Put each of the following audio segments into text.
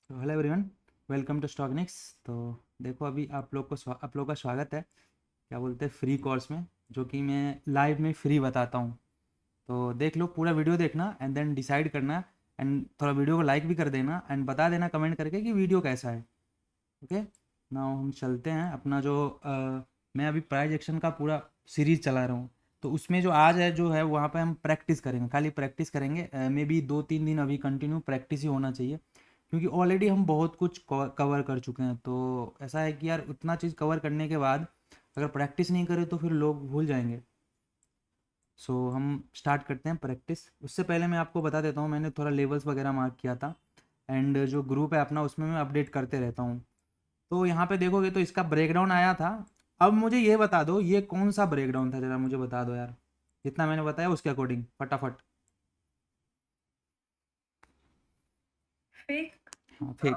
तो hello everyone, welcome to स्टॉकनिक्स। तो देखो, अभी आप लोग का स्वागत है, क्या बोलते हैं, फ्री कोर्स में, जो कि मैं लाइव में फ्री बताता हूँ। तो देख लो, पूरा वीडियो देखना एंड देन डिसाइड करना, एंड थोड़ा वीडियो को लाइक भी कर देना एंड बता देना कमेंट करके कि वीडियो कैसा है। ओके, नाउ हम चलते हैं अपना जो मैं अभी प्राइज एक्शन का पूरा सीरीज चला रहा हूँ। तो उसमें जो आज है जो है वहाँ पे हम प्रैक्टिस करेंगे, खाली प्रैक्टिस करेंगे। मे बी 2-3 दिन अभी कंटिन्यू प्रैक्टिस ही होना चाहिए, क्योंकि ऑलरेडी हम बहुत कुछ कवर कर चुके हैं। तो ऐसा है कि यार, उतना चीज़ कवर करने के बाद अगर प्रैक्टिस नहीं करें तो फिर लोग भूल जाएंगे। सो हम स्टार्ट करते हैं प्रैक्टिस। उससे पहले मैं आपको बता देता हूँ, मैंने थोड़ा लेवल्स वगैरह मार्क किया था, एंड जो ग्रुप है अपना उसमें मैं अपडेट करते रहता हूँ। तो यहाँ पे देखोगे तो इसका ब्रेकडाउन आया था। अब मुझे ये बता दो, ये कौन सा ब्रेकडाउन था, जरा मुझे बता दो यार, जितना मैंने बताया उसके अकॉर्डिंग फटाफट। फेक। हाँ, फेक,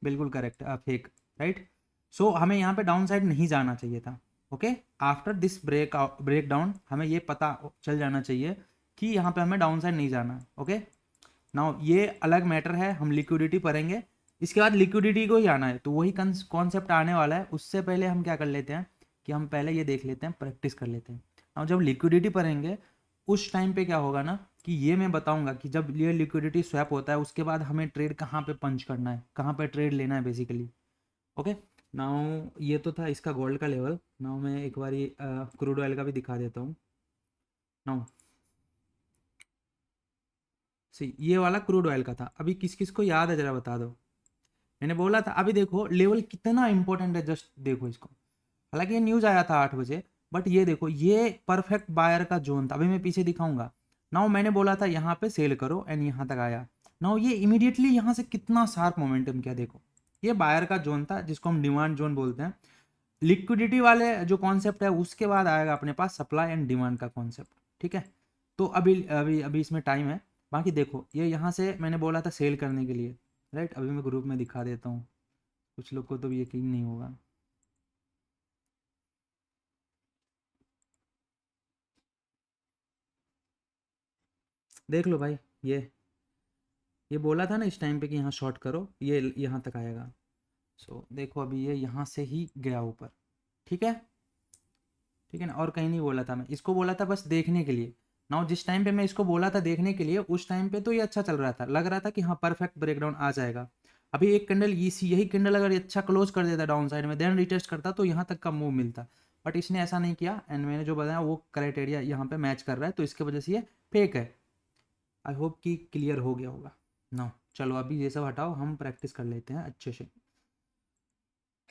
बिल्कुल करेक्ट, फेक, राइट। सो हमें यहाँ पे डाउन साइड नहीं जाना चाहिए था। Okay, after this break down हमें ये पता चल जाना चाहिए कि यहाँ पे हमें डाउन साइड नहीं जाना। ओके, नाउ ये अलग मैटर है, हम लिक्विडिटी पढ़ेंगे, इसके बाद लिक्विडिटी को ही आना है। तो वही कॉन्सेप्ट आने वाला है। उससे पहले हम क्या कर लेते हैं कि हम पहले ये देख लेते हैं, प्रैक्टिस कर लेते हैं। अब जब लिक्विडिटी पढ़ेंगे उस टाइम पे क्या होगा ना, कि ये मैं बताऊंगा कि जब ये लिक्विडिटी स्वैप होता है उसके बाद हमें ट्रेड कहाँ पे पंच करना है, कहाँ पे ट्रेड लेना है बेसिकली। ओके, नाउ ये तो था इसका गोल्ड का लेवल। नाउ मैं एक बारी क्रूड ऑयल का भी दिखा देता हूँ। नाउ सी, ये वाला क्रूड ऑयल का था। अभी किस किस को याद है जरा बता दो। मैंने बोला था, अभी देखो लेवल कितना इंपॉर्टेंट है, जस्ट देखो इसको। हालांकि ये न्यूज़ आया था 8 बजे, बट ये देखो, ये परफेक्ट बायर का जोन था। अभी मैं पीछे दिखाऊंगा। नाउ मैंने बोला था यहाँ पे सेल करो एंड यहाँ तक आया। नाउ ये इमीडिएटली यहाँ से कितना शार्प मोमेंटम किया, देखो। ये बायर का जोन था जिसको हम डिमांड जोन बोलते हैं। लिक्विडिटी वाले जो कॉन्सेप्ट है उसके बाद आएगा अपने पास सप्लाई एंड डिमांड का कॉन्सेप्ट। ठीक है, तो अभी अभी अभी इसमें टाइम है। बाकी देखो, ये यहाँ से मैंने बोला था सेल करने के लिए, राइट। अभी मैं ग्रुप में दिखा देता हूँ, कुछ लोग को तो भी यकीन नहीं होगा। देख लो भाई, ये बोला था ना इस टाइम पे कि यहाँ शॉर्ट करो, ये यहाँ तक आएगा। सो देखो, अभी ये यहाँ से ही गया ऊपर। ठीक है, ठीक है ना, और कहीं नहीं बोला था मैं इसको, बोला था बस देखने के लिए। नाउ जिस टाइम पे मैं इसको बोला था देखने के लिए, उस टाइम पे तो ये अच्छा चल रहा था, लग रहा था कि हाँ परफेक्ट ब्रेकडाउन आ जाएगा। अभी एक कैंडल, इसी यही कैंडल अगर ये अच्छा क्लोज कर देता डाउन साइड में, देन रिटेस्ट करता तो यहाँ तक का मूव मिलता। बट इसने ऐसा नहीं किया, एंड मैंने जो बताया वो क्राइटेरिया यहाँ पे मैच कर रहा है, तो इसके वजह से ये फेक है। आई होप कि क्लियर हो गया होगा। ना, चलो अभी ये सब हटाओ, हम प्रैक्टिस कर लेते हैं अच्छे से।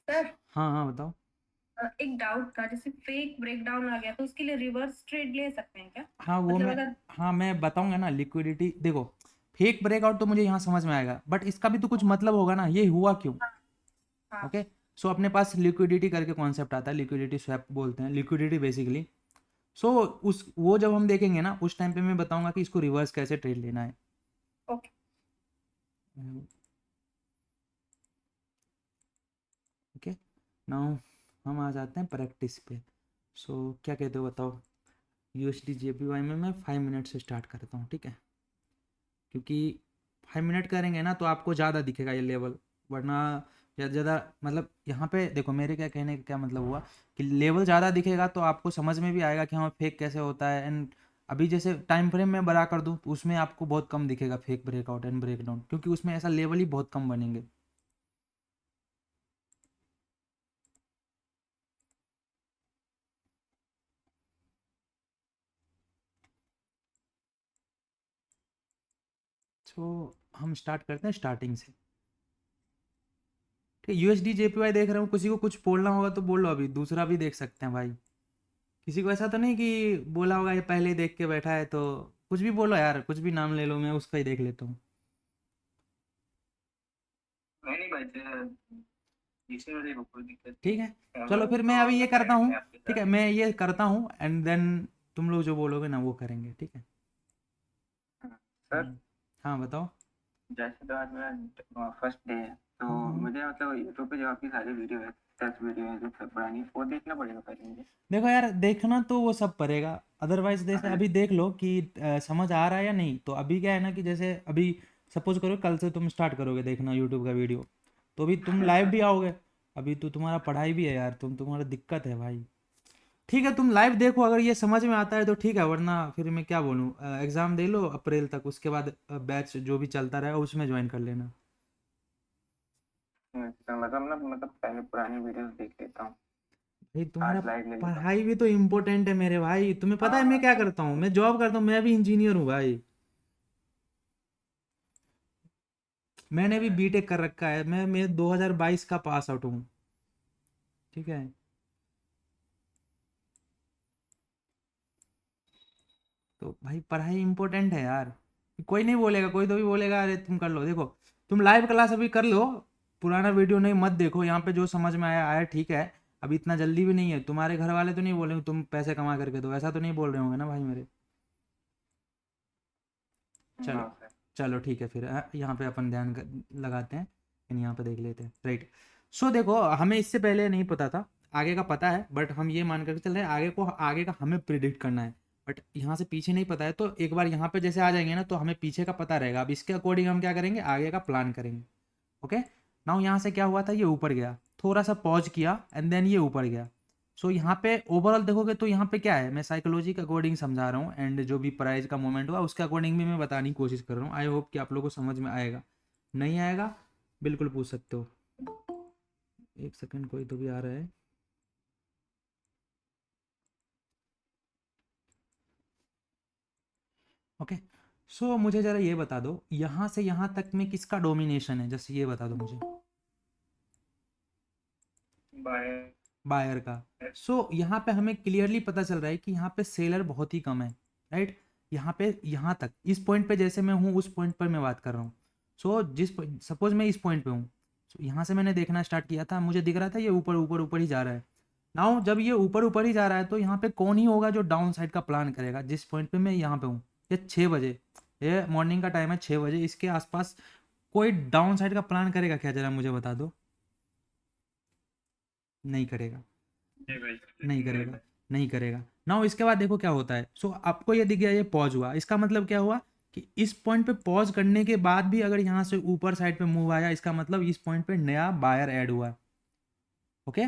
सर, हाँ हाँ, बताओ। एक डाउट था, जैसे फेक ब्रेकडाउन आ गया तो उसके लिए रिवर्स ट्रेड ले सकते हैं क्या? हाँ वो मतलब मैं, अगर हाँ मैं बताऊंगा ना। लिक्विडिटी देखो, फेक ब्रेकआउट तो मुझे यहाँ समझ में आएगा, बट इसका भी तो कुछ मतलब होगा ना, ये हुआ क्यों। हाँ, हाँ, ओके, सो अपने पास लिक्विडिटी करके कॉन्सेप्ट आता है, लिक्विडिटी स्वैप बोलते हैं लिक्विडिटी बेसिकली। सो उस वो जब हम देखेंगे ना उस टाइम पे मैं बताऊंगा कि इसको रिवर्स कैसे ट्रेड लेना है। ओके। ओके, नाउ हम आ जाते हैं प्रैक्टिस पे। सो क्या कहते हो बताओ। यूएसडी जेपीवाई में मैं 5 मिनट से स्टार्ट करता हूँ, ठीक है, क्योंकि 5 मिनट करेंगे ना तो आपको ज़्यादा दिखेगा ये लेवल, वरना ज़्यादा ज़्यादा, मतलब यहाँ पे देखो, मेरे क्या कहने का क्या मतलब हुआ कि लेवल ज़्यादा दिखेगा तो आपको समझ में भी आएगा कि हाँ फेक कैसे होता है। एंड अभी जैसे टाइम फ्रेम में बड़ा कर दूँ तो उसमें आपको बहुत कम दिखेगा फेक ब्रेकआउट एंड ब्रेकडाउन, क्योंकि उसमें ऐसा लेवल ही बहुत कम बनेंगे। तो हम स्टार्ट करते हैं स्टार्टिंग से। ठीक है, यूएसडी जेपीवाई देख रहे हो, किसी को कुछ बोलना होगा तो बोलो, अभी दूसरा भी देख सकते हैं भाई। किसी को ऐसा तो नहीं कि बोला होगा ये पहले ही देख के बैठा है, तो कुछ भी बोलो यार, कुछ भी नाम ले लो, मैं उसका ही देख लेता हूँ। नहीं भाई, इसमें मुझे कोई दिक्कत ठीक नहीं है, है। चलो फिर मैं तो अभी ये मैं करता हूँ। आपके ठीक है, साथ मैं ये करता हूँ एंड देन तुम लोग जो बोलोगे ना वो करेंगे, ठीक है। सर, हाँ बताओ। जैसे तो आज मेरा फर्स्ट डे है, तो हाँ हाँ, मुझे मतलब यूट्यूब पे जो आपकी सारी वीडियो है, 10 वीडियो है जो सब पुरानी, वो देखना पड़ेगा पहले मुझे। देखो यार, देखना तो वो सब पड़ेगा, अदरवाइज जैसे अगर अभी देख लो कि समझ आ रहा है या नहीं। तो अभी क्या है ना कि जैसे अभी सपोज करो कल से तुम स्टार्ट करोगे देखना यूट्यूब का वीडियो, तो भी तुम लाइव भी आओगे। अभी तो तुम्हारा पढ़ाई भी है यार, तुम्हारा दिक्कत है भाई। ठीक है तुम लाइव देखो, अगर ये समझ में आता है तो ठीक है, वरना फिर मैं क्या बोलूँ, एग्ज़ाम दे लो अप्रैल तक, उसके बाद बैच जो भी चलता रहेगा उसमें ज्वाइन कर लेना। मतलब पहले पुरानी वीडियोस देख लेता हूँ, भाई तुम्हारा आज लाइव ले लेता हूँ। पढ़ाई भी तो इम्पोर्टेंट है मेरे भाई, तुम्हें पता है मैं क्या करता हूँ, मैं जॉब करता हूँ, मैं भी इंजीनियर हूँ भाई। मैंने भी बीटेक कर रखा है, मैं 2022 का पास आउट हूँ। ठीक है, तो भाई पढ़ाई इंपॉर्टेंट है यार। कोई नहीं बोलेगा, कोई तो भी बोलेगा अरे तुम कर लो। देखो तुम लाइव क्लास अभी कर लो, पुराना वीडियो नहीं मत देखो, यहाँ पे जो समझ में आया आया ठीक है। अभी इतना जल्दी भी नहीं है, तुम्हारे घर वाले तो नहीं बोलेंगे तुम पैसे कमा करके दो, ऐसा तो नहीं बोल रहे होंगे ना भाई मेरे। चलो हाँ सर। चलो ठीक है फिर, यहाँ पे अपन लगाते हैं, यहाँ पे देख लेते हैं, राइट। सो देखो हमें इससे पहले नहीं पता था, आगे का पता है, बट हम ये मान करके चल रहे हैं आगे का हमें प्रिडिक्ट करना है। बट यहाँ से पीछे नहीं पता है, तो एक बार यहाँ पे जैसे आ जाएंगे ना तो हमें पीछे का पता रहेगा। अब इसके अकॉर्डिंग हम क्या करेंगे, आगे का प्लान करेंगे। ओके, नाउ यहाँ से क्या हुआ था, ये ऊपर गया, थोड़ा सा पॉज किया एंड देन ये ऊपर गया। सो यहाँ पे ओवरऑल देखोगे तो यहाँ पे क्या है, मैं साइकोलॉजी के अकॉर्डिंग समझा रहा हूँ, एंड जो भी प्राइस का मोमेंट हुआ उसके अकॉर्डिंग भी मैं बताने की कोशिश कर रहा हूँ। आई होप कि आप लोगों को समझ में आएगा। नहीं आएगा बिल्कुल पूछ सकते हो। एक सेकंड, कोई तो भी आ रहा है। ओके, सो मुझे ज़रा ये बता दो, यहाँ से यहाँ तक में किसका डोमिनेशन है, जैसे ये बता दो मुझे। बाय। बायर का। सो यहाँ पे हमें क्लियरली पता चल रहा है कि यहाँ पे सेलर बहुत ही कम है, राइट। यहाँ पे यहाँ तक इस पॉइंट पे जैसे मैं हूँ उस पॉइंट पर मैं बात कर रहा हूँ। सो सपोज मैं इस पॉइंट पे हूँ, यहाँ से मैंने देखना स्टार्ट किया था, मुझे दिख रहा था ये ऊपर ऊपर ऊपर ही जा रहा है। नाउ जब ये ऊपर ऊपर ही जा रहा है तो यहाँ पे कौन ही होगा जो डाउन साइड का प्लान करेगा, जिस पॉइंट पे मैं यहाँ पे हूँ। ये 6 बजे, ये मॉर्निंग का टाइम है, 6 बजे इसके आसपास कोई डाउन साइड का प्लान करेगा क्या, जरा मुझे बता दो। नहीं करेगा, नहीं करेगा, नहीं करेगा। नाउ इसके बाद देखो क्या होता है। सो आपको ये दिख गया, ये पॉज हुआ, इसका मतलब क्या हुआ कि इस पॉइंट पे पॉज करने के बाद भी अगर यहाँ से ऊपर साइड पे मूव आया, इसका मतलब इस पॉइंट पे नया बायर ऐड हुआ। ओके,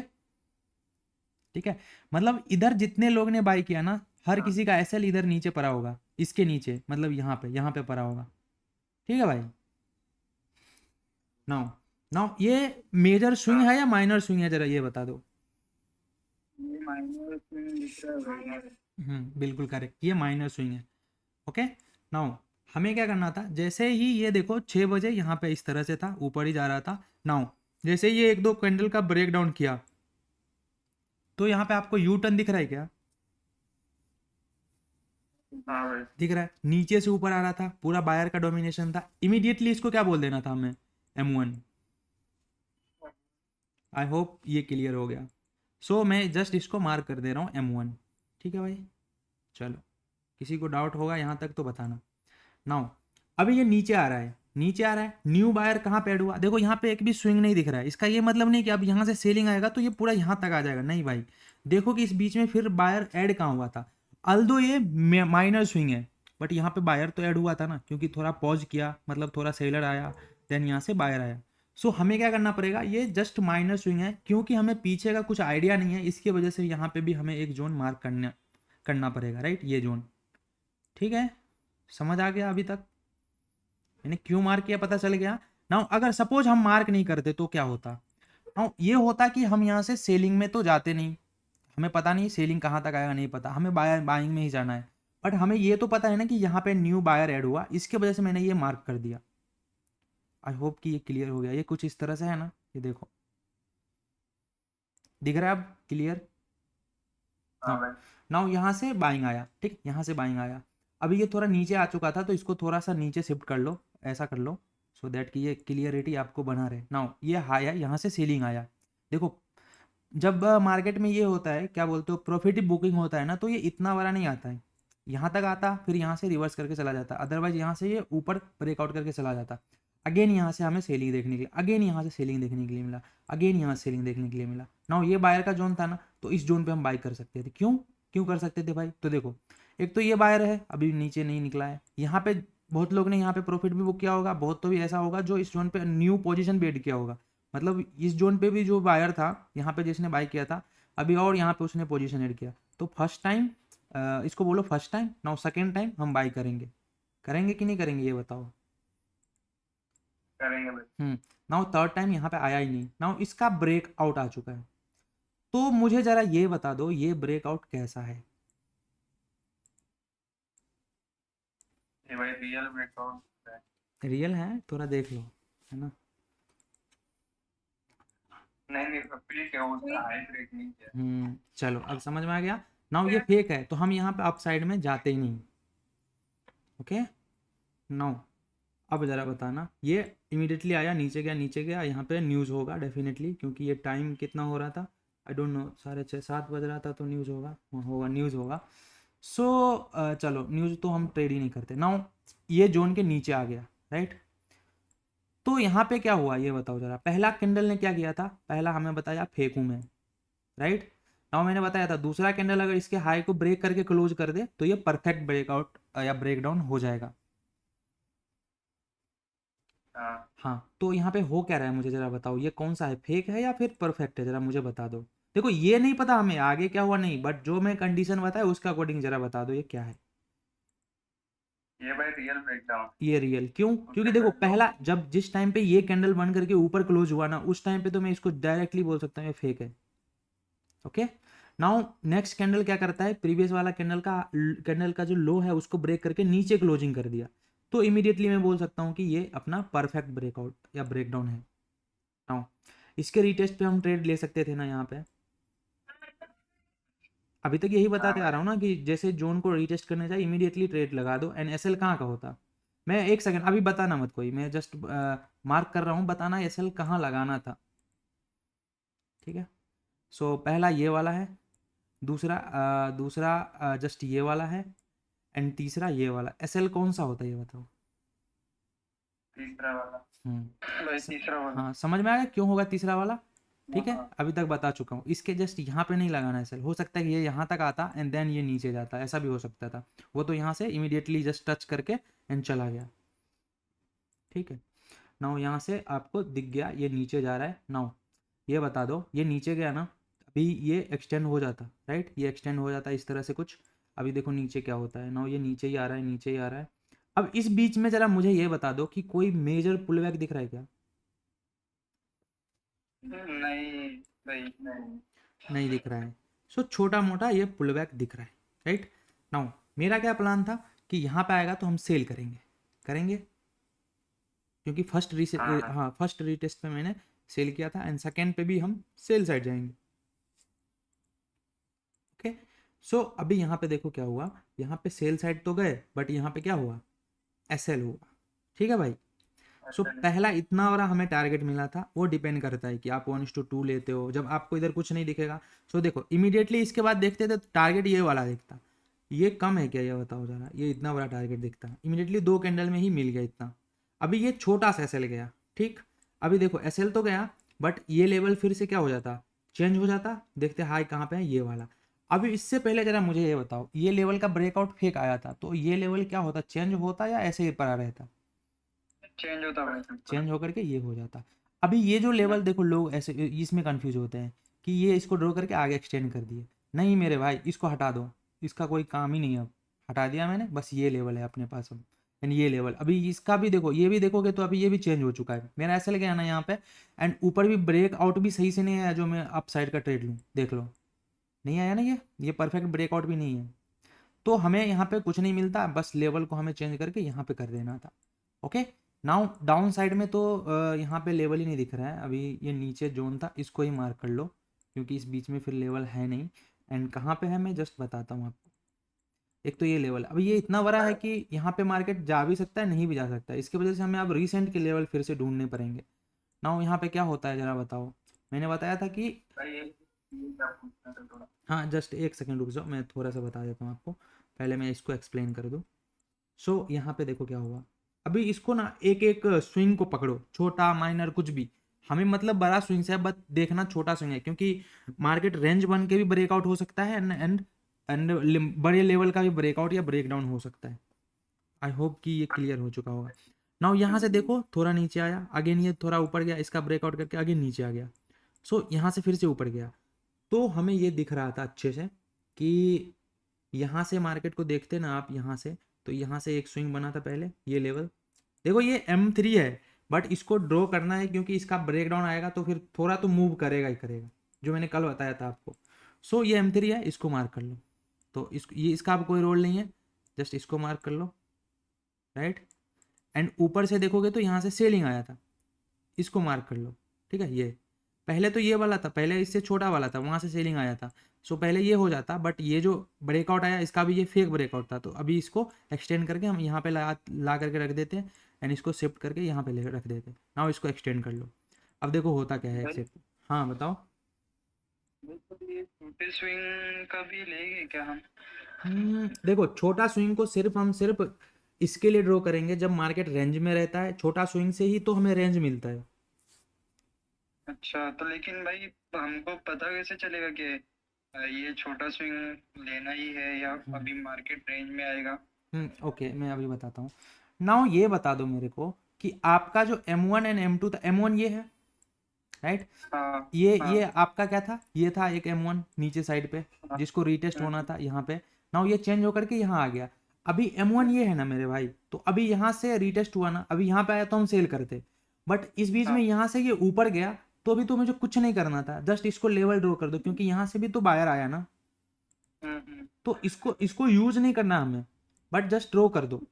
ठीक है, मतलब इधर जितने लोग ने बाई किया ना, हर किसी का एसएल इधर नीचे पड़ा होगा, इसके नीचे, मतलब यहाँ पे पड़ा होगा। ठीक है भाई। नाउ नाउ ये मेजर स्विंग है या माइनर स्विंग है, जरा ये बता दो। ये माइनर दिख रहा है भाई। बिल्कुल करेक्ट, ये माइनर स्विंग है। ओके, नाउ हमें क्या करना था, जैसे ही ये देखो 6 बजे यहाँ पे इस तरह से था, ऊपर ही जा रहा था। नाउ जैसे ये एक दो कैंडल का ब्रेक डाउन किया, तो यहाँ पे आपको यू टर्न दिख रहा है क्या, हाँ भाई। दिख रहा है, नीचे से ऊपर आ रहा था, पूरा बायर का डोमिनेशन था। इमीडिएटली इसको क्या बोल देना था हमें, M1। आई होप ये क्लियर हो गया। सो मैं जस्ट इसको मार्क कर दे रहा हूँ M1। ठीक है भाई, चलो किसी को डाउट होगा यहाँ तक तो बताना। नाउ अभी ये नीचे आ रहा है, नीचे आ रहा है, न्यू बायर कहाँ पे ऐड हुआ, देखो यहाँ पे एक भी स्विंग नहीं दिख रहा है। इसका ये मतलब नहीं कि अब यहाँ से सेलिंग आएगा तो ये पूरा यहाँ तक आ जाएगा, नहीं भाई। देखो कि इस बीच में फिर बायर ऐड कहाँ हुआ था। अल्दो ये माइनर स्विंग है, बट यहाँ पे बायर तो ऐड हुआ था ना, क्योंकि थोड़ा पॉज किया, मतलब थोड़ा सेलर आया, देन यहाँ से बायर आया। सो हमें क्या करना पड़ेगा, ये जस्ट माइनर स्विंग है, क्योंकि हमें पीछे का कुछ आइडिया नहीं है, इसकी वजह से यहाँ पे भी हमें एक जोन मार्क करना पड़ेगा, राइट, ये जोन। ठीक है, समझ आ गया अभी तक, मैंने क्यों मार्क किया पता चल गया। नाउ अगर सपोज हम मार्क नहीं करते तो क्या होता। नाउ ये होता कि हम यहाँ से सेलिंग में तो जाते नहीं, हमें पता नहीं सेलिंग कहाँ तक आएगा, नहीं पता, हमें बाइंग में ही जाना है। बट हमें ये तो पता है ना कि यहाँ पे न्यू बायर ऐड हुआ, इसके वजह से मैंने ये मार्क कर दिया। आई होप कि ये क्लियर हो गया, ये कुछ इस तरह से है ना, ये देखो दिख रहा है अब क्लियर। हाँ भाई। नाउ यहाँ से बाइंग आया, ठीक, यहाँ से बाइंग आया। अभी ये थोड़ा नीचे आ चुका था तो इसको थोड़ा सा नीचे शिफ्ट कर लो, ऐसा कर लो, सो दैट कि ये क्लियरिटी आपको बना रहे। नाउ ये हाई है, यहाँ से सेलिंग आया। देखो जब मार्केट में ये होता है, क्या बोलते हो, प्रॉफिट बुकिंग होता है ना, तो ये इतना बड़ा नहीं आता है, यहाँ तक आता, फिर यहाँ से रिवर्स करके चला जाता, अदरवाइज यहाँ से ये ऊपर ब्रेकआउट करके चला जाता। अगेन यहाँ से हमें सेलिंग देखने के लिए, अगेन यहाँ से सेलिंग देखने के लिए मिला, अगेन यहाँ से सेलिंग देखने के लिए मिला। नाउ ये बायर का जोन था ना, तो इस जोन पे हम बाई कर सकते थे। क्यों क्यों कर सकते थे भाई, तो देखो एक तो ये बायर है, अभी नीचे नहीं निकला है, यहाँ पे बहुत लोग ने यहाँ पे प्रॉफिट भी बुक किया होगा, बहुत तो भी ऐसा होगा जो इस जोन पे न्यू पोजीशन भी ऐड किया होगा। मतलब इस जोन पे भी जो बायर था यहाँ पे जिसने बाय किया था अभी और यहाँ पे उसने पोजीशन ऐड किया, तो फर्स्ट टाइम इसको बोलो first time, now second time हम बाय करेंगे, करेंगे कि नहीं करेंगे ये बताओ। करेंगे भाई। नाउ थर्ड टाइम यहाँ पे आया ही नहीं, नाउ इसका ब्रेक आउट आ चुका है, तो मुझे जरा ये बता दो ये ब्रेकआउट कैसा है। ये भाई रियल ब्रेकआउट है। रियल है, थोड़ा देख लो, है ना। नहीं फेक है, उसका हाई ब्रेक नहीं किया। चलो अब समझ में आ गया। नाउ ये फेक है तो हम यहाँ पे अप साइड में जाते ही नहीं। ओके, नाउ अब ज़रा बताना, ये इमीडिएटली आया, नीचे गया, नीचे गया, यहाँ पे न्यूज़ होगा डेफिनेटली, क्योंकि ये टाइम कितना हो रहा था, आई डोंट नो, 6:30-7 बज रहा था, तो न्यूज़ होगा, होगा न्यूज़ होगा। सो चलो न्यूज़ तो हम ट्रेड ही नहीं करते। नाउ ये जोन के नीचे आ गया, राइट। तो यहाँ पे क्या हुआ ये बताओ जरा, पहला कैंडल ने क्या किया था, पहला हमें बताया फेंकूं मैं, राइट। नाउ मैंने बताया था दूसरा कैंडल अगर इसके हाई को ब्रेक करके क्लोज कर दे तो ये परफेक्ट ब्रेकआउट या ब्रेकडाउन हो जाएगा। हाँ, तो यहाँ पे हो क्या रहा है मुझे जरा बताओ, ये कौन सा है, फेक है या फिर परफेक्ट है, जरा मुझे बता दो। देखो ये नहीं पता हमें आगे क्या हुआ नहीं, बट जो मैं कंडीशन बताया उसका अकॉर्डिंग जरा बता दो ये क्या है। ये भाई रियल ब्रेकडाउन। ये रियल क्यों, क्योंकि देखो पहला जब जिस टाइम पे ये कैंडल बन करके ऊपर क्लोज हुआ ना, उस टाइम पे तो मैं इसको डायरेक्टली बोल सकता हूँ ये फेक है। ओके, नाउ नेक्स्ट कैंडल क्या करता है, प्रीवियस वाला कैंडल का जो लो है उसको ब्रेक करके नीचे क्लोजिंग कर दिया, तो इमीडिएटली मैं बोल सकता हूँ कि ये अपना परफेक्ट ब्रेकआउट या ब्रेकडाउन है। नाउ इसके रीटेस्ट पे हम ट्रेड ले सकते थे ना यहाँ पे, अभी तक यही बताते आ रहा हूँ ना कि जैसे जोन को रीटेस्ट करने चाहिए इमीडिएटली ट्रेड लगा दो। एंड एसएल कहाँ का होता, मैं एक सेकंड अभी बताना मत कोई, मैं जस्ट मार्क कर रहा हूँ, बताना एसएल कहाँ लगाना था, ठीक है। सो पहला ये वाला है, दूसरा जस्ट ये वाला है, एंड तीसरा ये वाला। एसएल कौन सा होता है ये बताओ। तीसरा वाला। हम्म तीसरा वाला। हाँ समझ में आ गया क्यों होगा तीसरा वाला, ठीक है। हाँ। अभी तक बता चुका हूँ, इसके जस्ट यहाँ पे नहीं लगाना है एसएल, हो सकता है कि ये यहाँ तक आता एंड देन ये नीचे जाता, ऐसा भी हो सकता था, वो तो यहाँ से इमीडिएटली जस्ट टच करके एंड चला गया, ठीक है। नाउ यहाँ से आपको दिख गया ये नीचे जा रहा है, नाउ ये बता दो ये नीचे गया ना, अभी ये एक्सटेंड हो जाता, राइट, ये एक्सटेंड हो जाता है इस तरह से कुछ। अभी देखो नीचे क्या होता है, नाउ ये नीचे ही आ रहा है, नीचे ही आ रहा है। अब इस बीच में जरा मुझे ये बता दो कि कोई मेजर पुलबैक दिख रहा है क्या। नहीं भाई नहीं। नहीं दिख रहा है, सो छोटा मोटा ये पुलबैक दिख रहा है, राइट। नाउ मेरा क्या प्लान था कि यहाँ पे आएगा तो हम सेल करेंगे, करेंगे, क्योंकि फर्स्ट रीटेस्ट पे मैंने सेल किया था एंड सेकेंड पे भी हम सेल साइड जाएंगे। ओके, सो अभी यहाँ पे देखो क्या हुआ, यहाँ पे सेल साइड तो गए बट यहाँ पे क्या हुआ, एसएल हुआ, ठीक है भाई। सो पहला इतना बड़ा हमें टारगेट मिला था, वो डिपेंड करता है कि आप 1:2 लेते हो, जब आपको इधर कुछ नहीं दिखेगा। सो देखो इमीडिएटली इसके बाद देखते थे टारगेट ये वाला दिखता, ये कम है क्या ये बताओ जरा, ये इतना बड़ा टारगेट दिखता, इमीडिएटली 2 कैंडल में ही मिल गया इतना। अभी ये छोटा सा एसएल गया, ठीक, अभी देखो एसएल तो गया बट ये लेवल फिर से क्या हो जाता, चेंज हो जाता, देखते हाई कहाँ पे है ये वाला। अभी इससे पहले जरा मुझे ये बताओ, ये लेवल का ब्रेकआउट फेक आया था तो ये लेवल क्या होता, चेंज होता या ऐसे ही पड़ा रहता, चेंज होता भाई। चेंज होकर के ये हो जाता। अभी ये जो लेवल देखो लोग ऐसे इसमें कंफ्यूज होते हैं कि ये इसको ड्रॉ करके आगे एक्सटेंड कर दिए, नहीं मेरे भाई इसको हटा दो, इसका कोई काम ही नहीं है, अब हटा दिया मैंने, बस ये लेवल है अपने पास अब। एंड ये लेवल अभी इसका भी देखो, ये भी देखोगे तो अभी ये भी चेंज हो चुका है, मेरा ऐसा लगे ना यहाँ पे, एंड ऊपर भी ब्रेक आउट भी सही से नहीं आया, जो मैं अप साइड का ट्रेड लूँ देख लो, नहीं आया ना, ये परफेक्ट ब्रेकआउट भी नहीं है। तो हमें यहाँ पे कुछ नहीं मिलता, बस लेवल को हमें चेंज करके यहाँ पे कर देना था। ओके, नाउ डाउन साइड में तो यहाँ पे लेवल ही नहीं दिख रहा है, अभी ये नीचे जोन था इसको ही मार्क कर लो, क्योंकि इस बीच में फिर लेवल है नहीं। एंड कहाँ पे है मैं जस्ट बताता हूँ आपको, एक तो ये लेवल, अभी ये इतना बड़ा है कि यहाँ पे मार्केट जा भी सकता है नहीं भी जा सकता है, इसकी वजह से हमें अब रिसेंट के लेवल फिर से ढूंढने पड़ेंगे। नाउ यहाँ पे क्या होता है जरा बताओ, मैंने बताया था कि हाँ जस्ट एक सेकंड रुक जाओ, मैं थोड़ा सा बता देता हूँ आपको, पहले मैं इसको एक्सप्लेन कर दूँ। सो यहाँ पे देखो क्या हुआ, अभी इसको ना एक एक स्विंग को पकड़ो, छोटा माइनर कुछ भी, हमें मतलब बड़ा स्विंग से बस देखना छोटा स्विंग है, क्योंकि मार्केट रेंज बन के भी ब्रेकआउट हो सकता है एंड बड़े लेवल का भी ब्रेकआउट या ब्रेकडाउन हो सकता है। आई होप कि ये क्लियर हो चुका होगा। नाउ यहाँ से देखो थोड़ा नीचे आया, अगेन ये थोड़ा ऊपर गया, इसका ब्रेकआउट करके अगेन नीचे आ गया। सो यहाँ से फिर से ऊपर गया। तो हमें ये दिख रहा था अच्छे से कि यहाँ से मार्केट को देखते ना आप यहाँ से, तो यहाँ से एक स्विंग बना था पहले, ये लेवल देखो, ये M3 है, बट इसको ड्रॉ करना है क्योंकि इसका ब्रेकडाउन आएगा तो फिर थोड़ा तो मूव करेगा ही करेगा, जो मैंने कल बताया था आपको। सो ये M3 है, इसको मार्क कर लो। तो ये इसका अब कोई रोल नहीं है, जस्ट इसको मार्क कर लो, राइट। एंड ऊपर से देखोगे तो यहाँ से सेलिंग आया था, इसको मार्क कर लो, ठीक है। ये पहले तो ये वाला था, पहले इससे छोटा वाला था, वहाँ से सेलिंग आया था। सो पहले ये हो जाता, बट ये जो ब्रेकआउट आया इसका भी ये फेक ब्रेकआउट था। तो अभी इसको एक्सटेंड करके हम यहाँ पे ला करके रख देते हैं, एंड इसको शिफ्ट करके यहाँ पे रख देते हैं। नाउ इसको एक्सटेंड कर लो। अब देखो होता क्या है भाई एक्सेप्ट। हाँ बताओ। तो ये छोटे स्विंग का भी लेंगे क्या हम? देखो छोटा स्विंग को हम सिर्फ इसके लिए ड्रॉ करेंगे जब मार्केट रेंज में रहता है। छोटा स्विंग से ही तो हमें रेंज मिलता है। अच्छा, तो लेकिन भाई हमको पता कैसे चलेगा कि ये छोटा स्विंग लेना ही है या अभी मार्केट रेंज में आएगा? ओके, मैं अभी बताता हूँ। नाउ ये बता दो मेरे को कि आपका जो M1 एंड M2 था, M1 ये है, राइट। हाँ ये हाँ आपका क्या था, ये था एक M1 नीचे साइड पे, हाँ। जिसको रीटेस्ट होना हम्म, था यहाँ पे। नाउ ये चेंज होकर के यहाँ आ गया। अभी M1 ये है ना मेरे भाई, तो अभी यहाँ से रीटेस्ट हुआ ना, अभी यहाँ पे आया तो हम सेल करते, बट इस बीच में हाँ। यहाँ से ये ऊपर गया, तो अभी तो मुझे कुछ नहीं करना था, जस्ट इसको लेवल ड्रॉ कर दो, क्योंकि यहाँ से भी तो बायर आया ना। हम्म। तो इसको इसको यूज नहीं करना हमें, बट जस्ट ड्रॉ कर दो,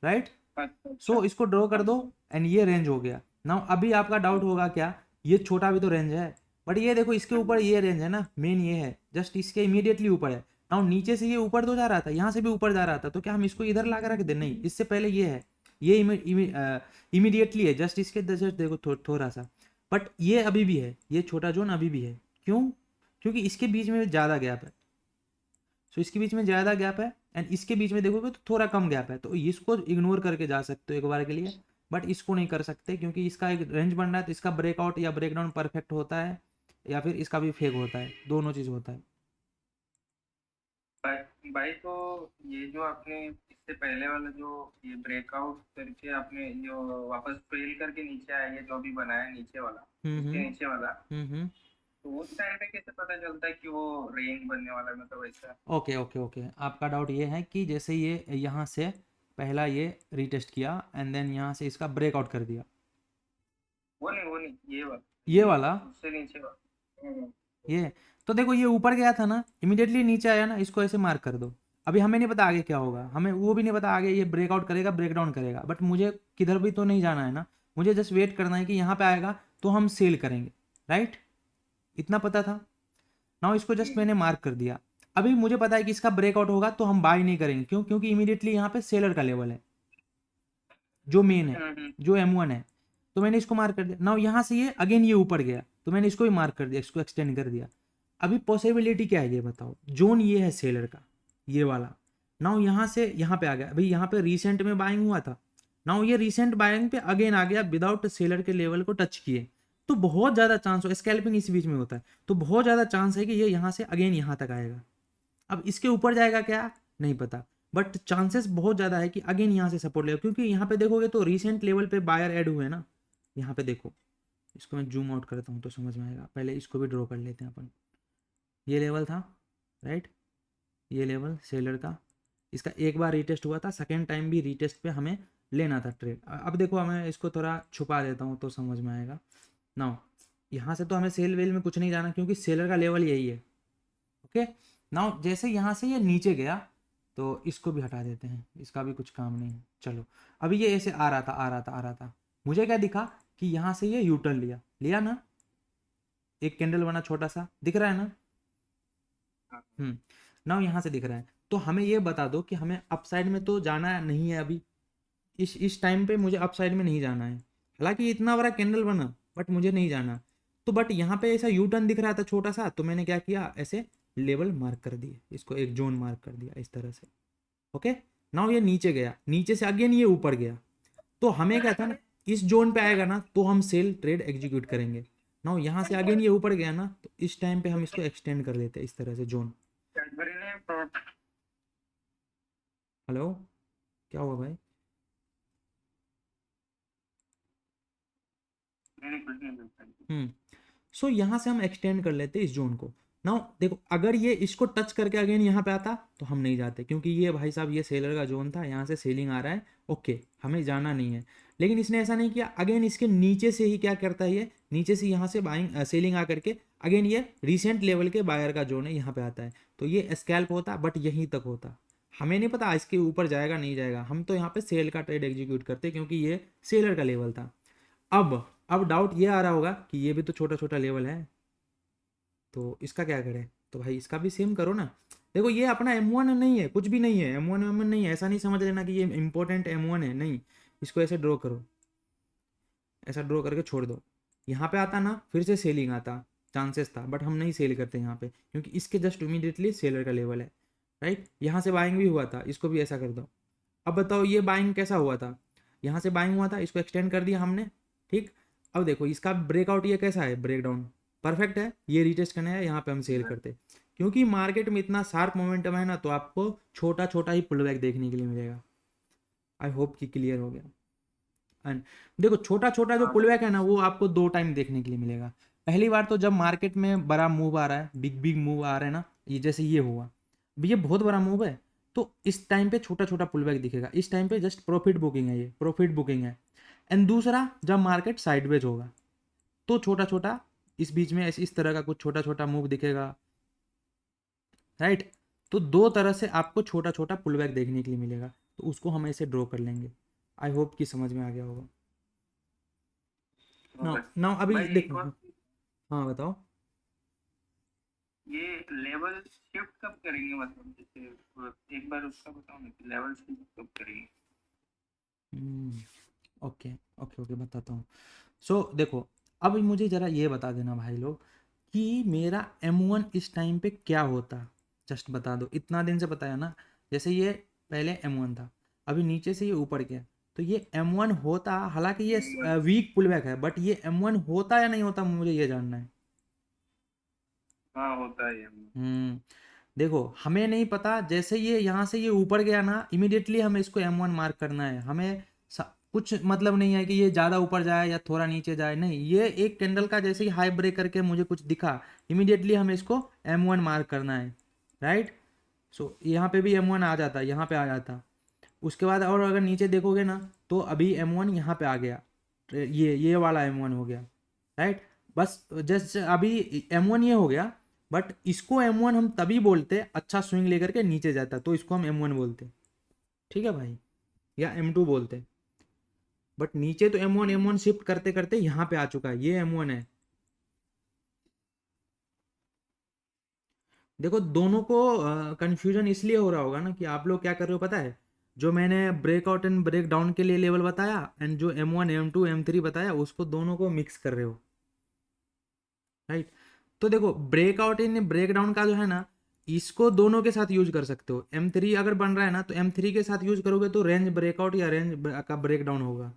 राइट। अच्छा अच्छा। सो इसको ड्रॉ कर हाँ दो, एंड ये रेंज हो गया। नाउ अभी आपका डाउट होगा क्या, ये छोटा भी तो रेंज है, बट ये देखो इसके ऊपर ये रेंज है ना, मेन ये है, जस्ट इसके इमीडिएटली ऊपर है। नाउ नीचे से ये ऊपर तो जा रहा था, यहाँ से भी ऊपर जा रहा था, तो क्या हम इसको इधर ला कर रख दे? नहीं, इससे पहले ये है, ये इमीडिएटली है, जस्ट इसके जस्ट देखो थोड़ा सा, बट ये अभी भी है, ये छोटा जोन अभी भी है। क्यों? क्योंकि इसके बीच में ज़्यादा गैप है। सो इसके बीच में ज़्यादा गैप है, एंड इसके बीच में देखोगे तो थोड़ा कम गैप है, तो इसको इग्नोर करके जा सकते हो एक बार के लिए, बट इसको नहीं कर सकते क्योंकि इसका एक रेंज बन रहा है, तो इसका ब्रेकआउट या ब्रेकडाउन परफेक्ट होता है, या फिर इसका भी फेक होता है, दोनों चीज़ होता है। भाई तो ये जो आपने इससे पहले वाला जो ये ब्रेकआउट करके आपने जो वापस फेल करके नीचे आया, ये जो भी बनाया नीचे वाला, इसके नीचे वाला, हम्म। तो उस टाइम पे कैसे पता चलता है कि वो रेंज बनने वाला है, मतलब ऐसा? ओके ओके ओके, आपका डाउट ये है कि जैसे ये यहाँ से पहला ये रीटेस्ट किया, एंड देन यहाँ से इसका ब्रेकआउट कर दिया, वो नहीं ये वाला, ये वाला, उससे नीचे वाला। ये, तो देखो ये ऊपर गया था ना, इमीडिएटली नीचे आया ना, इसको ऐसे मार्क कर दो। अभी हमें नहीं पता आगे क्या होगा, हमें वो भी नहीं पता आगे ये ब्रेकआउट करेगा ब्रेकडाउन करेगा, बट मुझे किधर भी तो नहीं जाना है ना, मुझे जस्ट वेट करना है कि यहाँ पे आएगा तो हम सेल करेंगे, राइट। इतना पता था। नाउ इसको जस्ट मैंने मार्क कर दिया। अभी मुझे पता है कि इसका ब्रेकआउट होगा तो हम बाय नहीं करेंगे, क्यों? क्योंकि इमीडिएटली यहाँ पे सेलर का लेवल है, जो मेन है, जो M1 है। तो मैंने इसको मार्क कर दिया। नाउ यहाँ से ये अगेन ये ऊपर गया, तो मैंने इसको भी मार्क कर दिया, इसको एक्सटेंड कर दिया। अभी पॉसिबिलिटी क्या है ये बताओ। जोन ये है सेलर का, ये वाला। नाउ यहाँ से यहाँ पे आ गया, अभी यहाँ पे रिसेंट में बाइंग हुआ था। नाउ ये रिसेंट बाइंग पे अगेन आ गया विदाउट सेलर के लेवल को टच किए, तो बहुत ज़्यादा चांस हो, स्कैल्पिंग इसी बीच में होता है, तो बहुत ज़्यादा चांस है कि ये यहाँ से अगेन यहाँ तक आएगा। अब इसके ऊपर जाएगा क्या नहीं पता, बट चांसेस बहुत ज़्यादा है कि अगेन यहाँ से सपोर्ट लेगा, क्योंकि यहाँ पे देखोगे तो रिसेंट लेवल पे बायर ऐड हुए ना। यहाँ पे देखो, इसको मैं जूम आउट करता हूँ तो समझ में आएगा, पहले इसको भी ड्रॉ कर लेते हैं अपन। ये लेवल था, राइट, ये लेवल सेलर का, इसका एक बार रीटेस्ट हुआ था, सेकेंड टाइम भी रीटेस्ट पे हमें लेना था ट्रेड। अब देखो मैं इसको थोड़ा छुपा देता हूँ तो समझ में आएगा। नाउ यहाँ से तो हमें सेल वेल में कुछ नहीं जाना, क्योंकि सेलर का लेवल यही है, ओके। नाउ जैसे यहाँ से ये नीचे गया, तो इसको भी हटा देते हैं, इसका भी कुछ काम नहीं है। चलो, अभी ये ऐसे आ रहा था आ रहा था आ रहा था, मुझे क्या दिखा कि यहाँ से ये यूटर्न लिया लिया ना, एक कैंडल बना छोटा सा, दिख रहा है ना। नाउ यहाँ से दिख रहा है, तो हमें ये बता दो कि हमें अपसाइड में तो जाना नहीं है अभी, इस टाइम पे मुझे अपसाइड में नहीं जाना है। हालांकि इतना बड़ा कैंडल बना, बट मुझे नहीं जाना। तो बट यहाँ पे ऐसा यू टर्न दिख रहा था छोटा सा, तो मैंने क्या किया, ऐसे लेवल मार्क कर दिए, इसको एक जोन मार्क कर दिया इस तरह से, ओके। नाउ ये नीचे गया, नीचे से अगेन ये ऊपर गया, तो हमें क्या था ना, इस जोन पे आएगा ना तो हम सेल ट्रेड एग्जीक्यूट करेंगे। नाउ यहाँ से अगेन ये ऊपर गया ना, तो इस टाइम पे हम इसको एक्सटेंड कर लेते हैं इस तरह से जोन। कैडबरी ने हेलो, क्या हुआ भाई? नहीं कुछ नहीं करता। सो यहाँ से हम एक्सटेंड कर लेते इस जोन को। नाउ देखो, अगर ये इसको टच करके अगेन यहाँ पे आता तो हम नहीं जाते, क्योंकि ये भाई साहब ये सेलर का जोन था, यहाँ से सेलिंग आ रहा है, ओके हमें जाना नहीं है। लेकिन इसने ऐसा नहीं किया, अगेन इसके नीचे से ही क्या करता है, ये नीचे से यहाँ से बाइंग सेलिंग आ करके अगेन ये रिसेंट लेवल के बायर का जोन है, यहाँ पे आता है। तो ये स्कैल्प होता बट यहीं तक होता, हमें नहीं पता इसके ऊपर जाएगा नहीं जाएगा, हम तो यहाँ पे सेल का ट्रेड एग्जीक्यूट करते क्योंकि ये सेलर का लेवल था। अब डाउट ये आ रहा होगा कि ये भी तो छोटा छोटा लेवल है, तो इसका क्या करें? तो भाई इसका भी सेम करो ना। देखो ये अपना M1 नहीं है, कुछ भी नहीं है, M1 M1 नहीं है, ऐसा नहीं समझ लेना कि ये इंपॉर्टेंट M1 है, नहीं। इसको ऐसे ड्रॉ करो, ऐसा ड्रॉ करके छोड़ दो। यहाँ पे आता ना, फिर से सेलिंग आता, चांसेस था, बट हम नहीं सेल करते यहाँ पे क्योंकि इसके जस्ट इमीडिएटली सेलर का लेवल है, राइट। यहाँ से बाइंग भी हुआ था, इसको भी ऐसा कर दो। अब बताओ ये बाइंग कैसा हुआ था, यहाँ से बाइंग हुआ था, इसको एक्सटेंड कर दिया हमने, ठीक। अब देखो इसका ब्रेकआउट ये कैसा है, ब्रेकडाउन परफेक्ट है, ये रिटेस्ट करना है, यहाँ पे हम सेल करते, क्योंकि मार्केट में इतना शार्प मोमेंटम है ना, तो आपको छोटा छोटा ही पुल बैक देखने के लिए मिलेगा। आई होप कि क्लियर हो गया। एंड देखो छोटा छोटा जो पुल बैक है ना, वो आपको 2 टाइम देखने के लिए मिलेगा। पहली बार तो जब मार्केट में बड़ा मूव आ रहा है, बिग बिग मूव आ रहा है ना, ये जैसे ये हुआ, ये बहुत बड़ा मूव है, तो इस टाइम पे छोटा छोटा पुल बैक दिखेगा, इस टाइम पे जस्ट प्रॉफिट बुकिंग है, ये प्रॉफिट बुकिंग है। एंड दूसरा, जब मार्केट साइडवेज होगा तो छोटा छोटा इस बीच में इस तरह का कुछ छोटा छोटा मूव दिखेगा, राइट। तो 2 तरह से आपको छोटा छोटा पुल बैक देखने के लिए मिलेगा, तो उसको हम ऐसे ड्रॉ कर लेंगे। आई होप कि समझ में आ गया होगा। नाउ नाउ अभी भाई एक देखो, और, हाँ बताओ। ये लेवल शिफ्ट कब करेंगे, मतलब जैसे एक बार उसका बताओ ना कि लेवल शिफ्ट कब करेंगे। ओके ओके ओके, बताता हूँ। सो देखो, अब मुझे ज़रा ये बता देना भाई लोग कि मेरा M1 इस टाइम पे क्या होता, जस्ट बता दो। इतना दिन से बताया ना, जैसे ये पहले M1 था, अभी नीचे से ये ऊपर गया, तो ये M1 होता, हालांकि ये वीक पुलबैक है, बट ये M1 होता या नहीं होता, मुझे ये जानना है। हाँ होता है ये। देखो हमें नहीं पता, जैसे ये यहाँ से ये ऊपर गया ना, इमीडिएटली हमें इसको M1 मार्क करना है, हमें कुछ मतलब नहीं है कि ये ज़्यादा ऊपर जाए या थोड़ा नीचे जाए, नहीं, ये एक कैंडल का जैसे ही हाई ब्रेक करके मुझे कुछ दिखा, इमीडिएटली हमें इसको M1 मार्क करना है, राइट। सो यहाँ पे भी M1 आ जाता, यहाँ पे आ जाता। उसके बाद और अगर नीचे देखोगे ना, तो अभी M1 यहाँ पे आ गया, ये वाला M1 हो गया, राइट। बस जस्ट अभी M1 ये हो गया, बट इसको M1 हम तभी बोलते अच्छा स्विंग लेकर के नीचे जाता, तो इसको हम M1 बोलते, ठीक है भाई, या M2 बोलते। बट नीचे तो M1 शिफ्ट करते करते यहाँ पे आ चुका है, ये M1 है। देखो दोनों को कंफ्यूजन इसलिए हो रहा होगा ना कि आप लोग क्या कर रहे हो पता है, जो मैंने ब्रेकआउट एंड ब्रेक डाउन के लिए लेवल बताया एंड जो M1 M2 M3 बताया, उसको दोनों को मिक्स कर रहे हो, राइट। तो देखो ब्रेकआउट इन ब्रेक डाउन का जो है ना, इसको दोनों के साथ यूज कर सकते हो। M3 अगर बन रहा है ना, तो M3 के साथ यूज करोगे तो रेंज ब्रेकआउट या रेंज का ब्रेक डाउन होगा।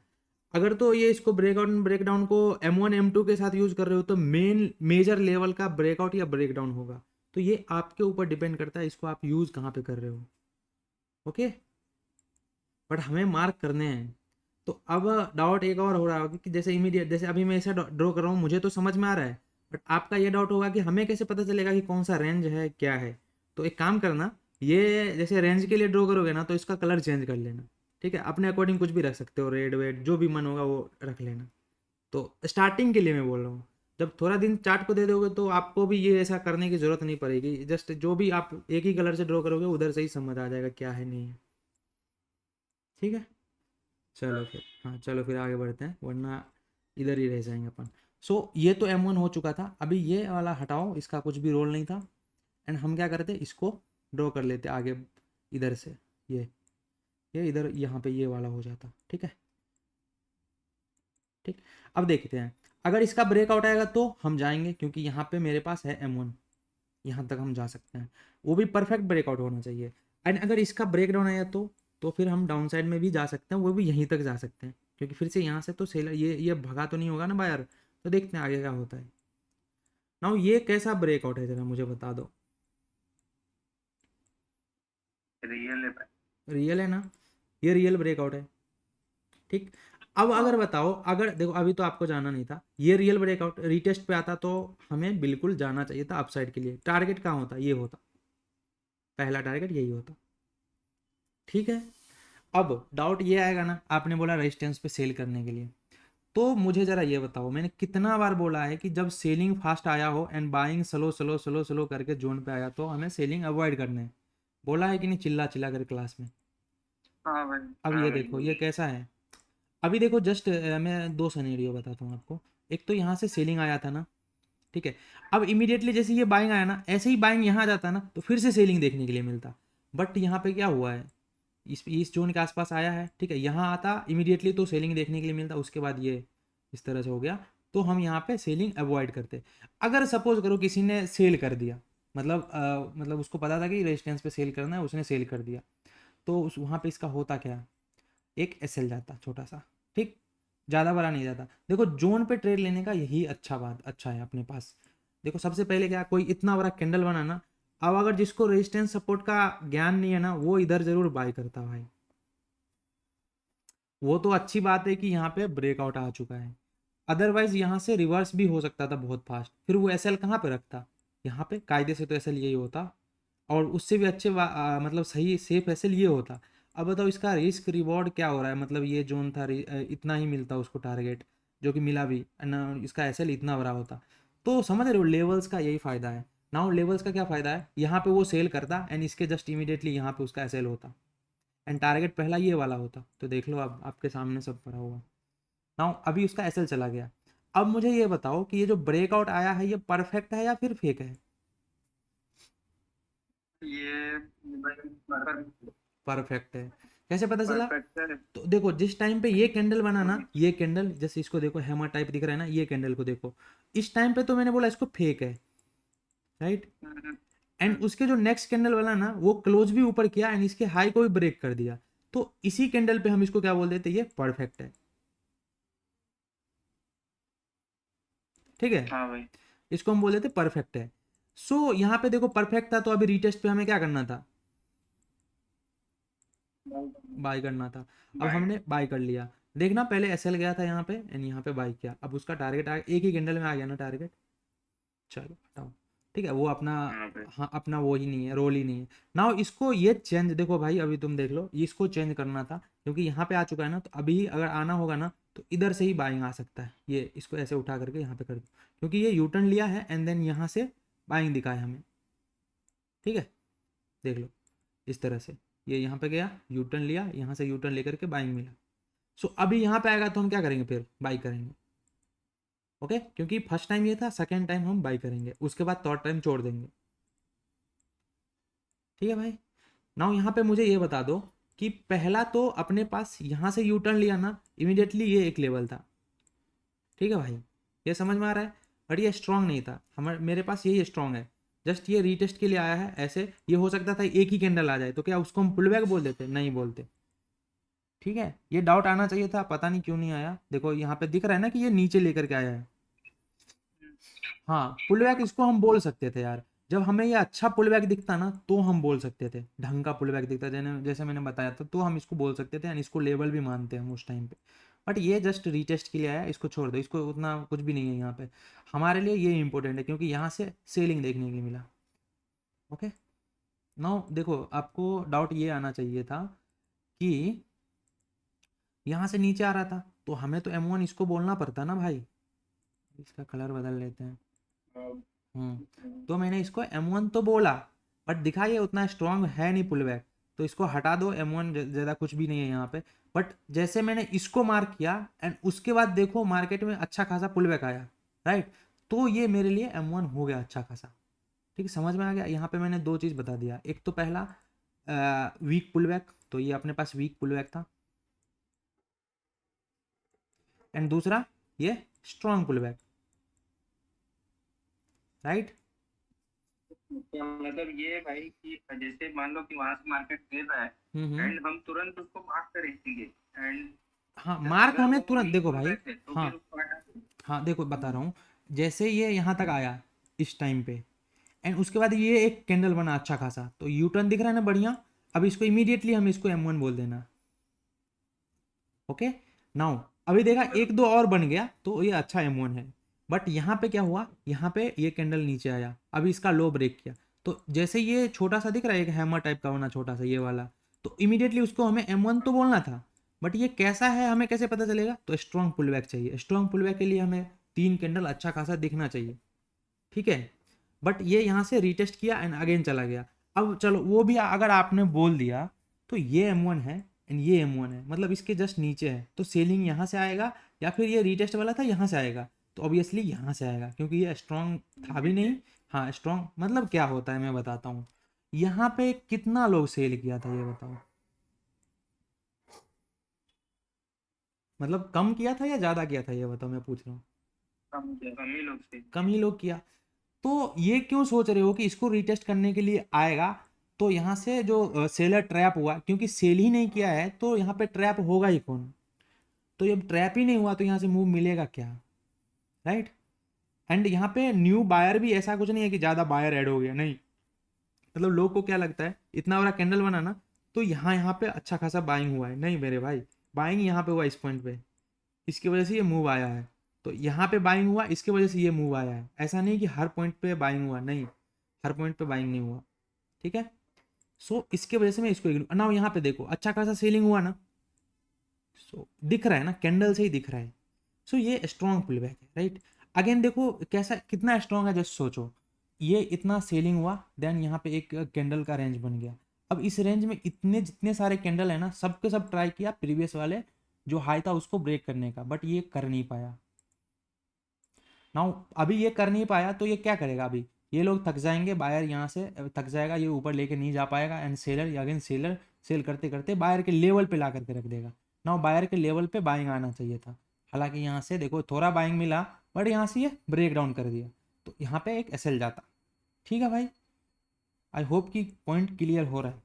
अगर तो ये इसको ब्रेकआउट एंड ब्रेक डाउन को M1 M2 के साथ यूज कर रहे हो, तो मेजर लेवल का ब्रेकआउट या ब्रेक डाउन होगा। तो ये आपके ऊपर डिपेंड करता है, इसको आप यूज कहाँ पे कर रहे हो, ओके। बट हमें मार्क करने हैं। तो अब डाउट एक और हो रहा होगा कि जैसे इमीडिएट, जैसे अभी मैं ऐसा ड्रॉ कर रहा हूँ, मुझे तो समझ में आ रहा है, बट आपका ये डाउट होगा कि हमें कैसे पता चलेगा कि कौन सा रेंज है क्या है। तो एक काम करना, ये जैसे रेंज के लिए ड्रॉ करोगे ना, तो इसका कलर चेंज कर लेना, ठीक है। अपने अकॉर्डिंग कुछ भी रख सकते हो, रेड वेड जो भी मन होगा वो रख लेना। तो स्टार्टिंग के लिए मैं बोल रहा हूँ, जब थोड़ा दिन चार्ट को दे दोगे तो आपको भी ये ऐसा करने की ज़रूरत नहीं पड़ेगी, जस्ट जो भी आप एक ही कलर से ड्रॉ करोगे उधर से ही समझ आ जाएगा क्या है नहीं है, ठीक है। चलो फिर, हाँ चलो फिर आगे बढ़ते हैं, वरना इधर ही रह जाएंगे अपन। सो ये तो M1 हो चुका था, अभी ये वाला हटाओ, इसका कुछ भी रोल नहीं था। एंड हम क्या करते, इसको ड्रॉ कर लेते आगे इधर से, ये इधर यहाँ पे ये वाला हो जाता, ठीक है, ठीक। अब देखते हैं, अगर इसका ब्रेकआउट आएगा तो हम जाएंगे, क्योंकि यहाँ पे मेरे पास है M1, यहाँ तक हम जा सकते हैं, वो भी परफेक्ट ब्रेकआउट होना चाहिए। एंड अगर इसका ब्रेक डाउन आया तो फिर हम डाउन साइड में भी जा सकते हैं, वो भी यहीं तक जा सकते हैं, क्योंकि फिर से यहाँ से तो सेलर ये भगा तो नहीं होगा ना बायर। तो देखते हैं आगे क्या होता है। नाउ ये कैसा ब्रेकआउट है, जरा मुझे बता दो। रियल है भाई। रियल है ना? ये रियल ब्रेकआउट है। ठीक, अब अगर बताओ, अगर देखो अभी तो आपको जाना नहीं था, ये रियल ब्रेकआउट रीटेस्ट पे आता तो हमें बिल्कुल जाना चाहिए था अपसाइड के लिए। टारगेट कहाँ होता, ये होता, पहला टारगेट यही होता। ठीक है, अब डाउट ये आएगा ना, आपने बोला रेजिस्टेंस पे सेल करने के लिए, तो मुझे जरा ये बताओ, मैंने कितना बार बोला है कि जब सेलिंग फास्ट आया हो and buying slow slow slow slow करके जोन पे आया तो हमें सेलिंग अवॉइड करना है। बोला है कि नहीं, चिल्ला चिल्ला कर क्लास में। हाँ भाई। अब हाँ ये भाई देखो ये कैसा है। अभी देखो जस्ट मैं दो सिनेरियो बताता हूँ आपको। एक तो यहाँ से सेलिंग आया था ना, ठीक है, अब इमीडिएटली जैसे ये बाइंग आया ना, ऐसे ही बाइंग यहाँ आ जाता ना तो फिर से सेलिंग देखने के लिए मिलता। बट यहाँ पे क्या हुआ है, इस जोन के आसपास आया है, ठीक है, यहाँ आता इमीडिएटली तो सेलिंग देखने के लिए मिलता, उसके बाद ये इस तरह से हो गया, तो हम यहाँ पे सेलिंग अवॉइड करते। अगर सपोज करो किसी ने सेल कर दिया, मतलब उसको पता था कि रेजिस्टेंस पे सेल करना है, उसने सेल कर दिया, तो उस वहाँ पे इसका होता क्या, एक एसएल जाता छोटा सा, ठीक, ज़्यादा बड़ा नहीं जाता। देखो जोन पे ट्रेड लेने का यही अच्छा है अपने पास। देखो सबसे पहले क्या, कोई इतना बड़ा कैंडल बनाना, अब अगर जिसको रेजिस्टेंस सपोर्ट का ज्ञान नहीं है ना, वो इधर जरूर बाय करता भाई। वो तो अच्छी बात है कि यहाँ पे ब्रेकआउट आ चुका है, अदरवाइज यहाँ से रिवर्स भी हो सकता था बहुत फास्ट, फिर वो एसएल कहाँ पे रखता, यहाँ पे कायदे से तो एसएल यही होता, और उससे भी अच्छे मतलब सही सेफ एसएल ये होता। अब बताओ इसका रिस्क रिवॉर्ड क्या हो रहा है, मतलब ये जोन था इतना ही मिलता उसको टारगेट, जो कि मिला भी इसका एसएल इतना बड़ा होता। तो समझ रहे हो, लेवल्स का यही फ़ायदा है। नाउ लेवल्स का क्या फ़ायदा है, यहाँ पे वो सेल करता एंड इसके जस्ट इमीडिएटली यहाँ पे उसका एसएल होता एंड टारगेट पहला ये वाला होता। तो देख लो अब आपके सामने सब पड़ा हुआ। नाउ अभी उसका एसएल चला गया। अब मुझे ये बताओ कि ये जो ब्रेकआउट आया है ये परफेक्ट है या फिर फेक है। ये परफेक्ट है, कैसे पता चला। परफेक्ट है। तो देखो जिस टाइम पे ये कैंडल बना ना, ये कैंडल जैसे इसको देखो हैमर टाइप दिख रहा है ना, ये कैंडल को देखो, इस टाइम पे तो मैंने बोला इसको फेक है, राइट। एंड उसके जो नेक्स्ट कैंडल वाला ना, वो क्लोज भी ऊपर किया एंड इसके हाई को भी ब्रेक कर दिया, तो इसी कैंडल पे हम इसको क्या बोल देते, ये परफेक्ट है। ठीक है, हाँ भाई। इसको हम बोल देते परफेक्ट है। सो यहाँ पे देखो परफेक्ट था, तो अभी रीटेस्ट पे हमें क्या करना था, बाय करना था। अब बाय। हमने बाय कर लिया, देखना पहले एसएल गया था यहाँ पे एंड यहाँ पे बाय किया, अब उसका टारगेट आ एक ही कैंडल में आ गया ना टारगेट। चलो हटाओ, ठीक है, वो अपना, हाँ भाई। हाँ अपना वो ही नहीं है, रोल ही नहीं है। नाउ इसको ये चेंज, देखो भाई अभी तुम देख लो, इसको चेंज करना था क्योंकि यहाँ पे आ चुका है ना, तो अभी अगर आना होगा ना तो इधर से ही बाइंग आ सकता है, ये इसको ऐसे उठा करके यहाँ पे कर दो, क्योंकि ये यूटर्न लिया है एंड देन यहाँ से बाइंग दिखा है हमें। ठीक है, देख लो इस तरह से, ये यहाँ पे गया, यूटर्न लिया, यहाँ से यूटर्न लेकर के बाइंग मिला। सो अभी यहाँ पे आएगा तो हम क्या करेंगे, फिर बाई करेंगे। ओके, क्योंकि फर्स्ट टाइम ये था, सेकेंड टाइम हम बाई करेंगे, उसके बाद थर्ड टाइम छोड़ देंगे। ठीक है भाई। नाउ यहाँ पे मुझे ये बता दो कि पहला तो अपने पास यहाँ से यू टर्न लिया ना, इमीडिएटली ये एक लेवल था। ठीक है भाई, ये समझ में आ रहा है, बट ये स्ट्रांग नहीं था, हमारे मेरे पास यही स्ट्रांग है, जस्ट ये रीटेस्ट के लिए आया है। ऐसे ये हो सकता था एक ही कैंडल आ जाए, तो क्या उसको हम पुल बैक बोल देते, नहीं बोलते। ठीक है, ये डाउट आना चाहिए था, पता नहीं क्यों नहीं आया। देखो यहाँ पे दिख रहा है ना कि ये नीचे लेकर के आया है। हाँ, पुल बैक इसको हम बोल सकते थे यार, जब हमें ये अच्छा पुल बैक दिखता ना तो हम बोल सकते थे, ढंग का पुल बैक दिखता जैसे मैंने बताया था, तो हम इसको बोल सकते थे एंड इसको लेवल भी मानते हैं हम उस टाइम पे। बट ये जस्ट रीटेस्ट के लिए आया, इसको छोड़ दो, इसको उतना कुछ भी नहीं है यहाँ पे। हमारे लिए ये इंपॉर्टेंट है क्योंकि यहाँ से सेलिंग देखने के लिए मिला। ओके, नाउ देखो आपको डाउट ये आना चाहिए था कि यहाँ से नीचे आ रहा था तो हमें तो M1 इसको बोलना पड़ता ना भाई। इसका कलर बदल लेते हैं। तो मैंने इसको M1 तो बोला, बट दिखा ये उतना स्ट्रांग है नहीं पुल बैक, तो इसको हटा दो, M1 ज़्यादा कुछ भी नहीं है यहाँ पे। बट जैसे मैंने इसको मार्क किया एंड उसके बाद देखो मार्केट में अच्छा खासा पुल बैक आया, राइट, तो ये मेरे लिए M1 हो गया अच्छा खासा। ठीक है, समझ में आ गया। यहाँ पे मैंने दो चीज़ बता दिया, एक तो पहला वीक पुल बैक, तो ये अपने पास वीक पुल बैक था, एंड दूसरा ये स्ट्रांग पुल बैक, राइट। तो मतलब ये भाई कि जैसे मान लो कि वहां से मार्केट गिर रहा है एंड हम तुरंत उसको मार्क करेंगे एंड हाँ, मार्क अगर हमें वो तुरंत, वीक देखो पुल भाई, बैक है तो हाँ फिर उसको हटा दो। हाँ देखो बता रहा हूँ, जैसे ये यहाँ तक आया इस टाइम पे एंड उसके बाद ये एक कैंडल बना अच्छा खासा, तो यू टर्न दिख रहा है ना बढ़िया, अब इसको इमीडिएटली हम इसको M1 बोल देना। ओके नाउ अभी देखा एक दो और बन गया तो ये अच्छा M1 है, बट यहाँ पे क्या हुआ, यहाँ पे ये कैंडल नीचे आया, अभी इसका लो ब्रेक किया, तो जैसे ये छोटा सा दिख रहा है एक हैमर टाइप का होना छोटा सा ये वाला, तो इमीडिएटली उसको हमें M1 तो बोलना था, बट ये कैसा है हमें कैसे पता चलेगा, तो स्ट्रॉन्ग पुल बैक चाहिए, स्ट्रॉन्ग पुल बैक के लिए हमें 3 कैंडल अच्छा खासा दिखना चाहिए, ठीक है। बट ये यहाँ से रीटेस्ट किया एंड अगेन चला गया। अब चलो वो भी अगर आपने बोल दिया तो ये M1 है एंड ये M1 है, मतलब इसके जस्ट नीचे है, तो सेलिंग यहाँ से आएगा या फिर ये रीटेस्ट वाला था यहाँ से आएगा, तो ऑब्वियसली यहाँ से आएगा क्योंकि ये स्ट्रॉन्ग था भी नहीं। हाँ स्ट्रॉन्ग मतलब क्या होता है मैं बताता हूँ, यहाँ पे कितना लोग सेल किया था ये बताओ, मतलब कम किया था या ज़्यादा किया था ये बताओ, मैं पूछ रहा हूँ। कम ही लोग थे। कम ही लोग किया, तो ये क्यों सोच रहे हो कि इसको रीटेस्ट करने के लिए आएगा, तो यहाँ से जो सेलर ट्रैप हुआ, क्योंकि सेल ही नहीं किया है तो यहाँ पे ट्रैप होगा ही कौन, तो जब ट्रैप ही नहीं हुआ तो यहाँ से मूव मिलेगा क्या, राइट। एंड यहाँ पे न्यू बायर भी ऐसा कुछ नहीं है कि ज़्यादा बायर ऐड हो गया, नहीं, मतलब लोग को क्या लगता है इतना बड़ा कैंडल बना ना तो यहाँ यहाँ पे अच्छा खासा बाइंग हुआ है, नहीं मेरे भाई, बाइंग यहाँ पे हुआ इस पॉइंट पे, इसकी वजह से ये मूव आया है, तो यहाँ पे बाइंग हुआ इसकी वजह से ये मूव आया है, ऐसा नहीं कि हर पॉइंट पे बाइंग हुआ, नहीं, हर पॉइंट पे बाइंग नहीं हुआ, ठीक है। सो इसके वजह से मैं इसको इग्नोर ना, यहाँ पे देखो अच्छा खासा सेलिंग हुआ ना, सो दिख रहा है ना, कैंडल से ही दिख रहा है, सो ये स्ट्रॉन्ग पुल बैक है, राइट। अगेन देखो कैसा कितना स्ट्रॉन्ग है, जस्ट सोचो ये इतना सेलिंग हुआ, देन यहाँ पे एक कैंडल का रेंज बन गया, अब इस रेंज में इतने जितने सारे कैंडल है ना सबके सब ट्राई किया प्रीवियस वाले जो हाई था उसको ब्रेक करने का, बट ये कर नहीं पाया। नाउ अभी ये कर नहीं पाया तो ये क्या करेगा, अभी ये लोग थक जाएंगे, बायर यहाँ से थक जाएगा, ये ऊपर लेके नहीं जा पाएगा and seller again seller sell करते करते बायर के लेवल पे ला करके रख देगा। नाउ बायर के लेवल पे बाइंग आना चाहिए था, हालांकि यहाँ से देखो थोड़ा बाइंग मिला बट यहाँ से ये ब्रेक डाउन कर दिया, तो यहाँ पे एक एसएल जाता, ठीक है भाई। आई होप कि पॉइंट क्लियर हो रहा है।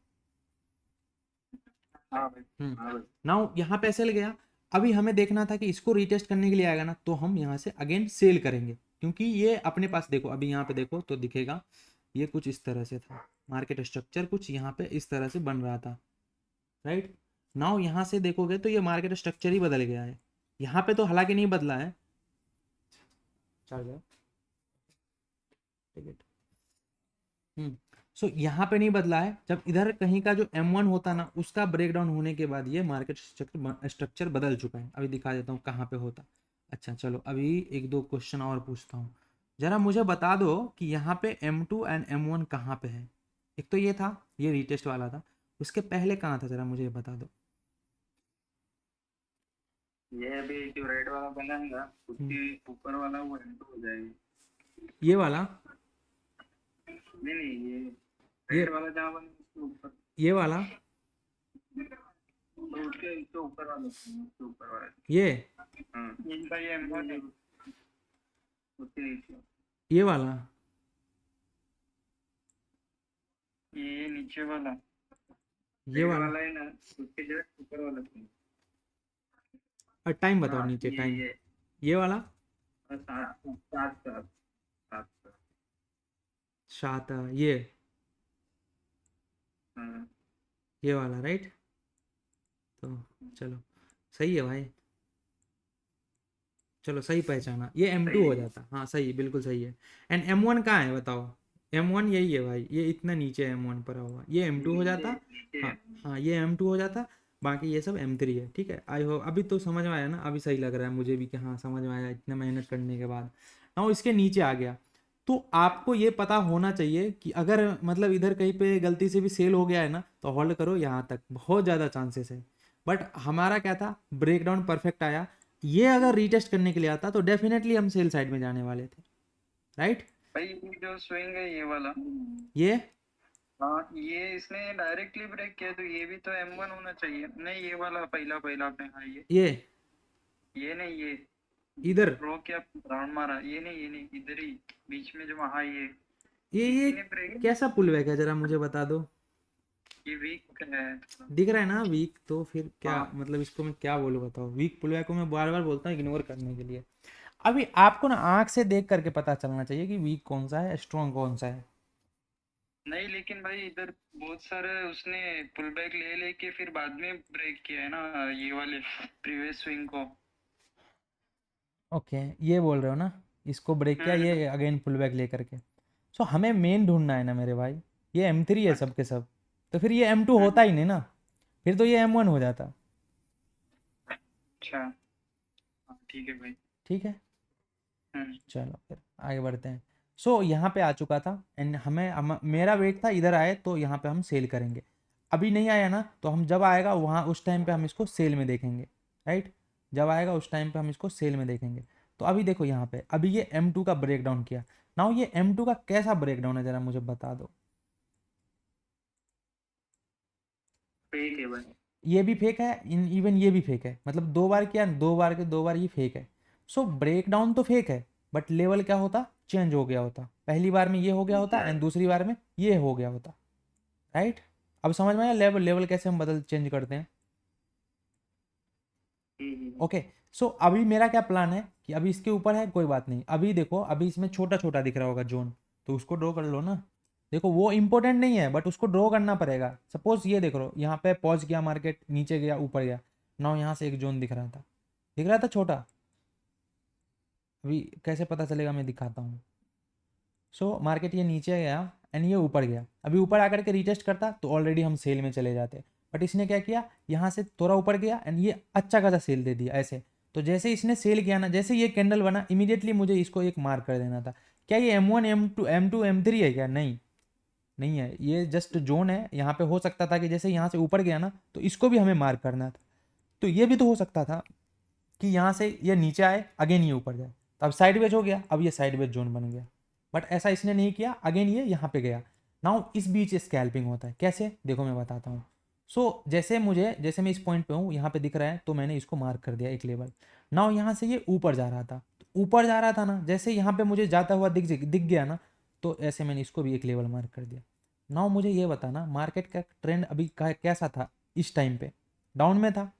हाँ भाई, हाँ भाई। नाउ यहाँ पे सेल गया, अभी हमें देखना था कि इसको रीटेस्ट करने के लिए आएगा ना तो हम यहाँ से अगेन सेल करेंगे, क्योंकि ये अपने पास देखो अभी यहाँ पे देखो तो दिखेगा ये कुछ इस तरह से था, मार्केट स्ट्रक्चर कुछ यहाँ पे इस तरह से बन रहा था, राइट। नाउ यहाँ से देखोगे तो ये मार्केट स्ट्रक्चर ही बदल गया है, यहाँ पे तो हालांकि नहीं बदला है, चार्जर टिकट सो यहाँ पे नहीं बदला है, जब इधर कहीं का जो M1 होता ना उसका ब्रेकडाउन होने के बाद ये मार्केट स्ट्रक्चर बदल चुका है, अभी दिखा देता हूँ कहाँ पे होता। अच्छा चलो अभी एक दो क्वेश्चन और पूछता हूँ, जरा मुझे बता दो कि यहाँ पे M2 एंड M1 कहाँ पे है, एक तो ये था ये रीटेस्ट वाला था, उसके पहले कहाँ था जरा मुझे बता दो। ये अभी जो रेड वाला बना है ना उसके ऊपर वाला वो एंटर हो जाएगा। ये वाला, नहीं नहीं, ये ये रेड वाला जहाँ बना उसके ऊपर, ये वाला, तो उसके ऊपर वाला, उसके ऊपर वाला। ये हाँ इनका ये M1 है, उसके नीचे ये वाला, ये नीचे वाला ये रेड वाला, वाला है ना उसके जस्ट ऊपर वाला thing। और टाइम बताओ हाँ, नीचे टाइम, ये ये वाला और सात सात सात सात सात। सात, ये हाँ ये वाला, राइट। तो चलो सही है भाई, चलो सही पहचाना, ये M2 सही हो है। जाता, हाँ सही बिल्कुल सही है। एंड M1 कहाँ है बताओ, M1 यही है भाई, ये इतना नीचे है M1 पर हुआ, ये M2 हो जाता, नीचे हाँ है। हाँ ये M2 हो जाता, बाकी ये सब M3 है, ठीक है। आई होप अभी तो समझ में आया ना, अभी सही लग रहा है मुझे भी कि हाँ समझ में आया इतना मेहनत करने के बाद। ना इसके नीचे आ गया, तो आपको ये पता होना चाहिए कि अगर मतलब इधर कहीं पे गलती से भी सेल हो गया है ना तो होल्ड करो यहाँ तक, बहुत ज़्यादा चांसेस है। बट हमारा क्या था, ब्रेकडाउन परफेक्ट आया, ये अगर रीटेस्ट करने के लिए आता तो डेफिनेटली हम सेल साइड में जाने वाले थे, राइट। भाई ये जो स्विंग है ये वाला, ये हाँ ये इसने डायरेक्टली ब्रेक किया तो ये भी तो M1 होना चाहिए। नहीं ये वाला पहला पहला आपने, हाँ ये नहीं, ये इधर रो क्या राउंड मारा, ये नहीं इधर ही बीच में जो वहाँ ये ये इसी ने ब्रेक, कैसा पुल बैक है जरा मुझे बता दो। ये वीक है। दिख रहा है ना वीक, तो फिर क्या हाँ मतलब इसको मैं क्या बोलूँ बताओ, वीक पुल बैक को मैं बार बार बोलता हूँ इग्नोर करने के लिए। अभी आपको ना आंख से देख करके पता चलना चाहिए कि वीक कौन सा है स्ट्रॉन्ग कौन सा है। नहीं, लेकिन भाई इधर बहुत सारे उसने पुल बैक ले लेके फिर बाद में ब्रेक किया है ना, ये वाले प्रीवियस स्विंग को। ओके, ये बोल रहे हो ना, इसको ब्रेक किया हम्म। ये अगेन पुल बैक लेकर के। सो हमें मेन ढूंढना है ना मेरे भाई, ये M3 है सब के सब, तो फिर ये M2 होता ही नहीं ना, फिर तो ये M1 हो जाता। अच्छा, हाँ ठीक है भाई। ठीक है, हम्म। चलो फिर आगे बढ़ते हैं। सो यहाँ पे आ चुका था एंड मेरा वेट था इधर आए तो यहाँ पे हम सेल करेंगे। अभी नहीं आया ना, तो हम जब आएगा वहाँ उस टाइम पे हम इसको सेल में देखेंगे, राइट। जब आएगा उस टाइम पे हम इसको सेल में देखेंगे। तो अभी देखो यहाँ पे अभी ये M2 का ब्रेक डाउन किया। नाउ ये M2 का कैसा ब्रेक डाउन है ज़रा मुझे बता दो। ठीक है भाई। ये भी फेक है, इवन ये भी फेक है, मतलब 2 बार किया, 2 बार के 2 बार ये फेक है। सो ब्रेक डाउन तो फेक है, बट लेवल क्या होता, चेंज हो गया होता। पहली बार में ये हो गया होता एंड दूसरी बार में ये हो गया होता, राइट। अब समझ में आया लेवल लेवल कैसे हम बदल चेंज करते हैं। ओके, सो अभी मेरा क्या प्लान है कि अभी इसके ऊपर है कोई बात नहीं, अभी देखो अभी इसमें छोटा छोटा दिख रहा होगा जोन, तो उसको ड्रॉ कर लो ना। देखो वो इंपॉर्टेंट नहीं है बट उसको ड्रॉ करना पड़ेगा। सपोज ये देख लो यहाँ पे पॉज किया, मार्केट नीचे गया ऊपर गया, ना यहाँ से एक जोन दिख रहा था छोटा। अभी कैसे पता चलेगा, मैं दिखाता हूँ। सो मार्केट ये नीचे गया एंड ये ऊपर गया, अभी ऊपर आकर के रीटेस्ट करता तो ऑलरेडी हम सेल में चले जाते। बट इसने क्या किया, यहाँ से थोड़ा ऊपर गया एंड ये अच्छा खासा सेल दे दिया ऐसे। तो जैसे इसने सेल किया ना, जैसे ये कैंडल बना इमीडिएटली मुझे इसको एक मार्क कर देना था। क्या ये M1 M2 M2 M3 है क्या? नहीं, नहीं है, ये जस्ट जोन है। यहाँ पे हो सकता था कि जैसे यहाँ से ऊपर गया ना तो इसको भी हमें मार्क करना था। तो ये भी तो हो सकता था कि यहाँ से ये नीचे आए अगेन ये ऊपर जाए, तो अब साइडवेज हो गया, अब ये साइडवेज जोन बन गया। बट ऐसा इसने नहीं किया, अगेन ये यहाँ पे गया। नाउ इस बीच स्कैल्पिंग होता है कैसे, देखो मैं बताता हूँ। सो जैसे जैसे मैं इस पॉइंट पे हूँ, यहाँ पे दिख रहा है तो मैंने इसको मार्क कर दिया एक लेवल। नाउ यहाँ से ये ऊपर जा रहा था, तो ऊपर जा रहा था ना, जैसे यहाँ पे मुझे जाता हुआ दिख गया ना, तो ऐसे मैंने इसको भी एक लेवल मार्क कर दिया। नाउ मुझे ये बताना मार्केट का ट्रेंड अभी कैसा था इस टाइम पे, डाउन में था,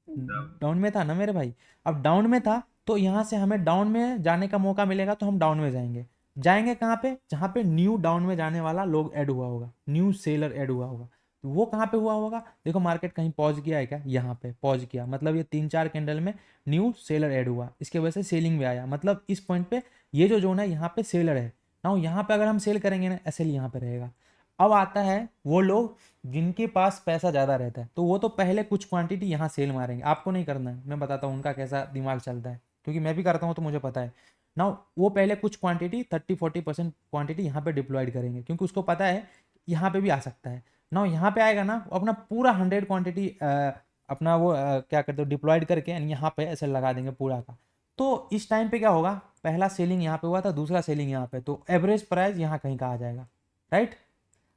डाउन में था ना मेरे भाई। अब डाउन में था तो यहाँ से हमें डाउन में जाने का मौका मिलेगा तो हम डाउन में जाएंगे। जाएंगे कहाँ पे, जहाँ पे न्यू डाउन में जाने वाला लोग ऐड हुआ होगा, न्यू सेलर ऐड हुआ होगा। तो वो कहाँ पे हुआ होगा, देखो मार्केट कहीं पॉज किया है क्या, यहाँ पे पॉज किया, मतलब ये 3-4 कैंडल में न्यू सेलर ऐड हुआ, इसके वजह से सेलिंग में आया, मतलब इस पॉइंट पे ये जो जोन है यहाँ पे सेलर है ना। यहाँ पे अगर हम सेल करेंगे ना, ऐसे यहाँ पे रहेगा। अब आता है वो लोग जिनके पास पैसा ज़्यादा रहता है, तो वो तो पहले कुछ क्वांटिटी यहाँ सेल मारेंगे, आपको नहीं करना है, मैं बताता हूँ उनका कैसा दिमाग चलता है, क्योंकि मैं भी करता हूँ तो मुझे पता है ना। वो पहले कुछ क्वांटिटी 30-40% क्वांटिटी यहाँ पे डिप्लॉयड करेंगे, क्योंकि उसको पता है यहाँ पे भी आ सकता है ना। यहाँ पे आएगा ना, वो अपना पूरा 100 क्वांटिटी अपना वो क्या करते हो डिप्लॉयड करके यहाँ पे ऐसे लगा देंगे पूरा का। तो इस टाइम पे क्या होगा, पहला सेलिंग यहाँ पे हुआ था, दूसरा सेलिंग यहाँ पे, तो एवरेज प्राइस यहाँ कहीं का आ जाएगा, राइट।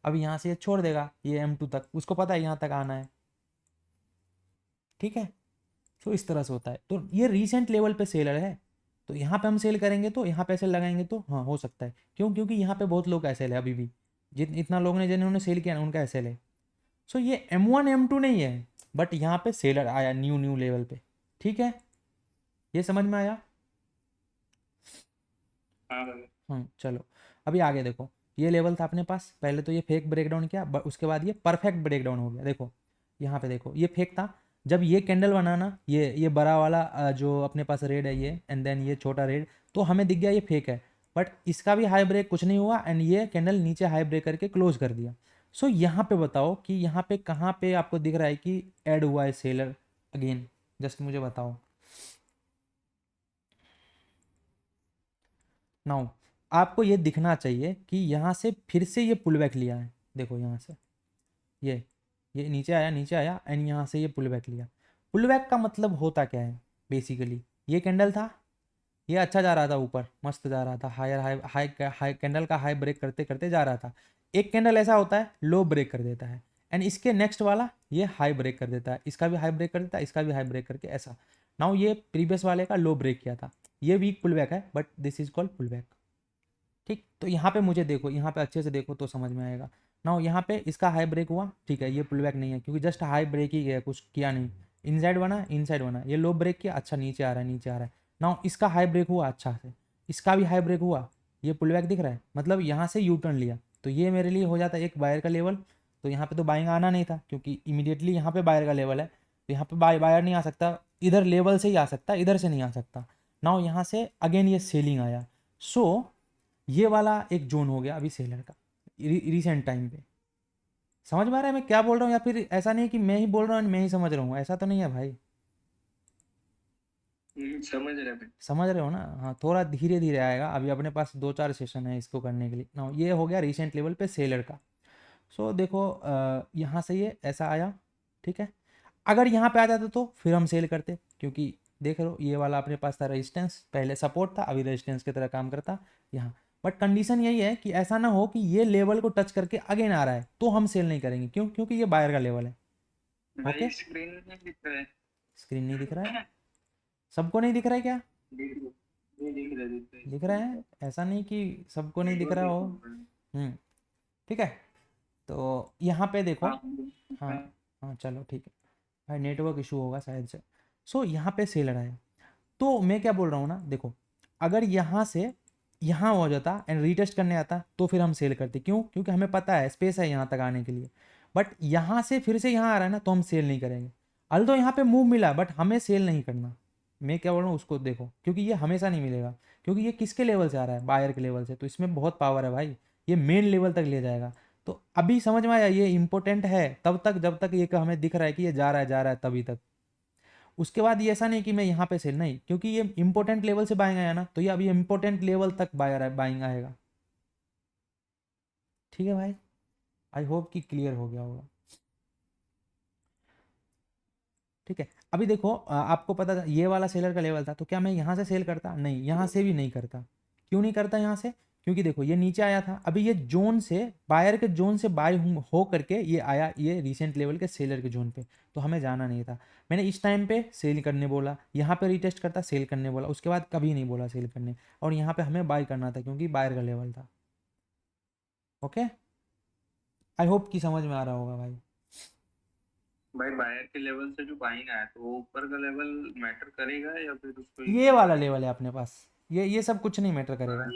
अब यहाँ से ये छोड़ देगा ये M2 तक, उसको पता है यहाँ तक आना है, ठीक है। तो इस तरह से होता है। तो ये रीसेंट लेवल पे सेलर है, तो यहाँ पे हम सेल करेंगे तो यहाँ पे ऐसे लगाएंगे तो हाँ हो सकता है। क्यों, क्योंकि यहाँ पे बहुत लोग ऐसे है अभी भी, इतना लोग ने जिन्होंने सेल किया ना उनका ऐसे है। सो ये M1 M2 नहीं है, बट यहाँ पे सेलर आया न्यू न्यू लेवल पे, ठीक है। ये समझ में आया। हाँ भाई। चलो अभी आगे देखो, ये लेवल था अपने पास, पहले तो ये फेक ब्रेकडाउन किया, उसके बाद ये परफेक्ट ब्रेकडाउन हो गया। देखो यहाँ पे देखो ये फेक था, जब ये कैंडल बनाना, ये बड़ा वाला जो अपने पास रेड है ये, एंड देन ये छोटा रेड, तो हमें दिख गया ये फेक है। बट इसका भी हाई ब्रेक कुछ नहीं हुआ एंड ये कैंडल नीचे हाई ब्रेक करके क्लोज कर दिया। सो यहाँ पे बताओ कि यहाँ पे कहाँ पे आपको दिख रहा है कि ऐड हुआ है सेलर अगेन, जस्ट मुझे बताओ नाउ। आपको ये दिखना चाहिए कि यहाँ से फिर से ये पुल बैक लिया है, देखो यहाँ से ये नीचे आया एंड यहाँ से ये पुल बैक लिया। पुल बैक का मतलब होता क्या है, बेसिकली ये कैंडल था, ये अच्छा जा रहा था ऊपर, मस्त जा रहा था, higher high high high candle का हाई ब्रेक करते करते जा रहा था। एक कैंडल ऐसा होता है लो ब्रेक कर देता है एंड इसके नेक्स्ट वाला ये हाई ब्रेक कर देता है, इसका भी हाई ब्रेक कर देता है, इसका भी हाई ब्रेक करके ऐसा। नाउ ये प्रीवियस वाले का लो ब्रेक किया था, ये वीक पुल बैक है but this is called pull back, ठीक। तो यहाँ पे मुझे देखो, यहाँ पे अच्छे से देखो तो समझ में आएगा। नाउ यहाँ पे इसका हाई ब्रेक हुआ, ठीक है, ये पुल बैक नहीं है क्योंकि जस्ट हाई ब्रेक ही गया, कुछ किया नहीं, इनसाइड बना, ये लो ब्रेक किया, अच्छा नीचे आ रहा है नीचे आ रहा है। नाउ इसका हाई ब्रेक हुआ अच्छा से, इसका भी हाई ब्रेक हुआ, ये पुल बैक दिख रहा है, मतलब यहाँ से यू टर्न लिया, तो ये मेरे लिए हो जाता है एक बायर का लेवल। तो यहाँ पे तो बाइंग आना नहीं था क्योंकि इमीडिएटली यहाँ पे बायर का लेवल है, तो यहाँ पे बायर नहीं आ सकता, इधर लेवल से ही आ सकता, इधर से नहीं आ सकता। नाउ यहाँ से अगेन ये सेलिंग आया। सो ये वाला एक जोन हो गया अभी सेलर का रिसेंट टाइम पे। समझ में आ रहा है मैं क्या बोल रहा हूँ, या फिर ऐसा नहीं कि मैं ही बोल रहा हूँ मैं ही समझ रहा हूँ, ऐसा तो नहीं है भाई। समझ रहे भाई। समझ रहे हो ना? हाँ, थोड़ा धीरे धीरे आएगा, अभी अपने पास 2-4 सेशन है इसको करने के लिए ना। ये हो गया रिसेंट लेवल पे सेलर का। सो देखो यहाँ से ये ऐसा आया, ठीक है। अगर यहाँ पे आ जाता तो फिर हम सेल करते, क्योंकि देख रहे हो ये वाला अपने पास था रेजिस्टेंस, पहले सपोर्ट था अभी रेजिस्टेंस की तरह काम करता यहाँ। बट कंडीशन यही है कि ऐसा ना हो कि ये लेवल को टच करके अगेन आ रहा है तो हम सेल नहीं करेंगे। क्यों? क्योंकि ये बायर का लेवल है। ओके, भाई स्क्रीन नहीं दिख रहा है। स्क्रीन नहीं दिख रहा है? सबको नहीं दिख रहा है क्या? दिख रहा है, ऐसा नहीं कि सबको नहीं दिख रहा हो। ठीक है, तो यहाँ पे देखो। हाँ हाँ चलो ठीक है भाई, नेटवर्क इशू होगा शायद से। सो यहाँ पे सेलर आया, तो मैं क्या बोल रहा हूँ ना, देखो अगर यहाँ से यहाँ हो जाता एंड रीटेस्ट करने आता तो फिर हम सेल करते। क्यों? क्योंकि हमें पता है स्पेस है यहाँ तक आने के लिए। बट यहाँ से फिर से यहाँ आ रहा है ना, तो हम सेल नहीं करेंगे। अल्दो यहाँ पे मूव मिला बट हमें सेल नहीं करना। मैं क्या बोल रहा हूँ उसको देखो, क्योंकि ये हमेशा नहीं मिलेगा, क्योंकि ये किसके लेवल से आ रहा है? बायर के लेवल से। तो इसमें बहुत पावर है भाई, ये मेन लेवल तक ले जाएगा। तो अभी समझ में आया, ये इंपॉर्टेंट है तब तक जब तक ये हमें दिख रहा है कि ये जा रहा है तभी तक। उसके बाद ये ऐसा नहीं कि मैं यहाँ पे सेल नहीं, क्योंकि ये इंपॉर्टेंट लेवल से बाइंग आया ना, तो ये अभी इंपॉर्टेंट लेवल तक बाइंग आएगा। ठीक है भाई, आई होप कि क्लियर हो गया होगा। ठीक है, अभी देखो आपको पता था ये वाला सेलर का लेवल था, तो क्या मैं यहाँ से सेल करता? नहीं, यहाँ से भी नहीं करता। क्यों नहीं करता यहाँ से? क्योंकि देखो ये नीचे आया था, अभी ये जोन से बायर के जोन से बाय हो करके ये आया ये रिसेंट लेवल के सेलर के जोन पे, तो हमें जाना नहीं था। मैंने इस टाइम पे सेल करने बोला, यहाँ पे रिटेस्ट करता सेल करने बोला, उसके बाद कभी नहीं बोला सेल करने। और यहाँ पे हमें बाय करना था क्योंकि बायर का लेवल था। ओके, आई होप कि समझ में आ रहा होगा भाई। भाई बायर के लेवल से जो बाइंग आया तो वो ऊपर का लेवल मैटर करेगा या फिर उसको ये वाला लेवल है अपने पास, ये सब कुछ नहीं मैटर करेगा।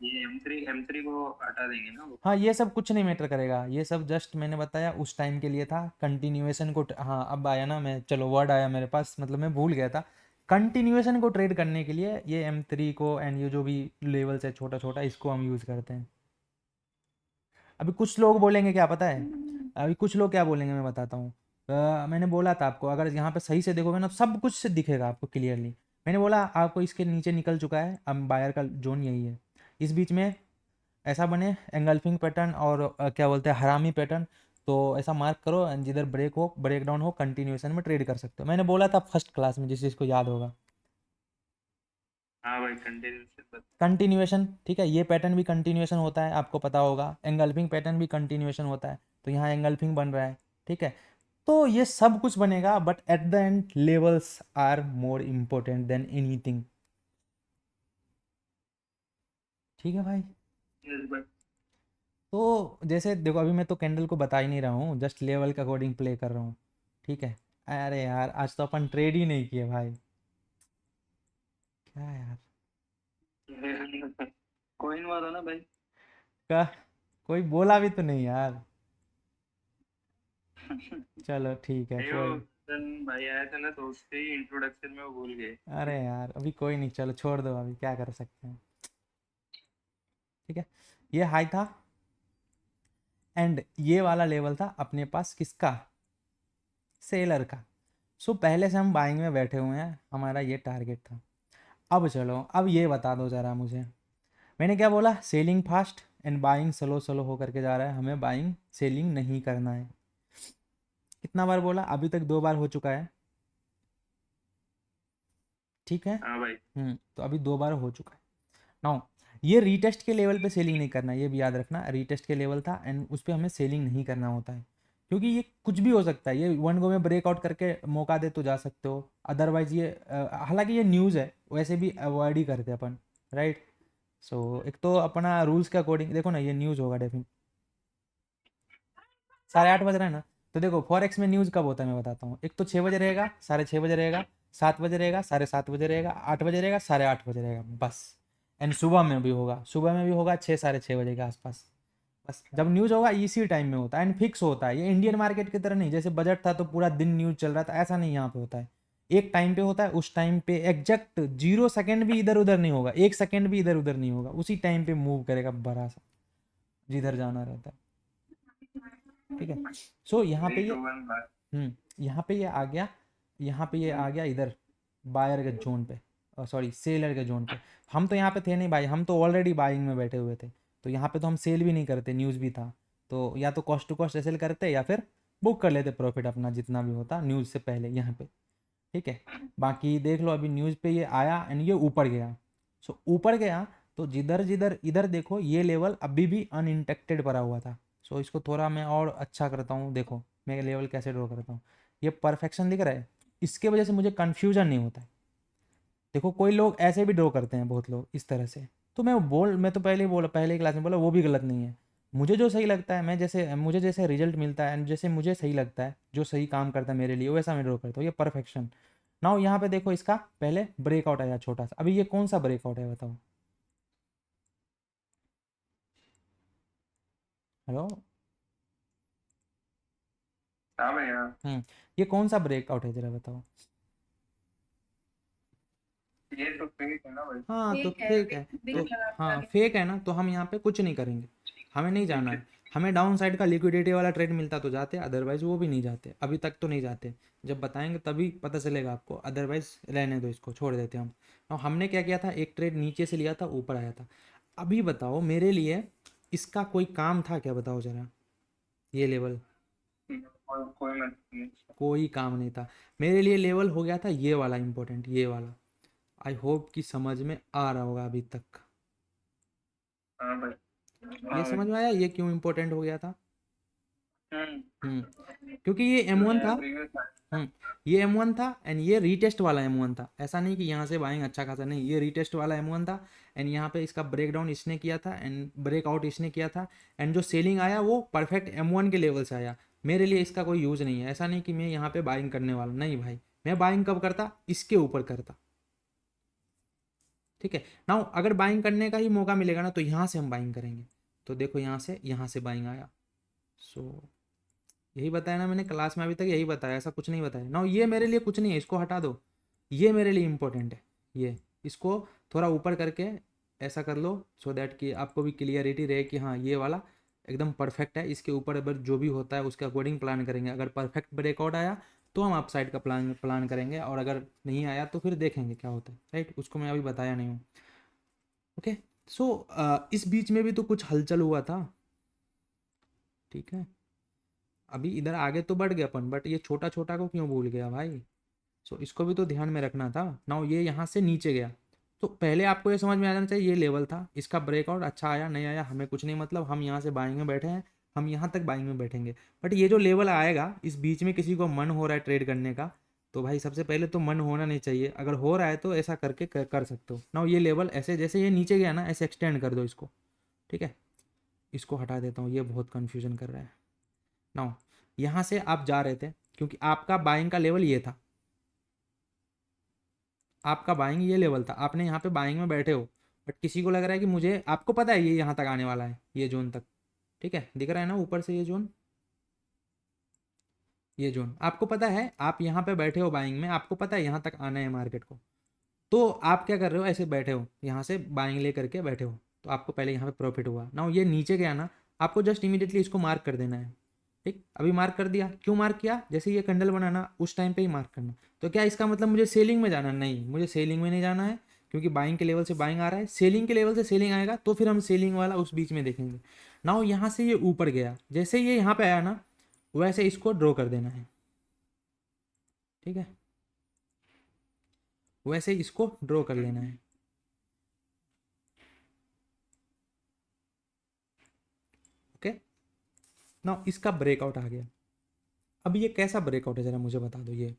ये M3 को हटा देंगे ना वो। हाँ, ये सब कुछ नहीं मैटर करेगा, ये सब जस्ट मैंने बताया उस टाइम के लिए था। कंटिन्यूएशन को हाँ अब आया ना, मैं चलो वर्ड आया मेरे पास, मतलब मैं भूल गया था। कंटिन्यूएशन को ट्रेड करने के लिए ये M3 को एंड ये जो भी लेवल्स है छोटा छोटा, इसको हम यूज़ करते हैं। अभी कुछ लोग बोलेंगे क्या पता है, अभी कुछ लोग क्या बोलेंगे मैं बताता हूँ। मैंने बोला था आपको, अगर यहाँ पे सही से देखोगे ना सब कुछ से दिखेगा आपको क्लियरली। मैंने बोला आपको इसके नीचे निकल चुका है, अब बायर का जोन यही है। इस बीच में ऐसा बने एंगल्फिंग पैटर्न और क्या बोलते हैं हरामी पैटर्न, तो ऐसा मार्क करो एंड जिधर ब्रेक डाउन हो कंटिन्यूएशन में ट्रेड कर सकते हो। मैंने बोला था फर्स्ट क्लास में, जिस चीज़ को याद होगा। हाँ भाई कंटिन्यूएशन, ठीक है, ये पैटर्न भी कंटिन्यूएशन होता है आपको पता होगा, एंगल्फिंग पैटर्न भी कंटिन्यूएशन होता है, तो यहाँ एंगल्फिंग बन रहा है। ठीक है, तो ये सब कुछ बनेगा but at the end levels are more important than anything. ठीक है भाई, कंटिन्यूस। तो जैसे देखो अभी मैं तो कैंडल को बता ही नहीं रहा हूँ, जस्ट लेवल के अकॉर्डिंग प्ले कर रहा हूँ। ठीक है, अरे यार आज तो अपन ट्रेड ही नहीं किए भाई, क्या यार। कॉइन वाला ना भाई। का कोई बोला भी तो नहीं यार। चलो ठीक है, कोई। भाई आया था ना तो उसके ही इंट्रोडक्शन में वो भूल गए। अरे यार अभी कोई नहीं, चलो छोड़ दो, अभी क्या कर सकते हैं। ठीक है, ये हाई था एंड ये वाला लेवल था अपने पास किसका? सेलर का। सो पहले से हम बाइंग में बैठे हुए हैं, हमारा ये टारगेट था। अब चलो अब ये बता दो ज़रा मुझे, मैंने क्या बोला? Selling fast and buying slow slow होकर के जा रहा है, हमें बाइंग सेलिंग नहीं करना है। कितना बार बोला? अभी तक 2 बार हो चुका है। ठीक है, हाँ भाई। तो अभी 2 बार हो चुका है। नाउ ये रीटेस्ट के लेवल पे सेलिंग नहीं करना, ये भी याद रखना, रीटेस्ट के लेवल था एंड उस पर हमें सेलिंग नहीं करना होता है, क्योंकि ये कुछ भी हो सकता है। ये वन गो में ब्रेकआउट करके मौका दे तो जा सकते हो, अदरवाइज ये हालांकि ये न्यूज़ है वैसे भी अवॉइड ही करते हैं अपन, राइट। सो एक तो अपना रूल्स के अकॉर्डिंग देखो ना, ये न्यूज़ होगा डेफिनेट। 8:30 बज रहा है ना, तो देखो फॉरेक्स में न्यूज़ कब होता है मैं बताता हूँ। एक तो 6 बजे रहेगा, 6:30 बजे रहेगा, 7 बजे रहेगा, 7:30 बजे रहेगा, 8 बजे रहेगा, 8:30 बजे रहेगा बस। एंड सुबह में भी होगा, 6 6:30 बजे के आसपास। बस जब न्यूज़ होगा इसी टाइम में होता है एंड फिक्स होता है। ये इंडियन मार्केट की तरह नहीं, जैसे बजट था तो पूरा दिन न्यूज़ चल रहा था, ऐसा नहीं यहाँ पे होता है। एक टाइम पे होता है, उस टाइम पे एग्जैक्ट 0 सेकेंड भी इधर उधर नहीं होगा, 1 सेकेंड भी इधर उधर नहीं होगा, उसी टाइम पे मूव करेगा बड़ा सा जिधर जाना रहता है। ठीक है, सो यहाँ पे 3 ये to 1 बार। यहाँ पे ये आ गया, यहाँ पे ये आ गया इधर बायर के जोन पे, सॉरी सेलर के जोन पे। हम तो यहाँ पे थे नहीं भाई, हम तो ऑलरेडी बाइंग में बैठे हुए थे, तो यहाँ पे तो हम सेल भी नहीं करते, न्यूज़ भी था तो या तो कॉस्ट टू कॉस्ट सेल करते या फिर बुक कर लेते प्रॉफिट अपना जितना भी होता न्यूज़ से पहले यहाँ पे। ठीक है, बाकी देख लो अभी न्यूज़ पे ये आया एंड ये ऊपर गया। सो ऊपर गया तो जिधर जिधर इधर देखो ये लेवल अभी भी अनइंटेक्टेड पड़ा हुआ था। सो इसको थोड़ा मैं और अच्छा करता हूँ, देखो मैं लेवल कैसे ड्रॉ करता हूँ, ये परफेक्शन दिख रहा है, इसके वजह से मुझे कन्फ्यूजन नहीं होता है। देखो कोई लोग ऐसे भी ड्रॉ करते हैं, बहुत लोग इस तरह से, तो मैं तो पहले ही बोला, पहले क्लास में बोला वो भी गलत नहीं है। मुझे जो सही लगता है, मुझे जैसे रिजल्ट मिलता है एंड जैसे मुझे सही लगता है, जो सही काम करता है मेरे लिए वैसा मैं ड्रॉ करता हूँ, ये परफेक्शन। नाउ यहाँ पे देखो इसका पहले ब्रेकआउट आया छोटा सा, अभी ये कौन सा ब्रेकआउट है बताओ? हेलो। हाँ भैया, ये कौन सा ब्रेकआउट है जरा बताओ? ये तो फेक है ना भाई। हाँ तो फेक है, फेक है, बिग तो लगा के हाँ आगे। फेक है ना, तो हम यहाँ पे कुछ नहीं करेंगे, हमें नहीं जाना है। हमें डाउन साइड का लिक्विडिटी वाला ट्रेड मिलता तो जाते, अदरवाइज वो भी नहीं जाते, अभी तक तो नहीं जाते, जब बताएंगे तभी पता चलेगा आपको, अदरवाइज रहने दो, इसको छोड़ देते हम। और हमने क्या किया था, एक ट्रेड नीचे से लिया था ऊपर आया था। अभी बताओ मेरे लिए इसका कोई काम था क्या, बताओ जरा? ये लेवल कोई मत नहीं। कोई काम नहीं था मेरे लिए, लेवल हो गया था ये वाला इंपॉर्टेंट, ये वाला। आई होप कि समझ में आ रहा होगा अभी तक। हाँ भाई। ये हाँ समझ में आया ये क्यों इम्पोर्टेंट हो गया था? भाई। क्योंकि ये M1 था। प्रीवियस। ये M1 था एंड ये रीटेस्ट वाला M1 था, ऐसा नहीं कि यहाँ से बाइंग अच्छा खासा, नहीं, ये रीटेस्ट वाला M1 था एंड यहाँ पे इसका ब्रेकडाउन इसने किया था एंड ब्रेकआउट इसने किया था एंड जो सेलिंग आया वो परफेक्ट M1 के लेवल से आया। मेरे लिए इसका कोई यूज़ नहीं है, ऐसा नहीं कि मैं यहाँ पे बाइंग करने वाला, नहीं भाई, मैं बाइंग कब करता, इसके ऊपर करता। ठीक है, नाउ अगर बाइंग करने का ही मौका मिलेगा ना तो यहाँ से हम बाइंग करेंगे। तो देखो यहाँ से बाइंग आया। सो यही बताया ना मैंने क्लास में, अभी तक यही बताया, ऐसा कुछ नहीं बताया ना। ये मेरे लिए कुछ नहीं है, इसको हटा दो, ये मेरे लिए इंपॉर्टेंट है। ये इसको थोड़ा ऊपर करके ऐसा कर लो सो दैट कि आपको भी क्लियरिटी रहे कि हाँ ये वाला एकदम परफेक्ट है। इसके ऊपर अगर जो भी होता है उसके अकॉर्डिंग प्लान करेंगे, अगर परफेक्ट ब्रेकआउट आया तो हम अप साइड का प्लान करेंगे, और अगर नहीं आया तो फिर देखेंगे क्या होता है, राइट? उसको मैं अभी बताया नहीं हूँ। ओके, सो इस बीच में भी तो कुछ हलचल हुआ था। ठीक है, अभी इधर आगे तो बढ़ गया अपन, बट ये छोटा छोटा को क्यों भूल गया भाई? सो इसको भी तो ध्यान में रखना था ना। ये यहाँ से नीचे गया तो पहले आपको ये समझ में आ जाना चाहिए ये लेवल था, इसका ब्रेकआउट अच्छा आया नहीं आया हमें कुछ नहीं मतलब, हम यहाँ से बाइंग में बैठे हैं, हम यहाँ तक बाइंग में बैठेंगे। बट ये जो लेवल आएगा इस बीच में किसी को मन हो रहा है ट्रेड करने का, तो भाई सबसे पहले तो मन होना नहीं चाहिए, अगर हो रहा है तो ऐसा करके कर सकते हो ना। ये लेवल ऐसे जैसे ये नीचे गया ना ऐसे एक्सटेंड कर दो इसको। ठीक है, इसको हटा देता हूँ, ये बहुत कन्फ्यूजन कर रहा है ना। यहाँ से आप जा रहे थे क्योंकि आपका बाइंग का लेवल ये था, आपका बाइंग ये लेवल था, आपने यहाँ पे बाइंग में बैठे हो, बट किसी को लग रहा है कि मुझे, आपको पता है ये यहाँ तक आने वाला है, ये जोन तक। ठीक है, दिख रहा है ना ऊपर से ये जोन, ये जोन आपको पता है, आप यहाँ पे बैठे हो बाइंग में, आपको पता है यहाँ तक आना है मार्केट को, तो आप क्या कर रहे हो, ऐसे बैठे हो यहाँ से बाइंग ले करके बैठे हो, तो आपको पहले यहाँ पे प्रॉफिट हुआ ना। ये नीचे गया ना, आपको जस्ट इमीडिएटली इसको मार्क कर देना है। ठीक, अभी मार्क कर दिया, क्यों मार्क किया, जैसे ये कैंडल बनाना उस टाइम पे ही मार्क करना। तो क्या इसका मतलब मुझे सेलिंग में जाना, नहीं, मुझे सेलिंग में नहीं जाना है, क्योंकि बाइंग के लेवल से बाइंग आ रहा है, सेलिंग के लेवल से सेलिंग आएगा तो फिर हम सेलिंग वाला उस बीच में देखेंगे ना। यहाँ से ये ऊपर गया, जैसे ये यहाँ पे आया ना वैसे इसको ड्रॉ कर देना है। ठीक है, वैसे इसको ड्रॉ कर लेना है। ओके, ना इसका ब्रेकआउट आ गया। अब ये कैसा ब्रेकआउट है जरा मुझे बता दो। ये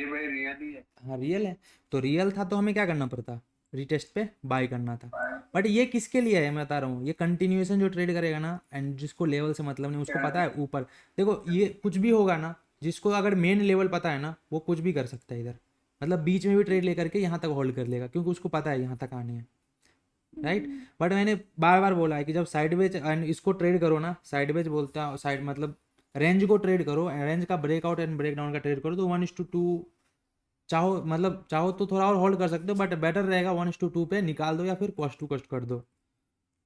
भाई रियल ही है। हाँ रियल है, तो रियल था तो हमें क्या करना पड़ता, रिटेस्ट पे बाय करना था। बट ये किसके लिए है मैं बता रहा हूँ, ये कंटिन्यूएशन जो ट्रेड करेगा ना एंड जिसको लेवल से मतलब नहीं, उसको पता है ऊपर, देखो ये कुछ भी होगा ना, जिसको अगर मेन लेवल पता है ना वो कुछ भी कर सकता है इधर, मतलब बीच में भी ट्रेड लेकर के यहाँ तक होल्ड कर लेगा, क्योंकि उसको पता है यहाँ तक आनी है, राइट। बट मैंने बार बार बोला है कि जब साइडवेज एंड इसको ट्रेड करो ना, साइडवेज बोलता है साइड मतलब रेंज को ट्रेड करो, रेंज का ब्रेकआउट एंड ब्रेकडाउन का ट्रेड करो तो 1:2, चाहो मतलब चाहो तो थोड़ा और होल्ड कर सकते हो, बट बेटर रहेगा 1:2 पे निकाल दो या फिर कॉस्ट टू कॉस्ट कर दो।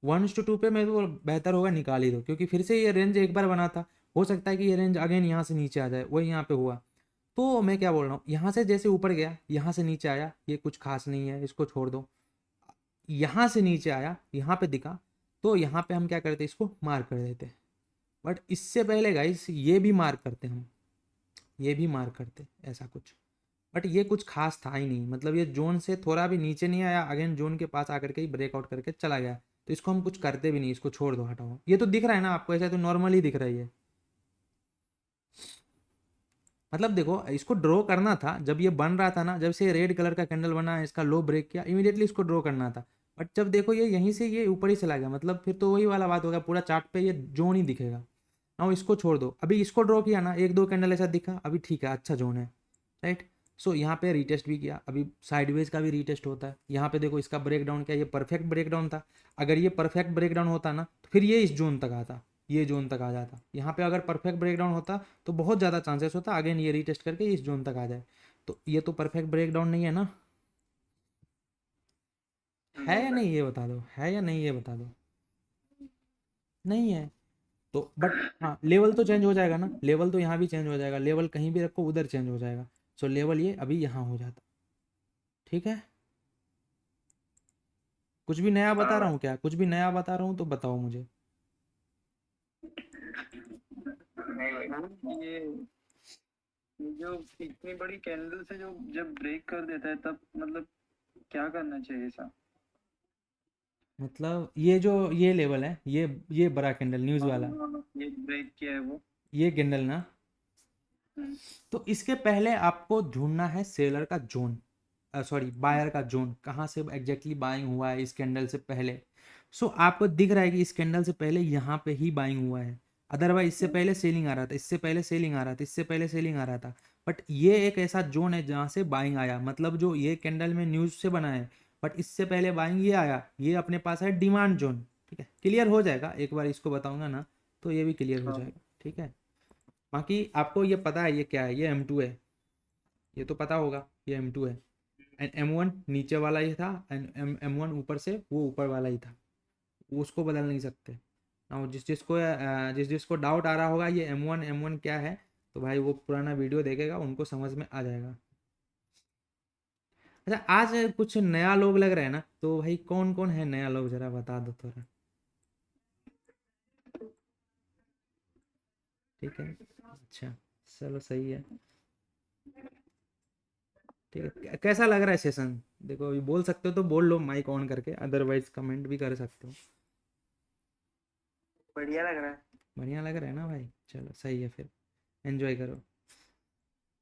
1:2 पे मेरे को बेहतर होगा निकाल ही दो, क्योंकि फिर से ये रेंज एक बार बना था, हो सकता है कि ये रेंज अगेन यहाँ से नीचे आ जाए, वही यहाँ पे हुआ। तो मैं क्या बोल रहा हूँ, यहाँ से जैसे ऊपर गया यहाँ से नीचे आया, ये कुछ खास नहीं है, इसको छोड़ दो। यहाँ से नीचे आया, यहाँ पे दिखा, तो यहाँ पे हम क्या करते, इसको मार्क कर देते। बट इससे पहले गाइस ये भी मार्क करते, हम ये भी मार्क करते ऐसा कुछ, बट ये कुछ खास था ही नहीं। मतलब ये जोन से थोड़ा भी नीचे नहीं आया, अगेन जोन के पास आकर के ही ब्रेकआउट करके चला गया, तो इसको हम कुछ करते भी नहीं, इसको छोड़ दो, हटाओ। ये तो दिख रहा है ना आपको, ऐसा तो नॉर्मली दिख रहा है। मतलब देखो इसको ड्रॉ करना था जब ये बन रहा था ना, जब से रेड कलर का कैंडल बना, इसका लो ब्रेक किया, इमीडिएटली इसको ड्रॉ करना था। बट जब देखो ये यहीं से ये ऊपर ही चला गया, मतलब फिर तो वही वाला बात होगा, पूरा चार्ट पे ये जोन ही दिखेगा ना। इसको छोड़ दो, अभी इसको ड्रॉ किया ना, 1-2 कैंडल ऐसा दिखा, अभी ठीक है, अच्छा जोन है, राइट। सो यहाँ पे रीटेस्ट भी किया, अभी साइडवेज का भी रीटेस्ट होता है। यहाँ पे देखो इसका ब्रेकडाउन क्या, ये परफेक्ट ब्रेकडाउन था। अगर ये परफेक्ट ब्रेकडाउन होता ना तो फिर ये इस जोन तक आता, ये जोन तक आ जाता। यहाँ पे अगर परफेक्ट ब्रेकडाउन होता तो बहुत ज़्यादा चांसेस होता अगेन ये रीटेस्ट करके इस जोन तक आ जाए। तो ये तो परफेक्ट ब्रेकडाउन नहीं है ना, है या नहीं ये बता दो, है या नहीं ये बता दो, नहीं है। तो बट हाँ लेवल तो चेंज हो जाएगा ना, लेवल तो यहाँ भी चेंज हो जाएगा, लेवल कहीं भी रखो उधर चेंज हो जाएगा। सो लेवल ये अभी यहाँ हो जाता, ठीक है। कुछ भी नया बता रहा हूँ क्या, कुछ भी नया बता रहा हूँ तो बताओ मुझे। ये जो इतनी बड़ी कैंडल से जो जब ब्रेक कर देता है तब मतलब क्या करना चाहिए ऐसा? मतलब ये जो ये लेवल है, ये बड़ा कैंडल न्यूज़ वाला, ये ब्रेक किया है वो। ये कैंडल ना, तो इसके पहले आपको ढूंढना है सेलर का जोन, सॉरी बायर का जोन, कहाँ से एग्जैक्टली बाइंग हुआ है इस कैंडल से पहले। सो आपको दिख रहा है कि इस कैंडल से पहले यहाँ पे ही बाइंग हुआ है, अदरवाइज इससे पहले सेलिंग आ रहा था, इससे पहले सेलिंग आ रहा था, इससे पहले सेलिंग आ रहा था। बट ये एक ऐसा जोन है जहाँ से बाइंग आया, मतलब जो ये कैंडल में न्यूज़ से बना है, बट इससे पहले बाइंग ये आया, ये अपने पास है डिमांड जोन, ठीक है। क्लियर हो जाएगा, एक बार इसको बताऊंगा ना तो ये भी क्लियर हो जाएगा, ठीक है। बाकी आपको ये पता है ये क्या है, ये M2 है, ये तो पता होगा ये M2 है। एंड M1 नीचे वाला ही था, एंड M1 ऊपर से वो ऊपर वाला ही था, वो उसको बदल नहीं सकते ना। जिस जिसको डाउट आ रहा होगा ये M1 क्या है, तो भाई वो पुराना वीडियो देखेगा, उनको समझ में आ जाएगा। अच्छा आज कुछ नया लोग लग रहा है ना, तो भाई कौन कौन है नया लोग, जरा बता दो थोड़ा, ठीक है। अच्छा चलो सही है, ठीक है। कैसा लग रहा है सेशन, देखो अभी बोल सकते हो तो बोल लो माइक ऑन करके, अदरवाइज कमेंट भी कर सकते हो। बढ़िया लग रहा है। बढ़िया लग रहा है ना भाई, चलो सही है, फिर एंजॉय करो।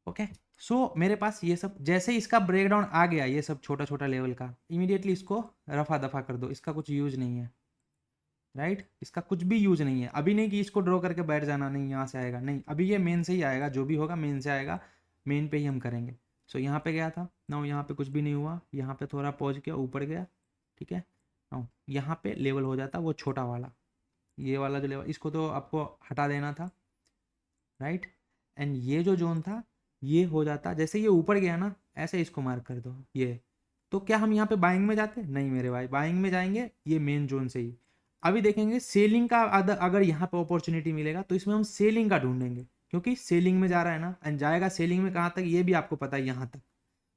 ओके सो मेरे पास ये सब, जैसे ही इसका ब्रेकडाउन आ गया, ये सब छोटा छोटा लेवल का, इमीडिएटली इसको रफा दफा कर दो, इसका कुछ यूज नहीं है, राइट। इसका कुछ भी यूज नहीं है। अभी नहीं कि इसको ड्रॉ करके बैठ जाना, नहीं यहाँ से आएगा, नहीं, अभी ये मेन से ही आएगा, जो भी होगा मेन से आएगा, मेन पे ही हम करेंगे। सो यहाँ पे गया था ना, यहाँ पे कुछ भी नहीं हुआ, यहाँ पे थोड़ा पॉज किया, ऊपर गया, ठीक है ना। यहाँ पे लेवल हो जाता वो छोटा वाला, ये वाला जो लेवल, इसको तो आपको हटा देना था, राइट। एंड ये जो जोन था ये हो जाता, जैसे ये ऊपर गया ना ऐसे इसको मार्क कर दो ये। तो क्या हम यहाँ पे बाइंग में जाते, नहीं मेरे भाई, बाइंग में जाएंगे ये मेन जोन से ही। अभी देखेंगे सेलिंग का, अगर यहाँ पे अपॉर्चुनिटी मिलेगा तो इसमें हम सेलिंग का ढूंढेंगे, क्योंकि सेलिंग में जा रहा है ना, एंड जाएगा सेलिंग में कहाँ तक ये भी आपको पता है, यहाँ तक।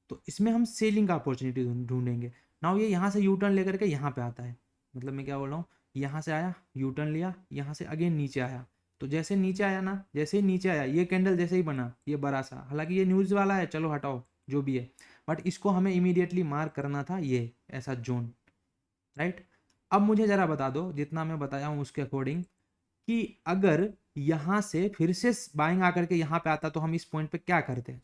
तो इसमें हम सेलिंग का अपॉर्चुनिटी ढूंढेंगे ना। ये यहाँ से यू टर्न लेकर के यहाँ पे आता है, मतलब मैं क्या बोल रहा हूँ, यहाँ से आया यू टर्न लिया, यहाँ से अगेन नीचे आया, तो जैसे नीचे आया ना, जैसे ही नीचे आया ये कैंडल जैसे ही बना ये बड़ा सा, हालांकि ये न्यूज़ वाला है, चलो हटाओ जो भी है, बट इसको हमें इमीडिएटली मार्क करना था ये ऐसा जोन, राइट। अब मुझे ज़रा बता दो, जितना मैं बताया हूँ उसके अकॉर्डिंग, कि अगर यहाँ से फिर से बाइंग आकर के यहाँ पे आता तो हम इस पॉइंट पे क्या करते,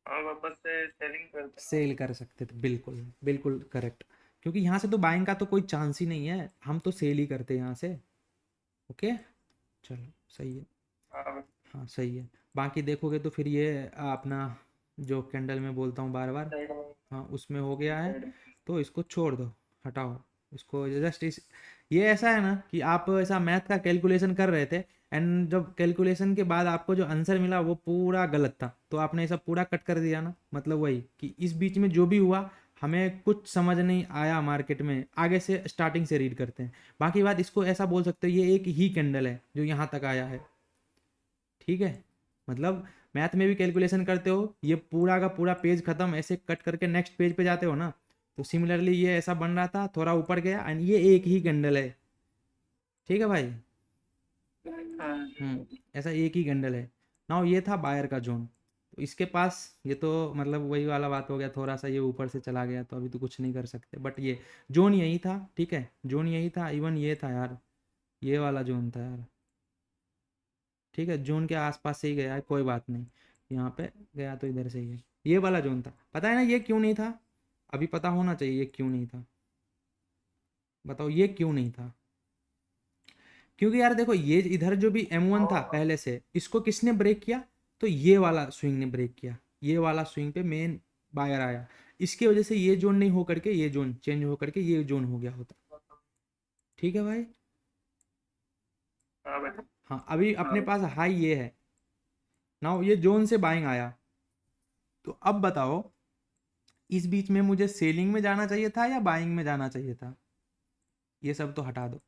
और वापस से सेलिंग करते हैं। सेल कर सकते थे, बिल्कुल बिल्कुल करेक्ट, क्योंकि यहाँ से तो बाइंग का तो कोई चांस ही नहीं है, हम तो सेल ही करते यहाँ से। ओके चलो सही है। हाँ, हाँ सही है। बाकी देखोगे तो फिर ये अपना जो कैंडल में बोलता हूँ बार बार, हाँ उसमें हो गया है, तो इसको छोड़ दो, हटाओ इसको। जस्ट इस ये ऐसा है ना कि आप ऐसा मैथ का कैलकुलेशन कर रहे थे, एंड जब कैलकुलेशन के बाद आपको जो आंसर मिला वो पूरा गलत था, तो आपने ऐसा पूरा कट कर दिया ना, मतलब वही कि इस बीच में जो भी हुआ हमें कुछ समझ नहीं आया मार्केट में, आगे से स्टार्टिंग से रीड करते हैं। बाकी बात इसको ऐसा बोल सकते हो, ये एक ही कैंडल है जो यहाँ तक आया है, ठीक है। मतलब मैथ में भी कैलकुलेशन करते हो, ये पूरा का पूरा पेज खत्म, ऐसे कट करके नेक्स्ट पेज पे जाते हो ना, तो सिमिलरली ये ऐसा बन रहा था, थोड़ा ऊपर गया, एंड ये एक ही कैंडल है, ठीक है भाई। ऐसा एक ही कैंडल है। नाउ ये था बायर का जोन, तो इसके पास ये तो मतलब वही वाला बात हो गया, थोड़ा सा ये ऊपर से चला गया तो अभी तो कुछ नहीं कर सकते, बट ये जोन यही था, ठीक है, जोन यही था, इवन ये था यार, ये वाला जोन था यार, ठीक है, जोन के आसपास से ही गया है, कोई बात नहीं, यहाँ पे गया तो इधर से ही है, ये वाला जोन था। पता है ना ये क्यों नहीं था, अभी पता होना चाहिए ये क्यों नहीं था, बताओ ये क्यों नहीं था। क्योंकि यार देखो, ये इधर जो भी M1 था पहले से, इसको किसने ब्रेक किया, तो ये वाला स्विंग ने ब्रेक किया, ये वाला स्विंग पे मेन बायर आया, इसकी वजह से ये जोन नहीं हो करके ये जोन चेंज हो करके ये जोन हो गया होता, ठीक है भाई। हाँ भाई। हाँ अभी अपने पास हाई ये है, नाउ ये जोन से बाइंग आया, तो अब बताओ इस बीच में मुझे सेलिंग में जाना चाहिए था या बाइंग में जाना चाहिए था, ये सब तो हटा दो।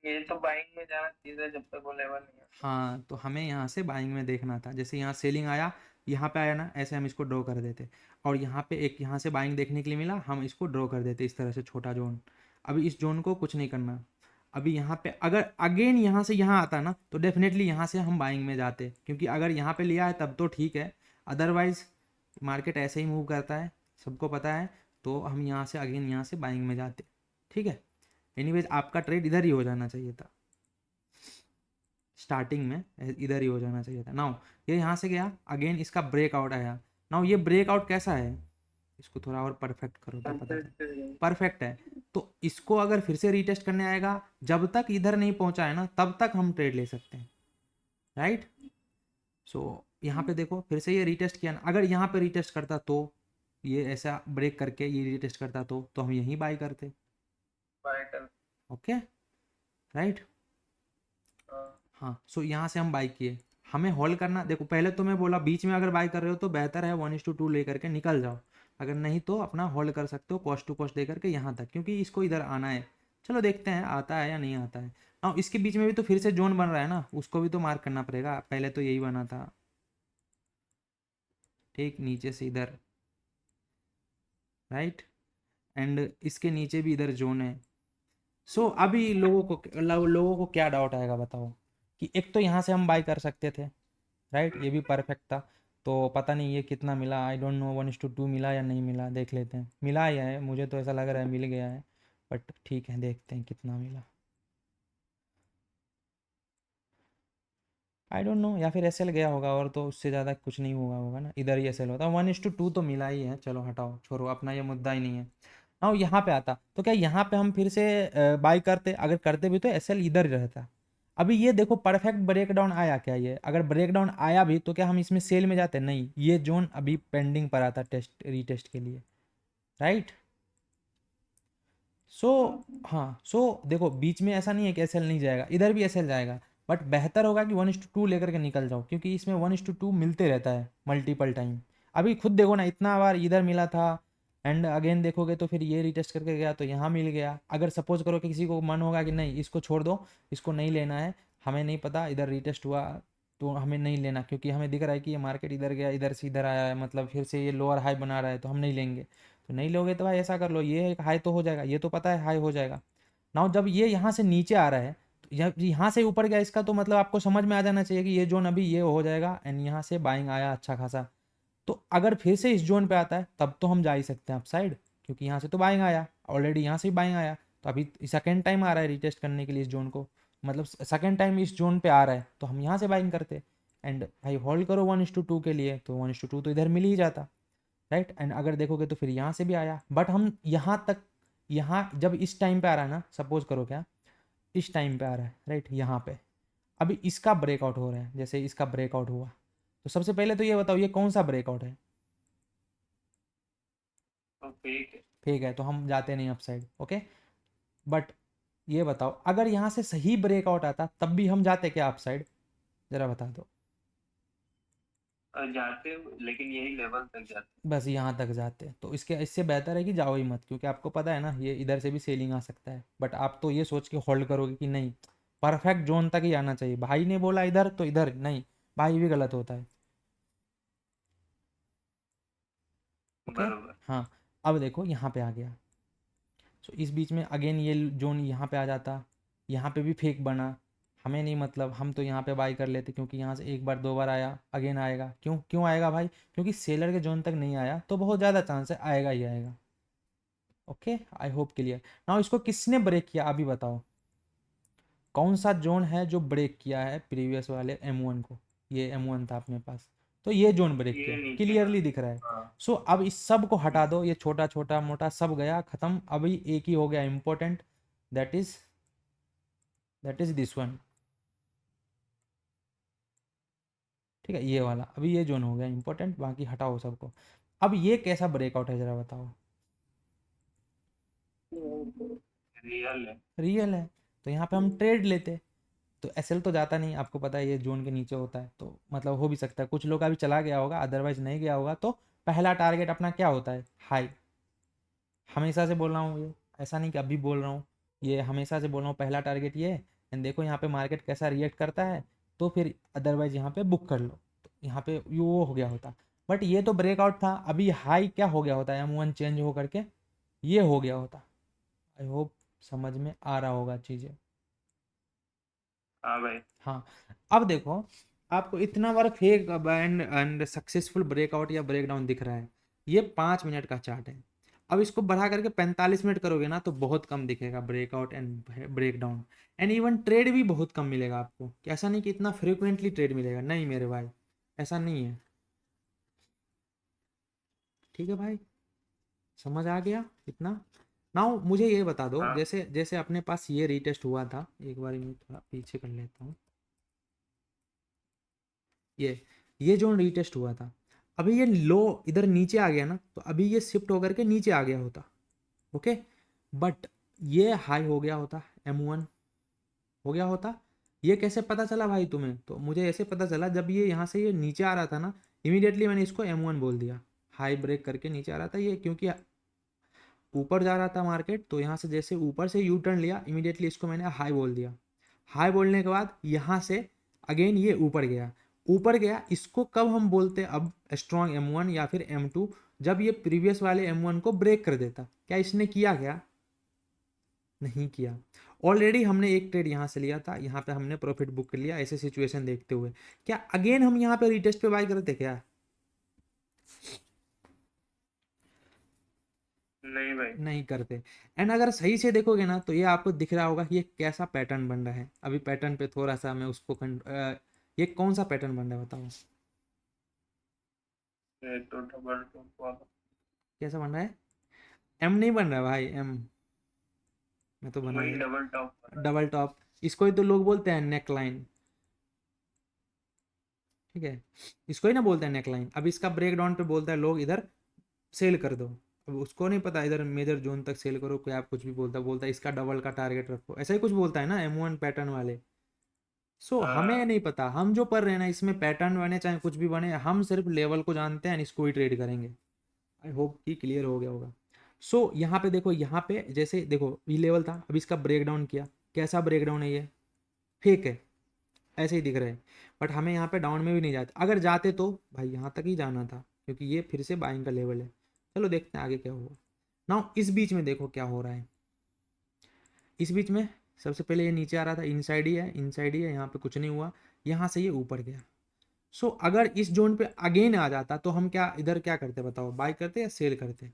ये तो बाइंग में जाना चाहिए था जब तक वो लेवल नहीं है। हाँ तो हमें यहाँ से बाइंग में देखना था, जैसे यहाँ सेलिंग आया, यहाँ पे आया ना, ऐसे हम इसको ड्रॉ कर देते, और यहाँ पे एक यहाँ से बाइंग देखने के लिए मिला, हम इसको ड्रॉ कर देते इस तरह से छोटा जोन। अभी इस जोन को कुछ नहीं करना, अभी यहाँ पे अगर अगेन यहाँ से यहाँ आता ना, तो डेफिनेटली यहाँ से हम बाइंग में जाते, क्योंकि अगर यहाँ पे लिया है तब तो ठीक है, अदरवाइज मार्केट ऐसे ही मूव करता है, सबको पता है, तो हम यहाँ से अगेन यहाँ से बाइंग में जाते, ठीक है। एनीवेज आपका ट्रेड इधर ही हो जाना चाहिए था, स्टार्टिंग में इधर ही हो जाना चाहिए था। नाउ ये यहाँ से गया, अगेन इसका ब्रेकआउट आया, नाउ ये ब्रेकआउट कैसा है, इसको थोड़ा और परफेक्ट करो तो पता चले, परफेक्ट है, तो इसको अगर फिर से रीटेस्ट करने आएगा, जब तक इधर नहीं पहुंचा है ना तब तक हम ट्रेड ले सकते हैं, राइट। सो यहाँ पे देखो फिर से ये रीटेस्ट किया ना, अगर यहाँ पे रीटेस्ट करता तो ये ऐसा ब्रेक करके ये रीटेस्ट करता तो हम यहीं बाय करते, बाय कर। Okay right. हाँ सो यहाँ से हम बाई किए, हमें होल्ड करना, देखो पहले तो मैं बोला बीच में अगर बाई कर रहे हो तो बेहतर है 1:2 लेकर के निकल जाओ, अगर नहीं तो अपना होल्ड कर सकते हो कॉस्ट टू कॉस्ट देकर के यहाँ तक, क्योंकि इसको इधर आना है, चलो देखते हैं आता है या नहीं आता है। अब इसके बीच में भी तो फिर से जोन बन रहा है ना, उसको भी तो मार्क करना पड़ेगा, पहले तो यही बना था, ठीक नीचे से इधर, राइट, एंड इसके नीचे भी इधर जोन है। सो अभी लोगों को क्या डाउट आएगा बताओ, कि एक तो यहाँ से हम बाई कर सकते थे, राइट, ये भी परफेक्ट था, तो पता नहीं ये कितना मिला, आई डोंट नो 1:2 मिला या नहीं मिला, देख लेते हैं, मिला ही है, मुझे तो ऐसा लग रहा है मिल गया है, बट ठीक है देखते हैं कितना मिला, आई डोंट नो, या फिर एसएल गया होगा, और तो उससे ज़्यादा कुछ नहीं हुआ होगा ना, इधर ही एसएल होता, 1:2 तो मिला ही है, चलो हटाओ छोड़ो, अपना ये मुद्दा ही नहीं है। हाँ यहाँ पे आता तो क्या यहाँ पे हम फिर से बाई करते, अगर करते भी तो एसएल इधर ही रहता। अभी ये देखो परफेक्ट ब्रेकडाउन आया क्या, ये अगर ब्रेकडाउन आया भी तो क्या हम इसमें सेल में जाते, नहीं, ये जोन अभी पेंडिंग पर आता टेस्ट रीटेस्ट के लिए, राइट। सो हाँ सो देखो बीच में ऐसा नहीं है कि एसएल नहीं जाएगा, इधर भी एसएल जाएगा, बट बेहतर होगा कि 1:2 लेकर के निकल जाओ, क्योंकि इसमें 1:2 मिलते रहता है मल्टीपल टाइम। अभी खुद देखो ना, इतना बार इधर मिला था, एंड अगेन देखोगे तो फिर ये रिटेस्ट करके गया तो यहाँ मिल गया। अगर सपोज करो कि किसी को मन होगा कि नहीं इसको छोड़ दो, इसको नहीं लेना है, हमें नहीं पता इधर रिटेस्ट हुआ तो हमें नहीं लेना, क्योंकि हमें दिख रहा है कि ये मार्केट इधर गया, इधर से इधर आया है, मतलब फिर से ये लोअर हाई बना रहा है, तो हम नहीं लेंगे, तो नहीं लोगे तो भाई ऐसा कर लो, ये एक हाई तो हो जाएगा, ये तो पता है हाई हो जाएगा। नाउ जब ये यहाँ से नीचे आ रहा है, तो यहाँ से ऊपर गया, इसका तो मतलब आपको समझ में आ जाना चाहिए कि ये जोन अभी ये हो जाएगा, एंड यहाँ से बाइंग आया अच्छा खासा, तो अगर फिर से इस जोन पे आता है तब तो हम जा ही सकते हैं अप साइड, क्योंकि यहाँ से तो बाइंग आया ऑलरेडी, यहाँ से भी बाइंग आया, तो अभी सेकेंड टाइम आ रहा है रिटेस्ट करने के लिए इस जोन को, मतलब सेकेंड टाइम इस जोन पे आ रहा है, तो हम यहाँ से बाइंग करते, एंड भाई होल्ड करो 1:2 के लिए, तो 1:2 तो इधर मिल ही जाता, राइट। एंड अगर देखोगे तो फिर यहाँ से भी आया, बट हम यहाँ तक, यहाँ जब इस टाइम पे आ रहा है ना, सपोज करो क्या इस टाइम पे आ रहा है, राइट, यहाँ पे अभी इसका ब्रेकआउट हो रहा है, जैसे इसका ब्रेकआउट हुआ, तो सबसे पहले तो ये बताओ ये कौन सा ब्रेकआउट है? तो फेक है। फेक है, तो हम जाते नहीं अपसाइड, ओके। बट ये बताओ अगर यहाँ से सही ब्रेकआउट आता तब भी हम जाते क्या अपसाइड? जरा बता दो। जाते लेकिन यही लेवल तक जाते। बस यहाँ तक जाते हैं, तो इससे बेहतर है कि जाओ ही मत, क्योंकि आपको पता है ना ये इधर से भी सेलिंग आ सकता है। बट आप तो ये सोच के होल्ड करोगे कि नहीं परफेक्ट जोन तक ही आना चाहिए, भाई ने बोला इधर तो इधर नहीं, भाई भी गलत होता है, ओके। बरोबर। हाँ, अब देखो यहाँ पे आ गया, सो इस बीच में अगेन ये जोन यहाँ पे आ जाता, यहाँ पे भी फेक बना, हमें नहीं मतलब, हम तो यहाँ पे बाई कर लेते, क्योंकि यहाँ से एक बार दो बार आया, अगेन आएगा, क्यों क्यों आएगा भाई? क्योंकि सेलर के जोन तक नहीं आया तो बहुत ज़्यादा चांस है आएगा ही आएगा, okay. I hope clear. Now इसको किसने ब्रेक किया अभी बताओ, कौन सा जोन है जो ब्रेक किया है प्रीवियस वाले M1 को? ये M1 था अपने पास, तो ये जोन ब्रेक ये किया, नीचे का। क्लियरली दिख रहा है। हाँ। सो अब इस सब को हटा दो, ये छोटा छोटा मोटा सब गया खत्म, अभी एक ही हो गया important, that is this one, ठीक है, ये वाला। अभी ये जोन हो गया इंपॉर्टेंट, बाकी हटाओ सबको। अब ये कैसा ब्रेकआउट है जरा बताओ? रियल है। रियल है, तो यहाँ पे हम ट्रेड लेते, तो एसएल तो जाता नहीं, आपको पता है ये जोन के नीचे होता है, तो मतलब हो भी सकता है कुछ लोग का भी चला गया होगा, अदरवाइज नहीं गया होगा। तो पहला टारगेट अपना क्या होता है? हाई। हमेशा से बोल रहा हूँ ये, ऐसा नहीं कि अभी बोल रहा हूँ, ये हमेशा से बोल रहा हूँ पहला टारगेट ये है। एंड देखो यहाँ पे मार्केट कैसा रिएक्ट करता है, तो फिर अदरवाइज यहाँ पे बुक कर लो, तो यहाँ पे वो हो गया होता। बट ये तो ब्रेकआउट था, अभी हाई क्या हो गया होता है? M1 चेंज हो करके ये हो गया होता। आई होप समझ में आ रहा होगा चीज़ें। हाँ भाई। हाँ, अब देखो आपको इतना बार फेक एंड सक्सेसफुल ब्रेकआउट या ब्रेकडाउन दिख रहा है, ये 5 मिनट का चार्ट है। अब इसको बढ़ा करके 45 मिनट करोगे ना तो बहुत कम दिखेगा breakout and breakdown, and even trade भी बहुत कम मिलेगा आपको। ऐसा नहीं कि इतना फ्रिक्वेंटली ट्रेड मिलेगा, नहीं मेरे भाई, ऐसा नहीं है, ठीक है भाई, समझ आ गया इतना? नाउ मुझे ये बता दो, हाँ। जैसे जैसे अपने पास ये रीटेस्ट हुआ था, एक बार मैं थोड़ा पीछे कर लेता हूँ, ये जो रीटेस्ट हुआ था, अभी ये लो इधर नीचे आ गया ना, तो अभी ये शिफ्ट होकर के नीचे आ गया होता, ओके। बट ये हाई हो गया होता, M1 हो गया होता। ये कैसे पता चला भाई तुम्हें? तो मुझे ऐसे पता चला, जब ये यहाँ से ये नीचे आ रहा था ना, इमीडिएटली मैंने इसको M1 बोल दिया, हाई ब्रेक करके नीचे आ रहा था ये, क्योंकि ऊपर जा रहा था मार्केट, तो यहाँ से जैसे ऊपर से यू टर्न लिया, इमीडिएटली इसको मैंने हाई बोल दिया। हाई बोलने के बाद यहाँ से अगेन ये ऊपर गया, ऊपर गया, इसको कब हम बोलते अब स्ट्रॉन्ग M1 या फिर M2? जब ये प्रीवियस वाले M1 को ब्रेक कर देता। क्या इसने किया? क्या नहीं किया। ऑलरेडी हमने एक ट्रेड यहाँ से लिया था, यहाँ पे हमने प्रॉफिट बुक कर लिया, ऐसे सिचुएशन देखते हुए क्या अगेन हम यहाँ पे रिटेस्ट पे बाय करते? क्या नहीं भाई। नहीं करते। एंड अगर सही से देखोगे ना तो ये आपको दिख रहा होगा कि ये कैसा पैटर्न बन रहा है। अभी पैटर्न पे थोड़ा सा मैं उसको ये कौन सा पैटर्न बन रहा है बताओ? ये तो डबल टॉप वाला। कैसा बन रहा है? M नहीं बन रहा है भाई, M मैं तो बना वही दिया डबल टॉप वाला। डबल टॉप, इसको ही तो लोग बोलते हैं नेक लाइन, ठीक है, इसको ही ना बोलते हैं नेक लाइन। अब इसका ब्रेक डाउन पे बोलता है लोग इधर सेल कर दो, अब उसको नहीं पता इधर मेजर जोन तक सेल करो, कोई आप कुछ भी बोलता है इसका डबल का टारगेट रखो, ऐसा ही कुछ बोलता है ना M1 पैटर्न वाले। सो हमें नहीं पता, हम जो पढ़ रहे हैं ना इसमें पैटर्न बने चाहे कुछ भी बने, हम सिर्फ लेवल को जानते हैं, इसको ही ट्रेड करेंगे। आई होप कि क्लियर हो गया होगा। सो यहाँ पे देखो, यहाँ पे जैसे देखो ये लेवल था, अब इसका ब्रेक डाउन किया, कैसा ब्रेक डाउन है ये? फेक है, ऐसे ही दिख रहा है। बट हमें यहाँ पे डाउन में भी नहीं जाते, अगर जाते तो भाई यहाँ तक ही जाना था, क्योंकि ये फिर से बाइंग का लेवल है। चलो देखते हैं आगे क्या होगा। नाउ इस बीच में देखो क्या हो रहा है। इस बीच में सबसे पहले ये नीचे आ रहा था, इनसाइड ही है, इनसाइड ही है, यहाँ पे कुछ नहीं हुआ, यहाँ से ये ऊपर गया। सो अगर इस जोन पे अगेन आ जाता तो हम क्या इधर क्या करते बताओ? बाय करते या सेल करते?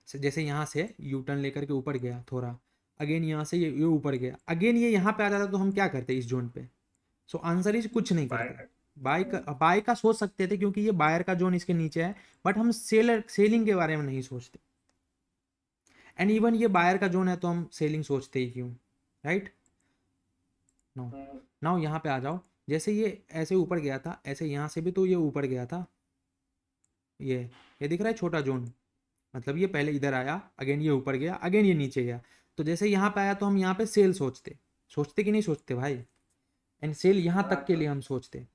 जैसे यहाँ से यू टर्न लेकर के ऊपर गया थोड़ा, अगेन यहाँ से ये ऊपर गया, अगेन ये यहाँ पे आ जाता तो हम क्या करते इस जोन पे? सो आंसर इज कुछ नहीं बाय करते। बाय का सोच सकते थे, क्योंकि ये बायर का जोन इसके नीचे है, बट हम सेलिंग के बारे में नहीं सोचते। एंड इवन ये बायर का जोन है तो हम सेलिंग सोचते ही क्यों, राइट? नाउ यहाँ पे आ जाओ। जैसे ये ऐसे ऊपर गया था, ऐसे यहाँ से भी तो ये ऊपर गया था, ये दिख रहा है छोटा जोन, मतलब ये पहले इधर आया, अगेन ये ऊपर गया, अगेन ये नीचे गया। तो जैसे यहाँ पे आया तो हम यहाँ पे सेल सोचते, सोचते कि नहीं सोचते भाई, एंड सेल यहाँ तक के लिए हम सोचते,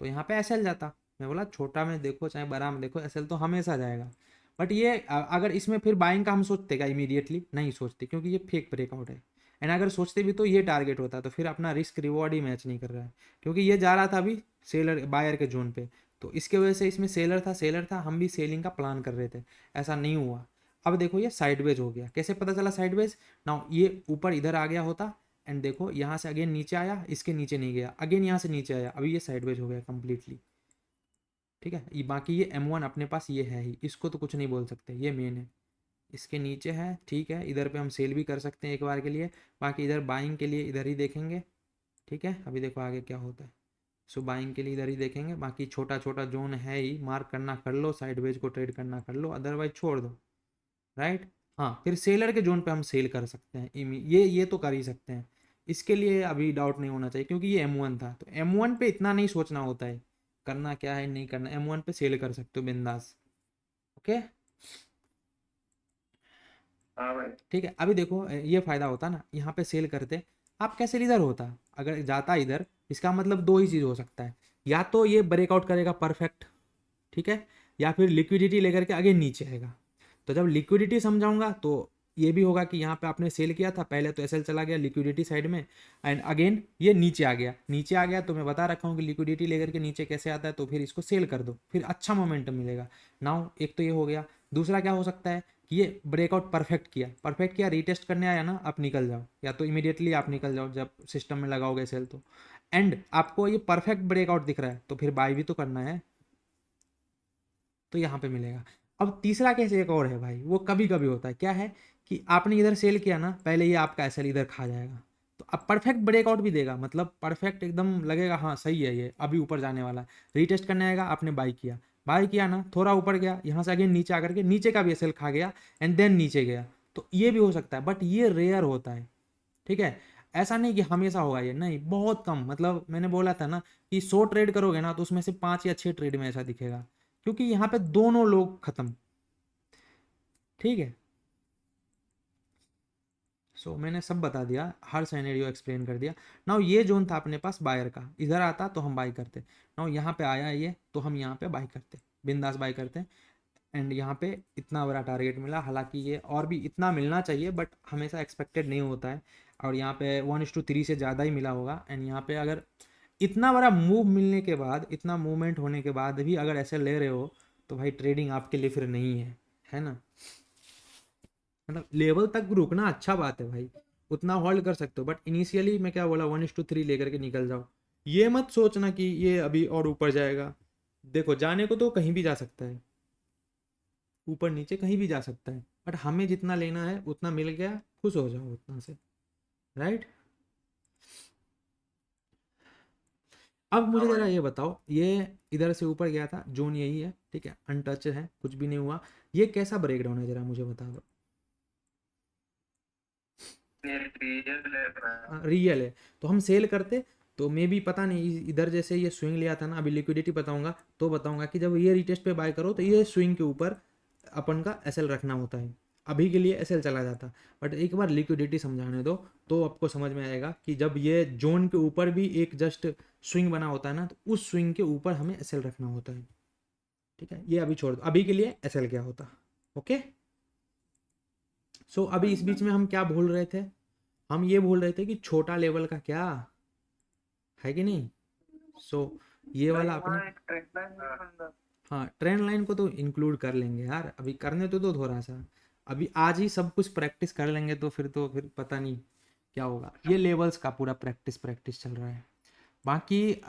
तो यहाँ पे एसएल जाता। मैं बोला छोटा में देखो चाहे बड़ा में देखो, एसएल तो हमेशा जाएगा। बट ये अगर इसमें फिर बाइंग का हम सोचते क्या इमीडिएटली? नहीं सोचते, क्योंकि ये फेक ब्रेकआउट है। एंड अगर सोचते भी तो ये टारगेट होता, तो फिर अपना रिस्क रिवॉर्ड ही मैच नहीं कर रहा है, क्योंकि ये जा रहा था अभी सेलर बायर के जोन पे, तो इसके वजह से इसमें सेलर था, हम भी सेलिंग का प्लान कर रहे थे, ऐसा नहीं हुआ। अब देखो ये साइडवेज हो गया, कैसे पता चला साइडवेज? ना ये ऊपर इधर आ गया होता, एंड देखो यहाँ से अगेन नीचे आया, इसके नीचे नहीं गया, अगेन यहाँ से नीचे आया, अभी ये साइडवेज हो गया कंप्लीटली। ठीक है, ये बाकी ये M1 अपने पास ये है ही, इसको तो कुछ नहीं बोल सकते, ये मेन है, इसके नीचे है। ठीक है, इधर पे हम सेल भी कर सकते हैं एक बार के लिए, बाकी इधर बाइंग के लिए इधर ही देखेंगे। ठीक है, अभी देखो आगे क्या होता है। सो बाइंग के लिए इधर ही देखेंगे, बाकी छोटा छोटा जोन है ही, मार्क करना कर लो, साइडवेज को ट्रेड करना कर लो, अदरवाइज छोड़ दो। राइट, हाँ, फिर सेलर के जोन पे हम सेल कर सकते हैं, ये तो कर ही सकते हैं, इसके लिए अभी डाउट नहीं होना चाहिए, क्योंकि ये M1 था, तो M1 पे इतना नहीं सोचना होता है करना क्या है नहीं करना, M1 पे सेल कर सकते हो बिंदास। ओके, हाँ भाई। ठीक है, अभी देखो ये फायदा होता ना, यहाँ पे सेल करते, आप कैसे इधर होता, अगर जाता इधर, इसका मतलब दो ही चीज़ हो सकता है, या तो ये ब्रेकआउट करेगा परफेक्ट, ठीक है, या फिर लिक्विडिटी लेकर के आगे नीचे आएगा। तो जब लिक्विडिटी समझाऊंगा तो ये भी होगा कि यहाँ पे आपने सेल किया था पहले, तो एसएल चला गया लिक्विडिटी साइड में, एंड अगेन ये नीचे आ गया, तो मैं बता रखा हूँ कि लिक्विडिटी लेकर के नीचे कैसे आता है, तो फिर इसको सेल कर दो, फिर अच्छा मोमेंटम मिलेगा। नाउ एक तो ये हो गया, दूसरा क्या हो सकता है कि ये ब्रेकआउट परफेक्ट किया, रीटेस्ट करने आया ना, आप निकल जाओ, या तो इमीडिएटली आप निकल जाओ जब सिस्टम में लगाओगे सेल, तो एंड आपको ये परफेक्ट ब्रेकआउट दिख रहा है, तो फिर बाय भी तो करना है, तो यहाँ पे मिलेगा। अब तीसरा केस एक और है भाई, वो कभी कभी होता है, क्या है कि आपने इधर सेल किया ना, पहले ये आपका एसएल इधर खा जाएगा, तो अब परफेक्ट ब्रेकआउट भी देगा, मतलब परफेक्ट एकदम लगेगा, हाँ सही है, ये अभी ऊपर जाने वाला है, रीटेस्ट करने आएगा, आपने बाई किया ना, थोड़ा ऊपर गया, यहाँ से अगेन नीचे आकर के नीचे का भी एसएल खा गया, एंड देन नीचे गया, तो ये भी हो सकता है, बट ये रेयर होता है। ठीक है, ऐसा नहीं कि हमेशा होगा, ये नहीं, बहुत कम, मतलब मैंने बोला था ना कि 100 ट्रेड करोगे ना, तो उसमें से 5 या 6 ट्रेड में ऐसा दिखेगा, क्योंकि यहाँ पे दोनों लोग खत्म। ठीक है, सो मैंने सब बता दिया, हर सिनेरियो एक्सप्लेन कर दिया। नाउ ये जोन था अपने पास बायर का, इधर आता तो हम बाई करते, नाउ यहाँ पे आया ये, तो हम यहाँ पे बाई करते, बिंदास बाई करते, एंड यहाँ पे इतना बड़ा टारगेट मिला, हालांकि ये और भी इतना मिलना चाहिए, बट हमेशा एक्सपेक्टेड नहीं होता है, और यहाँ पे 1:3 से ज़्यादा ही मिला होगा। एंड यहाँ पे अगर इतना बड़ा मूव मिलने के बाद, इतना मूवमेंट होने के बाद भी अगर ऐसे ले रहे हो, तो भाई ट्रेडिंग आपके लिए फिर नहीं है ना, मतलब लेवल तक रुकना अच्छा बात है भाई, उतना होल्ड कर सकते हो, बट इनिशियली मैं क्या बोला, 1:3 लेकर के निकल जाओ, ये मत सोचना कि ये अभी और ऊपर जाएगा। देखो जाने को तो कहीं भी जा सकता है, ऊपर नीचे कहीं भी जा सकता है, बट हमें जितना लेना है उतना मिल गया, खुश हो जाओ उतना से। राइट, अब मुझे जरा ये बताओ, ये इधर से ऊपर गया था, जोन यही है, ठीक है, अनटच है, कुछ भी नहीं हुआ, ये कैसा ब्रेकडाउन है जरा मुझे बता दो। रियल है, तो हम सेल करते, तो मे भी पता नहीं, इधर जैसे ये स्विंग लिया था ना, अभी लिक्विडिटी बताऊंगा तो बताऊंगा कि जब ये रिटेस्ट पे बाय करो, तो ये स्विंग के ऊपर अपन का एसएल रखना होता है, अभी के लिए एसएल चला जाता, बट एक बार लिक्विडिटी समझाने दो तो आपको समझ में आएगा कि जब ये जोन के ऊपर भी एक जस्ट स्विंग बना होता है ना, तो उस स्विंग के ऊपर हमें एसएल रखना होता है। ठीक है, ये अभी छोड़ दो, अभी के लिए एसएल क्या होता। ओके, सो अभी इस बीच में हम क्या भूल रहे थे, हम ये भूल रहे थे कि छोटा लेवल का क्या है कि नहीं। सो ये वाला अपने, हाँ ट्रेंड लाइन को तो इंक्लूड कर लेंगे यार, अभी करने तो दो थोड़ा सा, अभी आज ही सब कुछ प्रैक्टिस कर लेंगे, तो फिर पता नहीं क्या होगा। ये लेवल्स का पूरा प्रैक्टिस चल रहा है, बाकी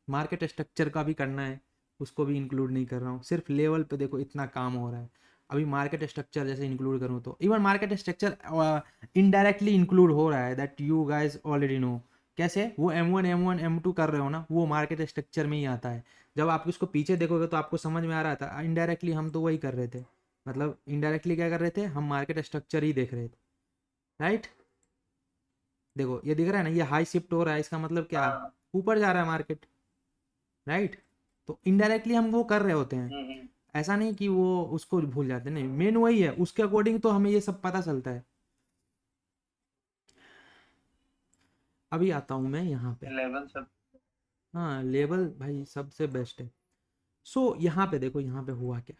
मार्केट स्ट्रक्चर का भी करना है, उसको भी इंक्लूड नहीं कर रहा हूँ, सिर्फ लेवल पे देखो इतना काम हो रहा है। अभी मार्केट स्ट्रक्चर जैसे इंक्लूड करूँ, तो even market structure indirectly include हो रहा है, that you guys already know. कैसे? वो M1 M2 कर रहे हो ना, वो मार्केट स्ट्रक्चर में ही आता है। जब आप इसको पीछे देखोगे तो आपको समझ में आ रहा था, इनडायरेक्टली हम तो वही कर रहे थे, मतलब इनडायरेक्टली क्या कर रहे थे, हम मार्केट स्ट्रक्चर ही देख रहे थे। राइट, देखो ये दिख रहा है ना, ये हाई शिफ्ट हो रहा है, इसका मतलब क्या है, हाँ। ऊपर जा रहा है मार्केट, राइट। तो इनडायरेक्टली हम वो कर रहे होते हैं, हम्म। ऐसा नहीं कि वो उसको भूल जाते, नहीं, मेन वही है, उसके अकॉर्डिंग तो हमें ये सब पता चलता है। अभी आता हूँ मैं यहाँ पे, लेवल सब। हाँ लेवल भाई सबसे बेस्ट है। सो यहाँ पे देखो, यहाँ पे हुआ क्या,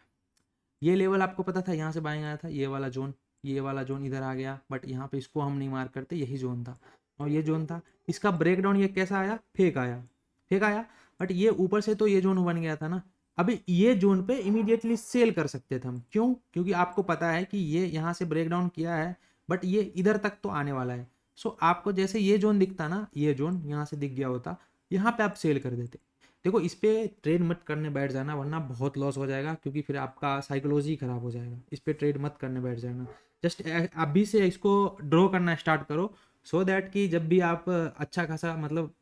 ये लेवल आपको पता था, यहाँ से बाएं आया था, ये वाला जोन इधर आ गया, बट यहाँ पे इसको हम नहीं मार्क करते, यही जोन था, और ये जोन था, इसका ब्रेकडाउन ये कैसा आया, फेक आया, बट ये ऊपर से तो ये जोन बन गया था ना। अभी ये जोन पे इमीडिएटली सेल कर सकते थे हम, क्यों, क्योंकि आपको पता है कि ये यहाँ से ब्रेकडाउन किया है, बट ये इधर तक तो आने वाला है। सो आपको जैसे ये जोन दिखता ना, ये जोन यहाँ से दिख गया होता, यहाँ पे आप सेल कर देते। देखो इस पे ट्रेड मत करने बैठ जाना, वरना बहुत लॉस हो जाएगा, क्योंकि फिर आपका साइकोलॉजी खराब हो जाएगा। इस पे ट्रेड मत करने बैठ जाना, जस्ट अभी से इसको ड्रॉ करना स्टार्ट करो, सो दैट कि जब भी आप अच्छा खासा मतलब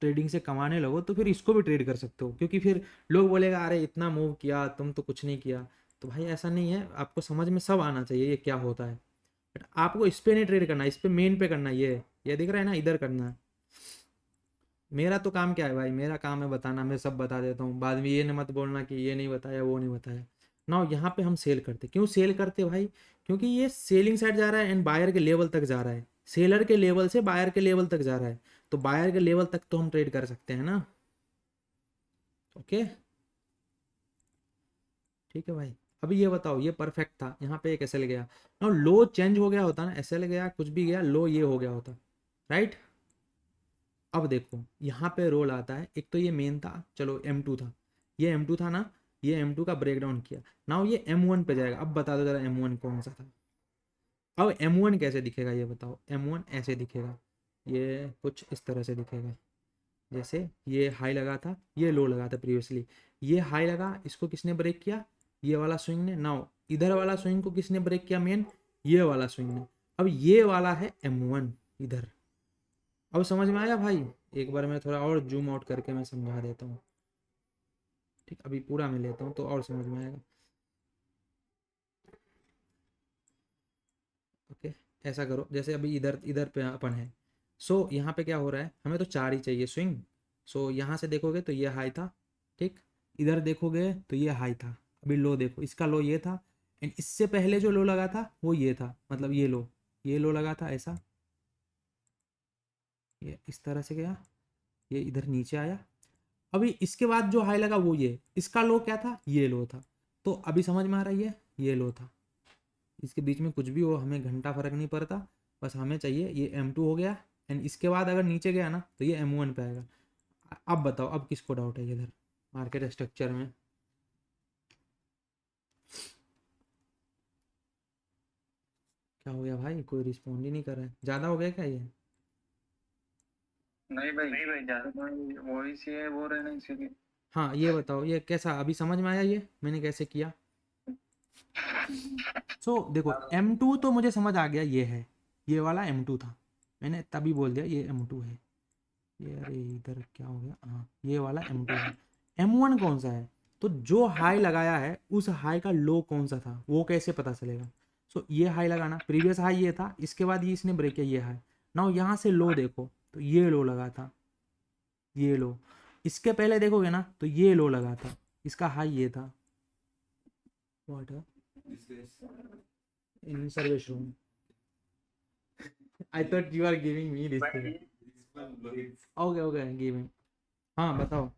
ट्रेडिंग से कमाने लगो, तो फिर इसको भी ट्रेड कर सकते हो, क्योंकि फिर लोग बोलेगा अरे इतना मूव किया, तुम तो कुछ नहीं किया। तो भाई ऐसा नहीं है, आपको समझ में सब आना चाहिए ये क्या होता है, बट आपको इस पे नहीं ट्रेड करना, इस पे मेन पे करना, ये दिख रहा है ना, इधर करना है। मेरा तो काम क्या है भाई, मेरा काम है बताना, मैं सब बता देता हूँ, बाद में ये मत बोलना कि ये नहीं बताया, वो नहीं बताया ना। यहाँ पे हम सेल करते, क्यों सेल करते भाई, क्योंकि ये सेलिंग साइड जा रहा है एंड बायर के लेवल तक जा रहा है, सेलर के लेवल से बायर के लेवल तक जा रहा है, तो बायर के लेवल तक तो हम ट्रेड कर सकते हैं ना। ओके ठीक है भाई। अभी ये बताओ, ये परफेक्ट था, यहाँ पे एक एसएल गया ना, लो चेंज हो गया होता ना, एसएल गया कुछ भी गया, लो ये हो गया होता, राइट। अब देखो यहाँ पे रोल आता है, एक तो ये मेन था, चलो M2 था, ये M2 था ना, ये M2 का ब्रेकडाउन किया, नाउ ये M1 पे जाएगा। अब बता दो जरा M1 कौन सा था। अब M1 कैसे दिखेगा ये बताओ, M1 ऐसे दिखेगा, ये कुछ इस तरह से दिखेगा, जैसे ये हाई लगा था, ये लो लगा था प्रीवियसली, ये हाई लगा, इसको किसने ब्रेक किया, ये वाला स्विंग ने। नाउ इधर वाला स्विंग को किसने ब्रेक किया, मेन ये वाला स्विंग ने। अब ये वाला है M1 इधर। अब समझ में आया भाई, एक बार मैं थोड़ा और जूम आउट करके मैं समझा देता हूँ, ठीक, अभी पूरा मैं लेता हूँ तो और समझ में आएगा। ओके ऐसा करो, जैसे अभी इधर इधर पे अपन है, सो यहाँ पे क्या हो रहा है, हमें तो 4 ही चाहिए स्विंग। सो यहाँ से देखोगे तो ये हाई था, ठीक, इधर देखोगे तो ये हाई था, अभी लो देखो, इसका लो ये था, एंड इससे पहले जो लो लगा था वो ये था, मतलब ये लो लगा था ऐसा, ये इस तरह से गया, ये इधर नीचे आया, अभी इसके बाद जो हाई लगा वो ये, इसका लो क्या था, ये लो था। तो अभी समझ में आ रहा है, ये लो था, इसके बीच में कुछ भी हो हमें घंटा फर्क नहीं पड़ता, बस हमें चाहिए ये M2 हो गया, एंड इसके बाद अगर नीचे गया ना तो ये M1 पे आएगा। अब बताओ, अब किसको डाउट है इधर मार्केट स्ट्रक्चर में। क्या हो गया भाई, कोई रिस्पॉन्ड ही नहीं कर रहा है, ज़्यादा हो गया क्या ये। नहीं भाई ज्यादा वही सी है वो रहना इसीलिए। हाँ ये बताओ, ये कैसा अभी समझ में आया ये मैंने कैसे किया। सो देखो M2 तो मुझे समझ आ गया, ये है, ये वाला M2 था, मैंने तभी बोल दिया ये M2 है। ये अरे इधर क्या हो गया, हाँ ये वाला M2 है। M1 कौन सा है, तो जो हाई लगाया है उस हाई का लो कौन सा था वो कैसे पता चलेगा। सो ये हाई लगाना, प्रीवियस हाई ये था, इसके बाद ये इसने ब्रेक किया, ये हाई, नाउ यहाँ से लो देखो तो ये लो लगा था, ये लो, इसके पहले देखोगे ना तो ये लो लगा था, इसका हाई ये था, what in service room. I thought you are giving me this thing. Okay okay giving. हाँ बताओ।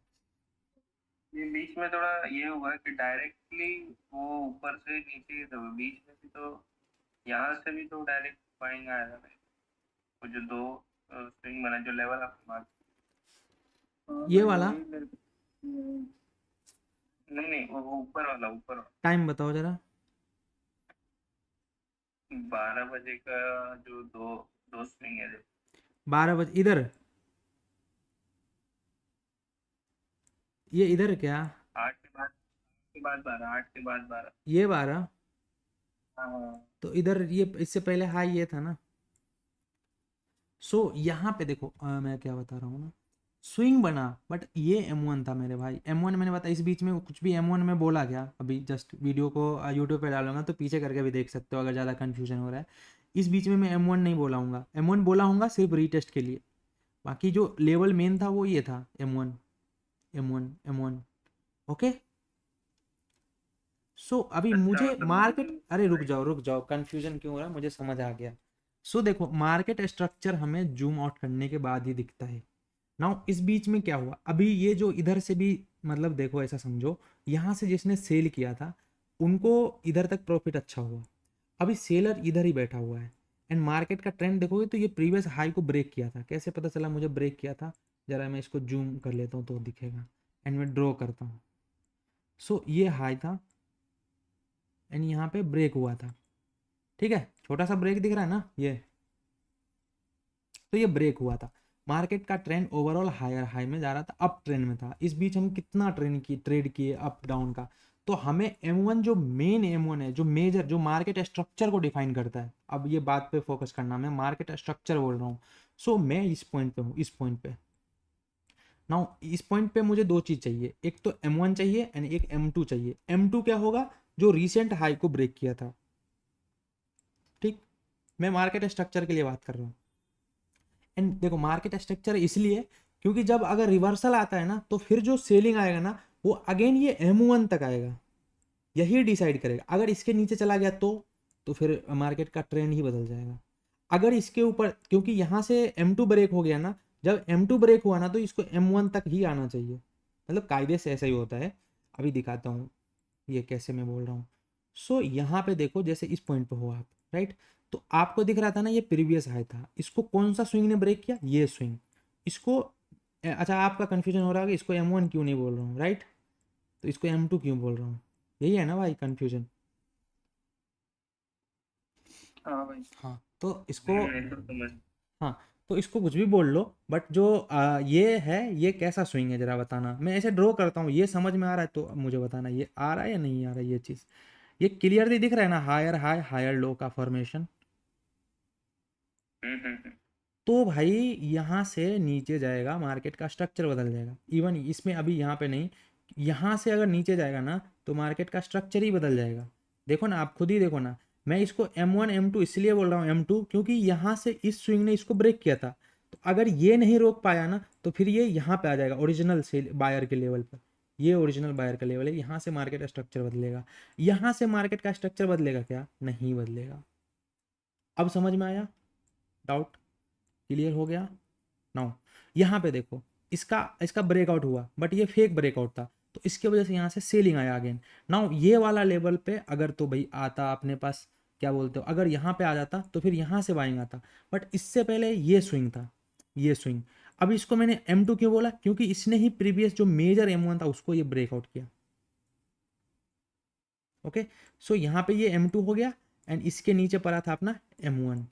ये बीच में थोड़ा ये हुआ कि डायरेक्टली वो ऊपर से नीचे तो बीच में भी तो यहाँ से भी तो डायरेक्ट बाइंग आया था भाई। वो जो दो स्विंग बना जो लेवल आप मार्क। ये वाला नहीं वो ऊपर वाला टाइम बताओ जरा। 12 बजे का जो दो दो स्विंग है 12 बजे इधर, ये इधर क्या, 8 के बाद 12 8 के बाद 12। ये 12, हाँ तो इधर ये इससे पहले हाई ये था ना। सो यहाँ पे देखो मैं क्या बता रहा हूँ ना, स्विंग बना, बट ये M1 था मेरे भाई, M1 मैंने बताया, इस बीच में कुछ भी M1 में बोला क्या, अभी जस्ट वीडियो को यूट्यूब पे डालूंगा तो पीछे करके भी देख सकते हो अगर ज़्यादा कन्फ्यूजन हो रहा है। इस बीच में मैं M1 नहीं बोला हूँगा, M1 बोला हूँगा सिर्फ रीटेस्ट के लिए। बाकी जो लेवल मेन था वो ये था M1 M1 M1। ओके, सो अभी अच्छा मुझे मतलब मार्केट, जो अरे रुक जाओ, कंफ्यूजन क्यों हो रहा है, मुझे समझ आ गया। सो देखो, मार्केट स्ट्रक्चर हमें जूम आउट करने के बाद ही दिखता है। नाउ इस बीच में क्या हुआ, अभी ये जो इधर से भी, मतलब देखो ऐसा समझो, यहाँ से जिसने सेल किया था उनको इधर तक प्रॉफिट अच्छा हुआ, अभी सेलर इधर ही बैठा हुआ है। एंड मार्केट का ट्रेंड देखोगे तो ये प्रीवियस हाई को ब्रेक किया था। कैसे पता चला मुझे ब्रेक किया था, जरा मैं इसको जूम कर लेता हूँ तो दिखेगा। एंड मैं ड्रॉ करता हूँ। सो ये हाई था एंड यहाँ पे ब्रेक हुआ था, ठीक है, छोटा सा ब्रेक दिख रहा है ना ये, तो ये ब्रेक हुआ था। मार्केट का ट्रेंड ओवरऑल हायर हाई में जा रहा था, अप ट्रेंड में था। इस बीच हम कितना ट्रेड किए अप डाउन का, तो हमें M1 जो मेन M1 है, जो मेजर, जो मार्केट स्ट्रक्चर को डिफाइन करता है, अब ये बात पे फोकस करना, मैं मार्केट स्ट्रक्चर बोल रहा हूँ। सो मैं इस पॉइंट पे हूँ, इस पॉइंट पे। नाउ इस पॉइंट पे मुझे दो चीज चाहिए, एक तो M1 चाहिए एंड एक M2 चाहिए। M2 क्या होगा, जो रिसेंट हाई को ब्रेक किया था, ठीक, मैं मार्केट स्ट्रक्चर के लिए बात कर रहा हूँ। एंड देखो, मार्केट स्ट्रक्चर इसलिए क्योंकि जब अगर रिवर्सल आता है ना, तो फिर जो सेलिंग आएगा ना, वो अगेन ये M1 तक आएगा, यही डिसाइड करेगा। अगर इसके नीचे चला गया तो फिर मार्केट का ट्रेंड ही बदल जाएगा। अगर इसके ऊपर, क्योंकि यहाँ से M2 ब्रेक हो गया ना, जब M2 ब्रेक हुआ ना तो इसको M1 तक ही आना चाहिए, मतलब कायदे से ऐसा ही होता है। अभी दिखाता हूँ ये कैसे मैं बोल रहा हूँ। सो यहाँ पे देखो, जैसे इस पॉइंट पे हो आप, राइट, तो आपको दिख रहा था ना ये प्रीवियस हाई था, इसको कौन सा स्विंग ने ब्रेक किया, ये स्विंग। इसको अच्छा, आपका कंफ्यूजन हो रहा है कि इसको M1 क्यों नहीं बोल रहा हूँ, राइट, तो इसको M2 क्यों बोल रहा हूँ, यही है ना भाई कंफ्यूजन। हाँ भाई। हाँ, तो इसको, मैं तो समझ। हाँ, तो इसको कुछ भी बोल लो, बट जो ये है, ये कैसा स्विंग है जरा बताना। मैं ऐसे ड्रॉ करता हूँ, ये समझ में आ रहा है तो मुझे बताना ये आ रहा है या नहीं आ रहा है, ये चीज़, ये क्लियरली दिख रहा है ना, हायर हाई हायर लो का फॉर्मेशन। हम्म। तो भाई यहाँ से नीचे जाएगा, मार्केट का स्ट्रक्चर बदल जाएगा। इवन इसमें अभी यहाँ पे नहीं, यहाँ से अगर नीचे जाएगा ना तो मार्केट का स्ट्रक्चर ही बदल जाएगा। देखो ना, आप खुद ही देखो ना, मैं इसको M1 M2 इसलिए बोल रहा हूँ M2, क्योंकि यहाँ से इस स्विंग ने इसको ब्रेक किया था। तो अगर ये नहीं रोक पाया ना, तो फिर ये यहाँ पे आ जाएगा ओरिजिनल सेल बायर के लेवल पर। ये ओरिजिनल बायर का लेवल है, यहाँ से मार्केट स्ट्रक्चर बदलेगा। यहाँ से मार्केट का स्ट्रक्चर बदलेगा क्या, नहीं बदलेगा। अब समझ में आया, डाउट क्लियर हो गया। नाउ यहाँ पे देखो, इसका इसका ब्रेकआउट हुआ, बट ये फेक ब्रेकआउट था, तो इसकी वजह से यहाँ से सेलिंग आया अगेन। नाउ ये वाला लेवल पे अगर तो भाई आता अपने पास, क्या बोलते हो, अगर यहाँ पे आ जाता तो फिर यहाँ से बाइंग आता, बट इससे पहले ये स्विंग था, ये स्विंग। अब इसको मैंने M2 क्यों बोला, क्योंकि इसने ही प्रीवियस जो मेजर M1 था उसको ये ब्रेकआउट किया। ओके, सो यहाँ पे ये M2 हो गया एंड इसके नीचे पड़ा था अपना M1।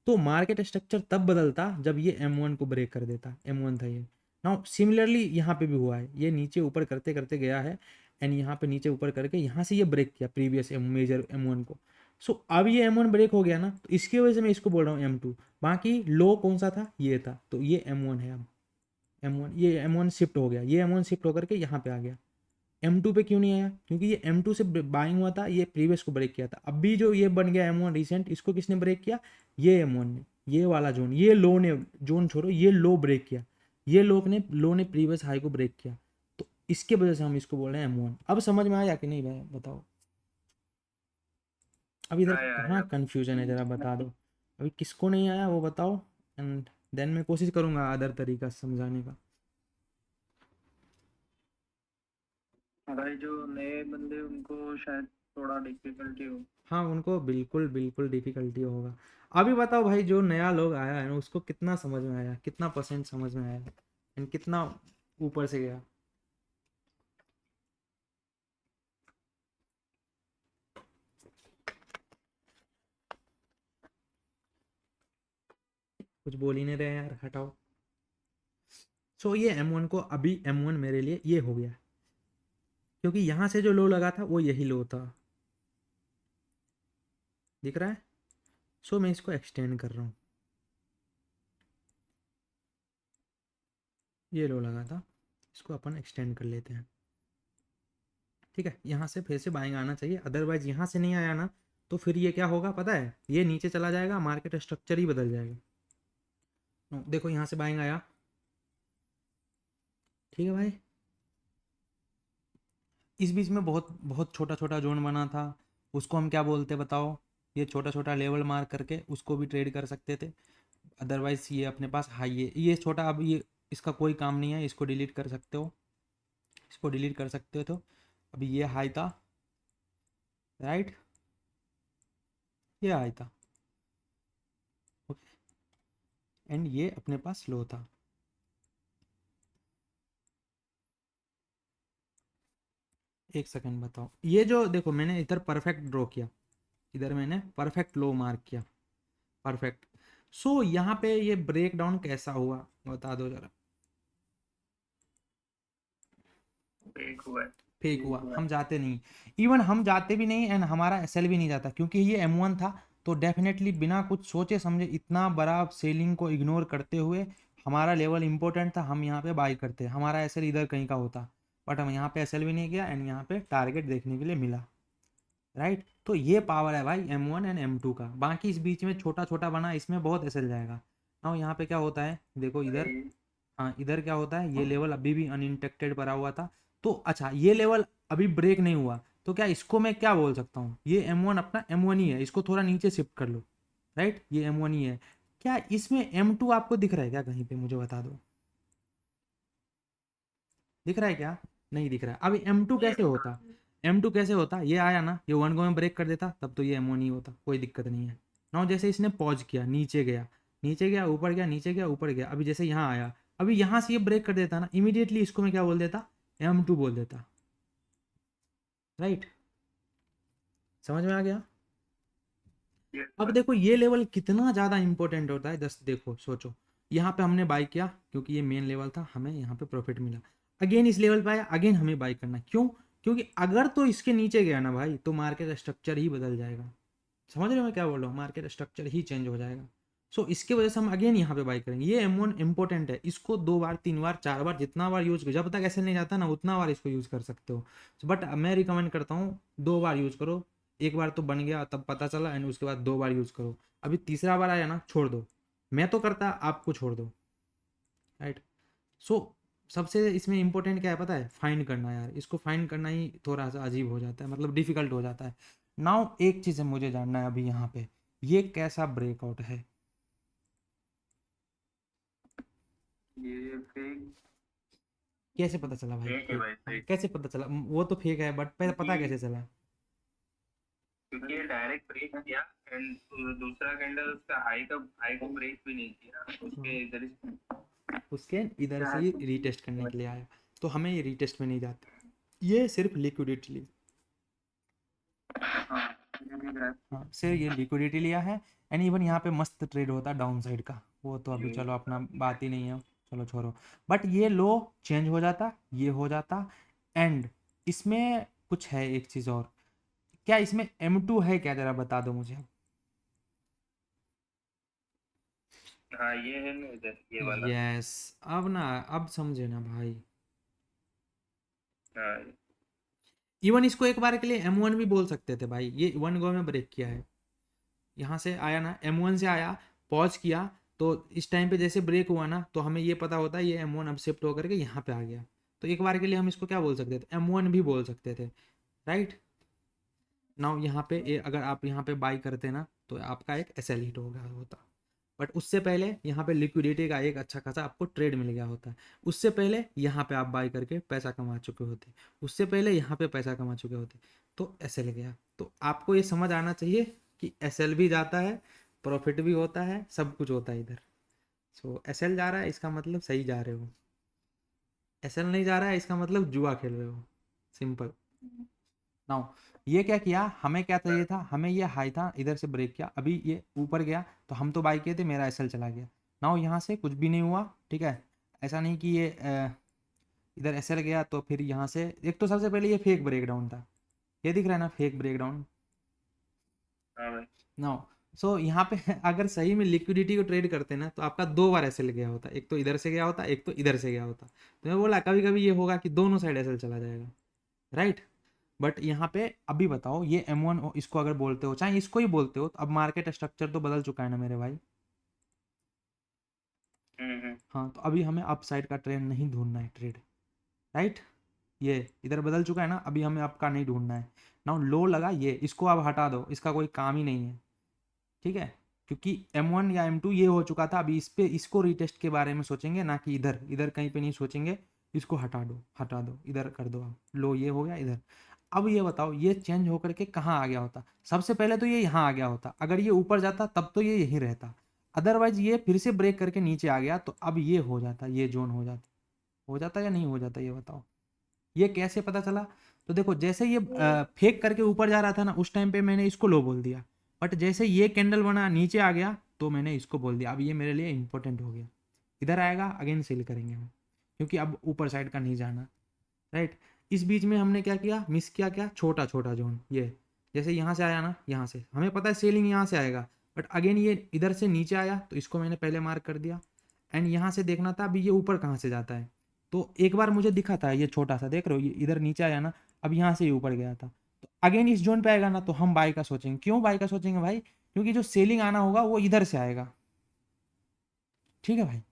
तो मार्केट स्ट्रक्चर तब बदलता जब ये M1 को ब्रेक कर देता, M1 था ये। नाउ सिमिलरली यहाँ पे भी हुआ है, ये नीचे ऊपर करते करते गया है एंड यहाँ पे नीचे ऊपर करके यहाँ से ये ब्रेक किया प्रीवियस मेजर M1 को। सो अब ये M1 ब्रेक हो गया ना, तो इसकी वजह से मैं इसको बोल रहा हूँ M2। बाकी लो कौन सा था, ये था, तो ये M1 है। अब M1, ये M1 शिफ्ट हो गया, ये M1 शिफ्ट होकर के यहाँ पे आ गया। M2 पे क्यों नहीं आया, क्योंकि ये M2 से बाइंग हुआ था, ये प्रीवियस को ब्रेक किया था। अभी जो ये बन गया M1 रिसेंट, इसको किसने ब्रेक किया, ये M1 ने, ये वाला जोन, ये लो ने, जोन छोड़ो, ये लो ब्रेक किया, ये लो ने प्रीवियस हाई को ब्रेक किया। तो इसके वजह से हम इसको बोल रहे हैं M1। अब समझ में आया कि नहीं भाई, बताओ। अब इधर आया कहाँ आया। कंफ्यूजन है, जरा बता दो। अभी किसको नहीं आया वो बताओ, एंड देन मैं कोशिश करूंगा अदर तरीका समझाने का। भाई जो नए बंदे उनको शायद थोड़ा डिफिकल्टी हो। हाँ, उनको बिल्कुल बिल्कुल डिफिकल्टी होगा। अभी बताओ भाई, जो नया लोग आया है ना, उसको कितना समझ में आया, कितना परसेंट समझ में आया एंड कितना ऊपर से गया। कुछ बोल ही नहीं रहे यार, हटाओ। सो ये M1 को, अभी M1 मेरे लिए ये हो गया, क्योंकि यहाँ से जो लो लगा था वो यही लो था, दिख रहा है। सो मैं इसको एक्सटेंड कर रहा हूँ, ये लो लगा था, इसको अपन एक्सटेंड कर लेते हैं। ठीक है, यहाँ से फिर से बाएंगे आना चाहिए, अदरवाइज यहाँ से नहीं आया ना तो फिर ये क्या होगा पता है, ये नीचे चला जाएगा, मार्केट स्ट्रक्चर ही बदल जाएगा। देखो यहाँ से बाइंग आया, ठीक है भाई, इस बीच में बहुत बहुत छोटा छोटा जोन बना था, उसको हम क्या बोलते बताओ, ये छोटा छोटा लेवल मार्क करके उसको भी ट्रेड कर सकते थे। अदरवाइज ये अपने पास हाई है, ये छोटा, अब ये इसका कोई काम नहीं है, इसको डिलीट कर सकते हो, इसको डिलीट कर सकते हो। तो अभी ये हाई था, राइट, ये हाई था, ओके, एंड ये अपने पास लो था। एक सेकंड बताओ, ये जो देखो मैंने इधर परफेक्ट ड्रॉ किया, इधर मैंने परफेक्ट लो मार्क किया, परफेक्ट। सो यहाँ पे ये ब्रेक डाउन कैसा हुआ बता दो जरा। फेक हुआ है। फेक हुआ, हम जाते नहीं, इवन हम जाते भी नहीं एंड हमारा एसएल भी नहीं जाता, क्योंकि ये M1 था। तो डेफिनेटली बिना कुछ सोचे समझे इतना बड़ा सेलिंग को इग्नोर करते हुए, हमारा लेवल इंपॉर्टेंट था, हम यहाँ पे बाई करते, हमारा एसएल इधर कहीं का होता, बट हम यहाँ पे एसएल भी नहीं किया एंड यहाँ पे टारगेट देखने के लिए मिला, राइट। तो ये पावर है भाई M1 एंड M2 का। बाकी इस बीच में छोटा छोटा बना, इसमें बहुत एसएल जाएगा। ना यहाँ पे क्या होता है देखो इधर, हाँ इधर क्या होता है, ये लेवल अभी भी अनइंटेक्टेड पड़ा हुआ था। तो अच्छा ये लेवल अभी ब्रेक नहीं हुआ, तो क्या इसको मैं क्या बोल सकता हूँ, ये M1 अपना M1 ही है, इसको थोड़ा नीचे शिफ्ट कर लो, राइट, ये M1 ही है। क्या इसमें M2 आपको दिख रहा है क्या कहीं पे, मुझे बता दो, दिख रहा है क्या, नहीं दिख रहा है। अभी M2 कैसे होता, M2 कैसे होता, ये आया ना, ये 1 गो में ब्रेक कर देता, तब तो ये M1 ही होता, कोई दिक्कत नहीं है ना। जैसे इसने पॉज किया, नीचे गया, नीचे गया, ऊपर गया, नीचे गया, ऊपर गया, अभी जैसे यहाँ आया, अभी यहाँ से ये ब्रेक कर देता ना, इमीडिएटली इसको मैं क्या बोल देता, M2 बोल देता, राइट, समझ में आ गया। अब देखो ये लेवल कितना ज़्यादा इंपॉर्टेंट होता है, जस्ट देखो सोचो, यहाँ पे हमने बाई किया क्योंकि ये मेन लेवल था, हमें यहाँ पे प्रॉफिट मिला, अगेन इस लेवल पे आया, अगेन हमें बाई करना, क्यों, क्योंकि अगर तो इसके नीचे गया ना भाई, तो मार्केट स्ट्रक्चर ही बदल जाएगा। समझ रहे हो मैं क्या बोल रहा हूँ, मार्केट स्ट्रक्चर ही चेंज हो जाएगा। सो इसके वजह से हम अगेन यहाँ पे बाई करेंगे। ये M1 इंपॉर्टेंट है, इसको 2 बार 3 बार 4 बार जितना बार यूज करो, जब तक ऐसे नहीं जाता ना उतना बार इसको यूज कर सकते हो। बट मैं रिकमेंड करता हूँ 2 बार यूज करो, एक बार तो बन गया तब पता चला एंड उसके बाद 2 बार यूज करो, अभी तीसरा बार आया ना छोड़ दो, मैं तो करता, आपको छोड़ दो, राइट। सो सबसे इसमें इंपॉर्टेंट क्या है पता है, फाइंड करना यार, इसको फाइंड करना ही थोड़ा सा अजीब हो जाता है, मतलब डिफिकल्ट हो जाता है। नाउ एक चीज़ है मुझे जानना है अभी यहाँ पे, ये कैसा ब्रेकआउट है, ये फेक कैसे पता चला भाई, फेक है भाई, हाँ, फेक। कैसे पता चला, वो तो फेक है बट पता क्योंकि कैसे चला। क्योंकि ये डायरेक्ट ब्रेक किया एंड दूसरा कैंडल उसका हाई को ब्रेक भी नहीं किया, उसके हाँ, इधर ही उसके इधर से ही रीटेस्ट करने के लिए आया, तो हमें ये रीटेस्ट में नहीं जाता, ये सिर्फ लिक्विडिटी ली, हाँ हाँ सिर्फ ये लिक्विडिटी लिया है। एंड इवन यहाँ पे मस्त ट्रेड होता है डाउन साइड का, वो तो अभी चलो अपना बात ही नहीं है, चलो छोड़ो। बट ये लो चेंज हो जाता, ये हो जाता, एंड इसमें कुछ है एक चीज़ और, क्या इसमें M2 है क्या, जरा बता दो मुझे। हाँ ये है ना इधर ये वाला। यस, अब ना, अब समझे ना भाई, हाँ इवन इसको एक बार के लिए M1 भी बोल सकते थे भाई, ये 1 गो में ब्रेक किया है, यहाँ से आया ना, M1 से आया, पॉज किया, तो इस टाइम पे जैसे ब्रेक हुआ ना, तो हमें ये पता होता है ये M1 अब शिफ्ट होकर के यहाँ पे आ गया, तो एक बार के लिए हम इसको क्या बोल सकते थे, M1 भी बोल सकते थे, राइट। नाउ यहाँ पे अगर आप यहाँ पे बाई करते ना, तो आपका एक SL हिट हो गया होता, बट उससे पहले यहाँ पे लिक्विडिटी का एक अच्छा खासा आपको ट्रेड मिल गया होता है, उससे पहले यहाँ पे आप बाई करके पैसा कमा चुके होते, उससे पहले यहाँ पे पैसा कमा चुके होते, तो SL गया। तो आपको ये समझ आना चाहिए कि SL भी जाता है, प्रॉफिट भी होता है, सब कुछ होता है इधर। सो SL जा रहा है इसका मतलब सही जा रहे हो, SL नहीं जा रहा है इसका मतलब जुआ खेल रहे हो, सिंपल। नाउ ये क्या किया, हमें क्या चाहिए था, हमें ये हाई था, इधर से ब्रेक किया, अभी ये ऊपर गया तो हम तो बाई किए थे, मेरा SL चला गया। नाउ यहाँ से कुछ भी नहीं हुआ, ठीक है, ऐसा नहीं कि ये इधर SL गया तो फिर यहाँ से, एक तो सबसे पहले ये फेक ब्रेकडाउन था, ये दिख रहा है ना फेक ब्रेकडाउन। हाँ भाई नाउ सो यहाँ पे अगर सही में लिक्विडिटी को ट्रेड करते ना, तो आपका 2 बार SL गया होता, एक तो इधर से गया होता, एक तो इधर से गया होता। तो मैं बोला कभी कभी ये होगा कि दोनों साइड SL चला जाएगा, राइट। बट यहाँ पे अभी बताओ ये M1 इसको अगर बोलते हो चाहे इसको ही बोलते हो, तो अब मार्केट स्ट्रक्चर तो बदल चुका है ना मेरे भाई। हाँ, तो अभी हमें अप साइड का ट्रेंड नहीं ढूंढना है ट्रेड, राइट। ये इधर बदल चुका है ना, अभी हमें अप का नहीं ढूंढना है। नाउ लो लगा ये, इसको आप हटा दो, इसका कोई काम ही नहीं है, ठीक है। क्योंकि M1 या M2 ये हो चुका था, अभी इस पे इसको रीटेस्ट के बारे में सोचेंगे, ना कि इधर इधर कहीं पे नहीं सोचेंगे। इसको हटा दो, इधर कर दो आप, लो ये हो गया इधर। अब ये बताओ ये चेंज होकर के कहाँ आ गया होता? सबसे पहले तो ये यहाँ आ गया होता, अगर ये ऊपर जाता तब तो ये यहीं रहता। अदरवाइज ये फिर से ब्रेक करके नीचे आ गया, तो अब ये हो जाता, ये जोन हो जाता या नहीं हो जाता, ये बताओ। ये कैसे पता चला? तो देखो जैसे ये फेक करके ऊपर जा रहा था ना, उस टाइम पे मैंने इसको लो बोल दिया, बट जैसे ये कैंडल बना नीचे आ गया तो मैंने इसको बोल दिया। अब ये मेरे लिए इंपॉर्टेंट हो गया, इधर आएगा अगेन सेल करेंगे हम, क्योंकि अब ऊपर साइड का नहीं जाना, राइट। इस बीच में हमने क्या किया, मिस किया, क्या छोटा छोटा जोन। ये जैसे यहाँ से आया ना, यहाँ से हमें पता है सेलिंग यहाँ से आएगा, बट अगेन ये इधर से नीचे आया तो इसको मैंने पहले मार्क कर दिया। एंड यहाँ से देखना था अभी ये ऊपर कहाँ से जाता है, तो एक बार मुझे दिखा था ये छोटा सा, देख रहे हो ये इधर नीचे आया ना, अब यहाँ से ये ऊपर गया था, तो अगेन इस जोन पे आएगा ना, तो हम बाय का सोचेंगे। क्यों बाय का सोचेंगे भाई? क्योंकि जो सेलिंग आना होगा वो इधर से आएगा, ठीक है भाई।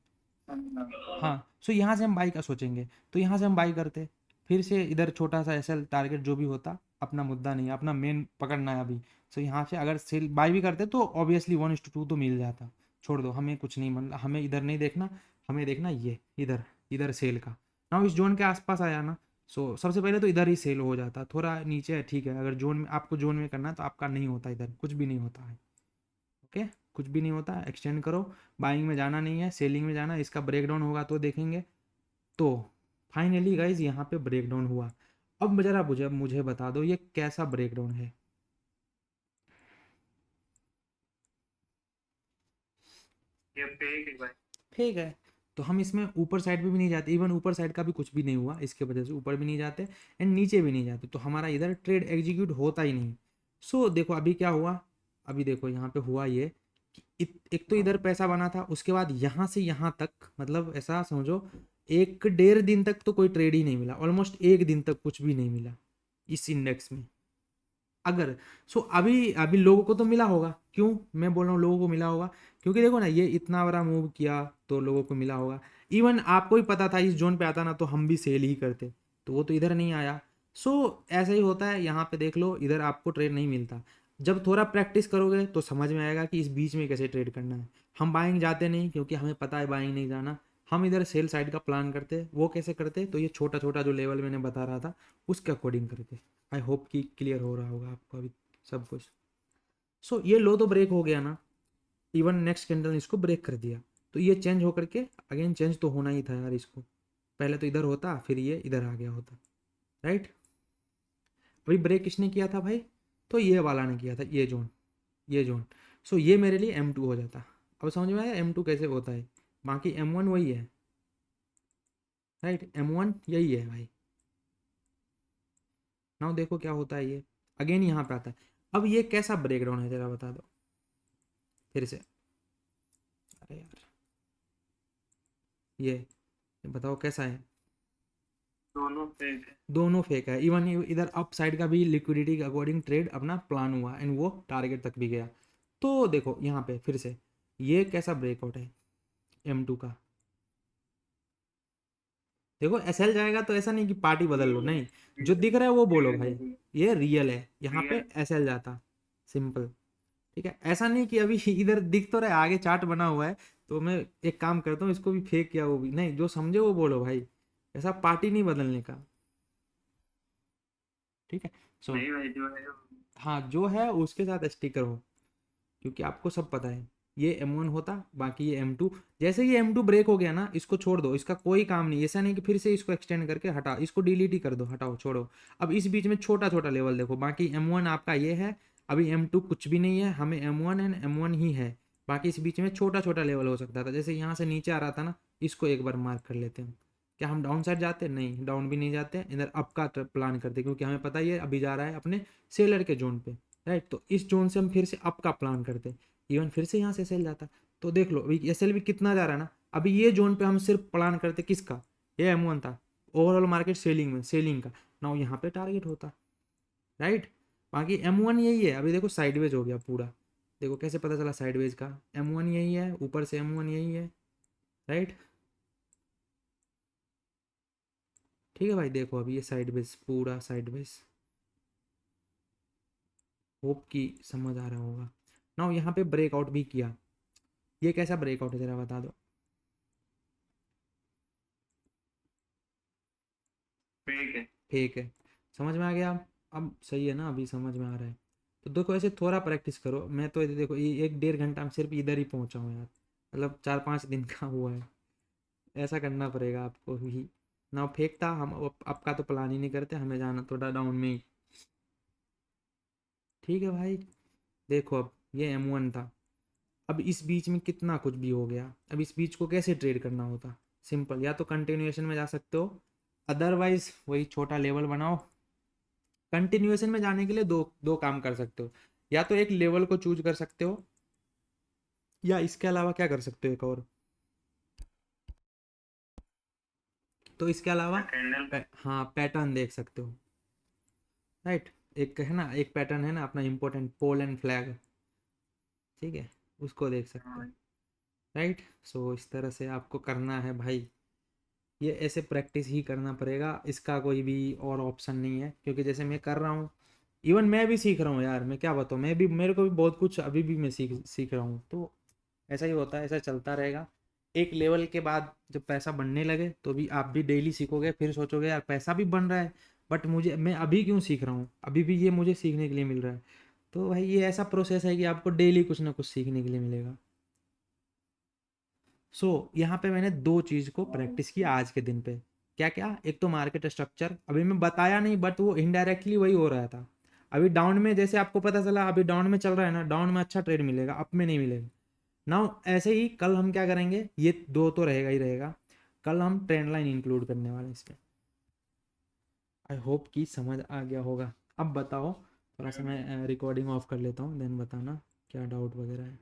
हाँ, सो यहाँ से हम बाई का सोचेंगे, तो यहाँ से हम बाई करते, फिर से इधर छोटा सा एसएल टारगेट जो भी होता, अपना मुद्दा नहीं है, अपना मेन पकड़ना है अभी। सो यहाँ से अगर सेल बाई भी करते तो ऑब्वियसली 1:2 तो मिल जाता। छोड़ दो, हमें कुछ नहीं, मतलब हमें इधर नहीं देखना, हमें देखना ये इधर, इधर सेल का ना, इस जोन के आसपास आया ना, सो सबसे पहले तो इधर ही सेल हो जाता। थोड़ा नीचे है ठीक है, अगर जोन में आपको जोन में करना है तो आपका नहीं होता, इधर कुछ भी नहीं होता है, ओके, कुछ भी नहीं होता। एक्सटेंड करो, बाइंग में जाना नहीं है, सेलिंग में जाना है। इसका ब्रेकडाउन होगा तो देखेंगे। तो फाइनली गाइज यहाँ पे ब्रेकडाउन हुआ। अब जरा मुझे बता दो ये कैसा ब्रेकडाउन है। ये फेक है भाई। फेक है, तो हम इसमें ऊपर साइड पे भी नहीं जाते, इवन ऊपर साइड का भी कुछ भी नहीं हुआ, इसके वजह से ऊपर भी नहीं जाते एंड नीचे भी नहीं जाते, तो हमारा इधर ट्रेड एग्जीक्यूट होता ही नहीं। सो देखो अभी क्या हुआ, अभी देखो यहाँ पे हुआ ये कि एक तो इधर पैसा बना था, उसके बाद यहाँ से यहाँ तक, मतलब ऐसा समझो 1-1.5 दिन तक तो कोई ट्रेड ही नहीं मिला, ऑलमोस्ट 1 दिन तक कुछ भी नहीं मिला इस इंडेक्स में। अगर सो अभी अभी लोगों को तो मिला होगा, क्यों मैं बोल रहा हूँ लोगों को मिला होगा, क्योंकि देखो ना ये इतना बड़ा मूव किया तो लोगों को मिला होगा। इवन आपको ही पता था इस जोन पे आता ना तो हम भी सेल ही करते, तो वो तो इधर नहीं आया। सो ऐसा ही होता है, यहाँ पे देख लो इधर आपको ट्रेड नहीं मिलता। जब थोड़ा प्रैक्टिस करोगे तो समझ में आएगा कि इस बीच में कैसे ट्रेड करना है। हम बाइंग जाते नहीं, क्योंकि हमें पता है बाइंग नहीं जाना, हम इधर सेल साइड का प्लान करते। वो कैसे करते, तो ये छोटा छोटा जो लेवल मैंने बता रहा था उसके अकॉर्डिंग करते। आई होप कि क्लियर हो रहा होगा आपको अभी सब कुछ। सो ये लो तो ब्रेक हो गया ना, इवन नेक्स्ट कैंडल ने इसको ब्रेक कर दिया, तो ये चेंज होकर के अगेन चेंज तो होना ही था यार इसको। पहले तो इधर होता, फिर ये इधर आ गया होता, राइट। अभी ब्रेक किसने किया था भाई? तो ये वाला ने किया था, ये जोन। सो ये मेरे लिए M2 हो जाता। अब समझ में आया M2 कैसे होता है? बाकी M1 वही है, राइट। M1 यही है भाई। नाउ देखो क्या होता है, ये अगेन यहाँ पे आता है। अब ये कैसा ब्रेकडाउन है जरा बता दो फिर से। अरे यार ये बताओ कैसा है? दोनों फेक है। दोनों फेक है। इवन इधर अप साइड का भी लिक्विडिटी के अकॉर्डिंग ट्रेड अपना प्लान हुआ एंड वो टारगेट तक भी गया। तो देखो यहाँ पे फिर से ये कैसा ब्रेकआउट है M2 का। देखो SL जाएगा तो ऐसा नहीं कि पार्टी बदल लो, नहीं, जो दिख रहा है वो बोलो भाई, ये रियल है। यहाँ पे SL जाता, सिंपल, ठीक है। ऐसा नहीं कि अभी इधर दिख तो रहा है आगे चार्ट बना हुआ है, तो मैं एक काम करता हूँ इसको भी फेक किया, वो भी नहीं, जो समझे वो बोलो भाई, ऐसा पार्टी नहीं बदलने का, ठीक है। सो नहीं भाई जो है हाँ, जो है उसके साथ स्टिकर हो, क्योंकि आपको सब पता है ये M1 होता, बाकी ये M2। जैसे ये M2 ब्रेक हो गया ना, इसको छोड़ दो, इसका कोई काम नहीं। ऐसा नहीं कि फिर से इसको एक्सटेंड करके हटा, इसको डिलीट ही कर दो, हटाओ छोड़ो। अब इस बीच में छोटा छोटा लेवल देखो, बाकी M1 आपका ये है, अभी M2 कुछ भी नहीं है, हमें M1 एंड M1 ही है। बाकी इस बीच में छोटा छोटा लेवल हो सकता था, जैसे यहाँ से नीचे आ रहा था ना, इसको एक बार मार्क कर लेते हैं। क्या हम डाउन साइड जाते? नहीं, डाउन भी नहीं जाते, इधर अप का प्लान करते, क्योंकि हमें पता ही है अभी जा रहा है अपने सेलर के जोन पे, राइट। तो इस जोन से हम फिर से अप का प्लान करते, इवन फिर से यहाँ से सेल जाता। तो देख लो अभी SL भी कितना जा रहा है ना, अभी ये जोन पे हम सिर्फ प्लान करते किसका, ये M1 था, ओवरऑल मार्केट सेलिंग में, सेलिंग का। ना यहाँ पे टारगेट होता, राइट। बाकी M1 यही है, अभी देखो साइडवेज हो गया पूरा, देखो कैसे पता चला साइडवेज का, M1 यही है, ऊपर से M1 यही है, राइट। ठीक है भाई, देखो अभी ये साइडवेज, पूरा साइडवेज, होप की समझ आ रहा होगा। नाउ यहाँ पे ब्रेकआउट भी किया, ये कैसा ब्रेकआउट है जरा बता दो। फेक है। फेक है, समझ में आ गया। अब सही है ना, अभी समझ में आ रहा है। तो देखो ऐसे थोड़ा प्रैक्टिस करो, मैं तो ये देखो ये 1-1.5 घंटा में सिर्फ इधर ही पहुंचा हूँ यार, मतलब 4-5 दिन का हुआ है। ऐसा करना पड़ेगा आपको भी ना। फेक था, हम आपका तो प्लान ही नहीं करते, हमें जाना थोड़ा डाउन में ही। ठीक है भाई, देखो अब ये M1 था। अब इस बीच में कितना कुछ भी हो गया, अब इस बीच को कैसे ट्रेड करना होता, सिंपल, या तो कंटिन्यूएशन में जा सकते हो, अदरवाइज वही छोटा लेवल बनाओ। कंटिन्यूएशन में जाने के लिए दो दो काम कर सकते हो, या तो एक लेवल को चूज कर सकते हो, या इसके अलावा क्या कर सकते हो एक और, तो इसके अलावा कैंडल। हाँ पैटर्न देख सकते हो, राइट। एक है ना, एक पैटर्न है ना अपना इम्पोर्टेंट, पोल एंड फ्लैग, ठीक है, उसको देख सकते हो, राइट। सो इस तरह से आपको करना है भाई, ये ऐसे प्रैक्टिस ही करना पड़ेगा, इसका कोई भी और ऑप्शन नहीं है, क्योंकि जैसे मैं कर रहा हूँ, इवन मैं भी सीख रहा हूँ यार, मैं क्या बताऊँ, मैं भी, मेरे को भी बहुत कुछ अभी भी मैं सीख सीख रहा हूँ। तो ऐसा ही होता है, ऐसा चलता रहेगा। एक लेवल के बाद जब पैसा बनने लगे तो भी आप भी डेली सीखोगे, फिर सोचोगे यार पैसा भी बन रहा है, बट मुझे, मैं अभी क्यों सीख रहा हूँ, अभी भी ये मुझे सीखने के लिए मिल रहा है। तो भाई ये ऐसा प्रोसेस है कि आपको डेली कुछ ना कुछ सीखने के लिए मिलेगा। सो यहाँ पे मैंने दो चीज़ को प्रैक्टिस किया आज के दिन पे। क्या क्या, एक तो मार्केट स्ट्रक्चर, अभी मैं बताया नहीं बट वो इनडायरेक्टली वही हो रहा था। अभी डाउन में जैसे आपको पता चला, अभी डाउन में चल रहा है ना, डाउन में अच्छा ट्रेड मिलेगा, अप में नहीं मिलेगा। नाउ ऐसे ही कल हम क्या करेंगे, ये दो तो रहेगा ही रहेगा, कल हम ट्रेंड लाइन इंक्लूड करने वाले हैं इसमें। आई होप कि समझ आ गया होगा। अब बताओ, थोड़ा सा मैं रिकॉर्डिंग ऑफ कर लेता हूँ, देन बताना क्या डाउट वगैरह है।